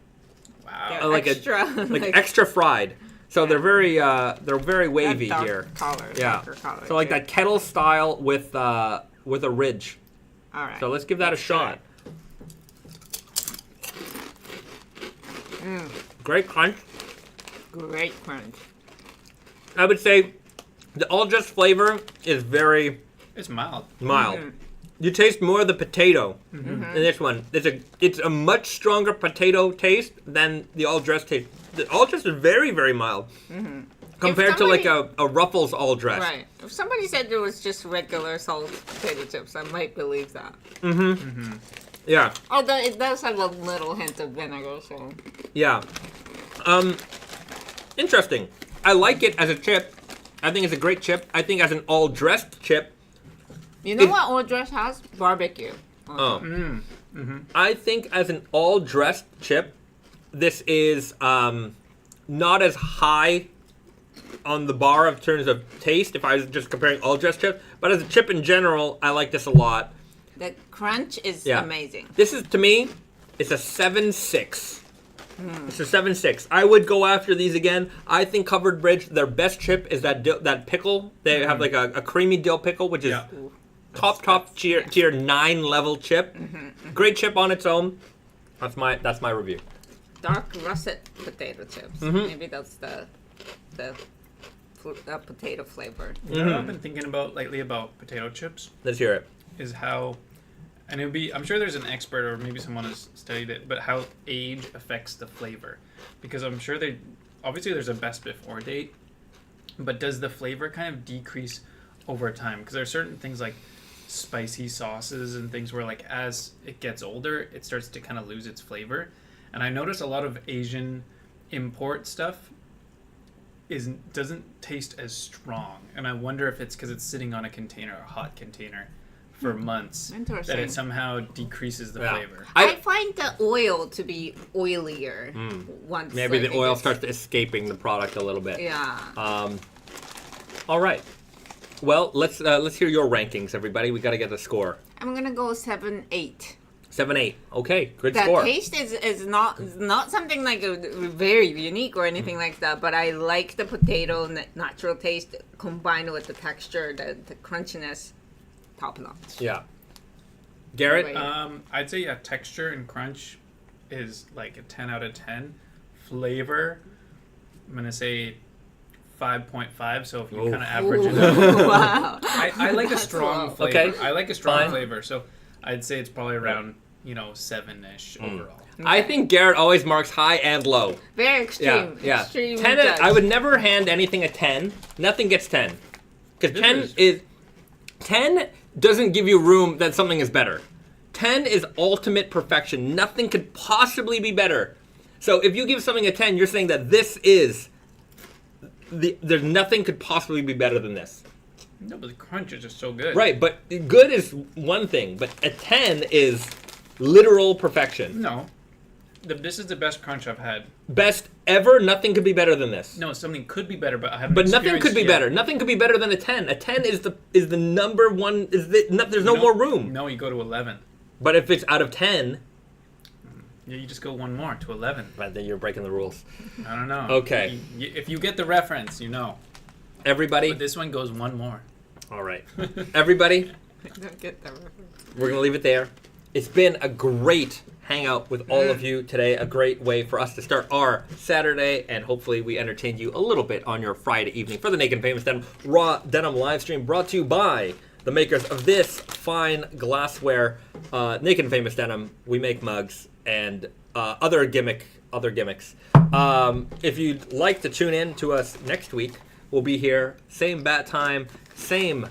Wow. extra fried. So they're very wavy dark here. Color, Yeah. color, So like that kettle style with a ridge. All right. So let's give that a shot. Great crunch. Great crunch. I would say the all dressed flavor is very It's mild. mild. You taste more of the potato in this one. It's a much stronger potato taste than the all dressed taste. The all dressed is very, very mild compared to like a Ruffles all dressed. Right. If somebody said it was just regular salt potato chips, I might believe that. Yeah. Although it does have a little hint of vinegar, so. Yeah. Interesting. I like it as a chip. I think it's a great chip. I think as an all dressed chip. You know what all dress has? Barbecue. I think as an all dressed chip, this is not as high on the bar in terms of taste if I was just comparing all dressed chips. But as a chip in general, I like this a lot. The crunch is amazing. This is, to me, it's a 7.6. It's a 7.6. I would go after these again. I think Covered Bridge, their best chip is that pickle. They have like a creamy dill pickle, which is top tier 9 level chip. Great chip on its own. That's my review. Dark russet potato chips. Maybe that's the potato flavor. What I've been thinking about lately about potato chips Let's hear it. is how, and I'm sure there's an expert or maybe someone has studied it, but how age affects the flavor. Because I'm sure obviously there's a best before date, but does the flavor kind of decrease over time? Because there are certain things like spicy sauces and things where like as it gets older, it starts to kind of lose its flavor. And I notice a lot of Asian import stuff doesn't taste as strong. And I wonder if it's because it's sitting on a hot container for months, Interesting. that it somehow decreases the flavor. I find the oil to be oilier once. Maybe like, the oil starts escaping the product a little bit. Yeah. All right. Well, let's hear your rankings, everybody. We got to get the score. I'm gonna go 7-8. 7.8. Okay, good The score. taste is not something like very unique or anything like that, but I like the potato natural taste combined with the texture, the crunchiness, top notch. Yeah. Garrett? Right. I'd say texture and crunch is like a 10 out of 10. Flavor, I'm gonna say 5.5. So if you kind of average it out, Wow. I like a strong low. flavor. Okay. I like a strong Fine. flavor. So I'd say it's probably around 7-ish overall. I think Garrett always marks high and low. Very extreme. Yeah. Extreme 10. judge. I would never hand anything a 10. Nothing gets 10. Because 10 doesn't give you room that something is better. 10 is ultimate perfection. Nothing could possibly be better. So if you give something a 10, you're saying that this is there's nothing could possibly be better than this. No, but the crunch is just so good. Right, but good is one thing, but a 10 is literal perfection. No. This is the best crunch I've had. Best ever, nothing could be better than this. No, something could be better, but I haven't But nothing experienced could be it yet. better. Nothing could be better than a 10. A 10 is the number one. There's no more room. No, you go to 11. But if it's out of 10, Yeah, you just go one more to 11. right, then you're breaking the rules. I don't know. Okay. If you get the reference, you know. Everybody. But this one goes one more. All right. Everybody, I don't get that reference. we're going to leave it there. It's been a great hangout with all of you today. A great way for us to start our Saturday, and hopefully we entertained you a little bit on your Friday evening for the Naked Famous Denim Raw Denim live stream, brought to you by the makers of this fine glassware, Naked Famous Denim. We make mugs and other gimmicks. If you'd like to tune in to us next week, we'll be here, same bat time, same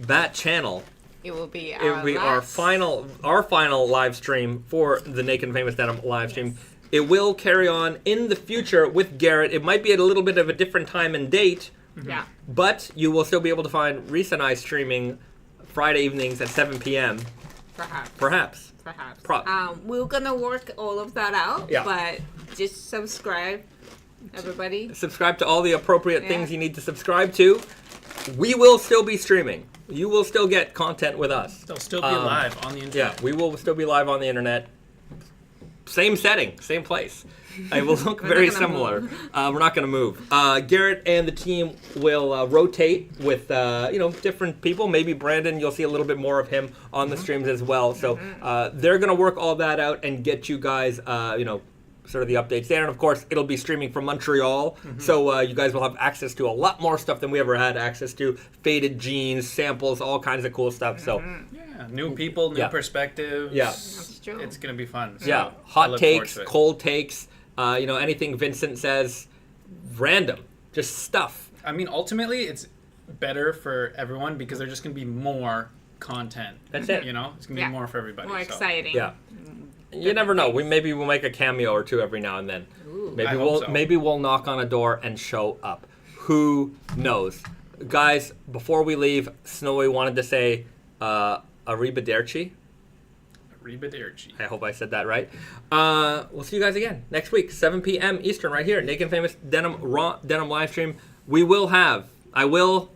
bat channel. It will be It will be our final live stream for the Naked Famous Denim live stream. It will carry on in the future with Garrett. It might be at a little bit of a different time and date, Yeah. but you will still be able to find Risa and I streaming Friday evenings at 7 p.m. Perhaps. Perhaps. We're gonna work all of that out. Yeah. But just subscribe, everybody. Subscribe to all the appropriate Yeah. things you need to subscribe to. We will still be streaming. You will still get content with us. They'll still be live on the internet. Yeah, we will still be live on the internet. Same setting, same place. It will look We're very not gonna similar. move. We're not going to move. Garrett and the team will rotate with different people. Maybe Brandon, you'll see a little bit more of him on the streams as well. So they're going to work all that out and get you guys, sort of the updates there. And of course, it'll be streaming from Montreal. So you guys will have access to a lot more stuff than we ever had access to. Faded jeans, samples, all kinds of cool stuff. So Yeah, new people, new Yeah. perspectives. Yeah. That's true. It's going to be fun. So yeah, I hot look takes, forward to it. cold takes, anything Vincent says, random, just stuff. I mean, ultimately, it's better for everyone because there's just going to be more content. That's it. It's going to be Yeah. more for everybody. More so. exciting. Yeah. You never know. Maybe we'll make a cameo or two every now and then. Ooh. I hope so. Maybe we'll knock on a door and show up. Who knows? Guys, before we leave, Snowy wanted to say arrivederci. Arrivederci. I hope I said that right. We'll see you guys again next week, 7 p.m. Eastern, right here. Naked Famous Denim Raw Denim live stream. I will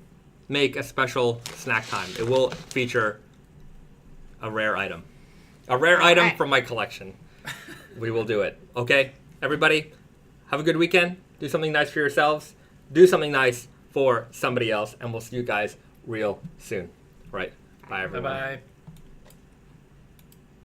make a special snack time. It will feature a rare item. A rare item right. from my collection. We will do it. Okay? Everybody, have a good weekend. Do something nice for yourselves. Do something nice for somebody else. And we'll see you guys real soon. Right. Bye, everyone. Bye-bye.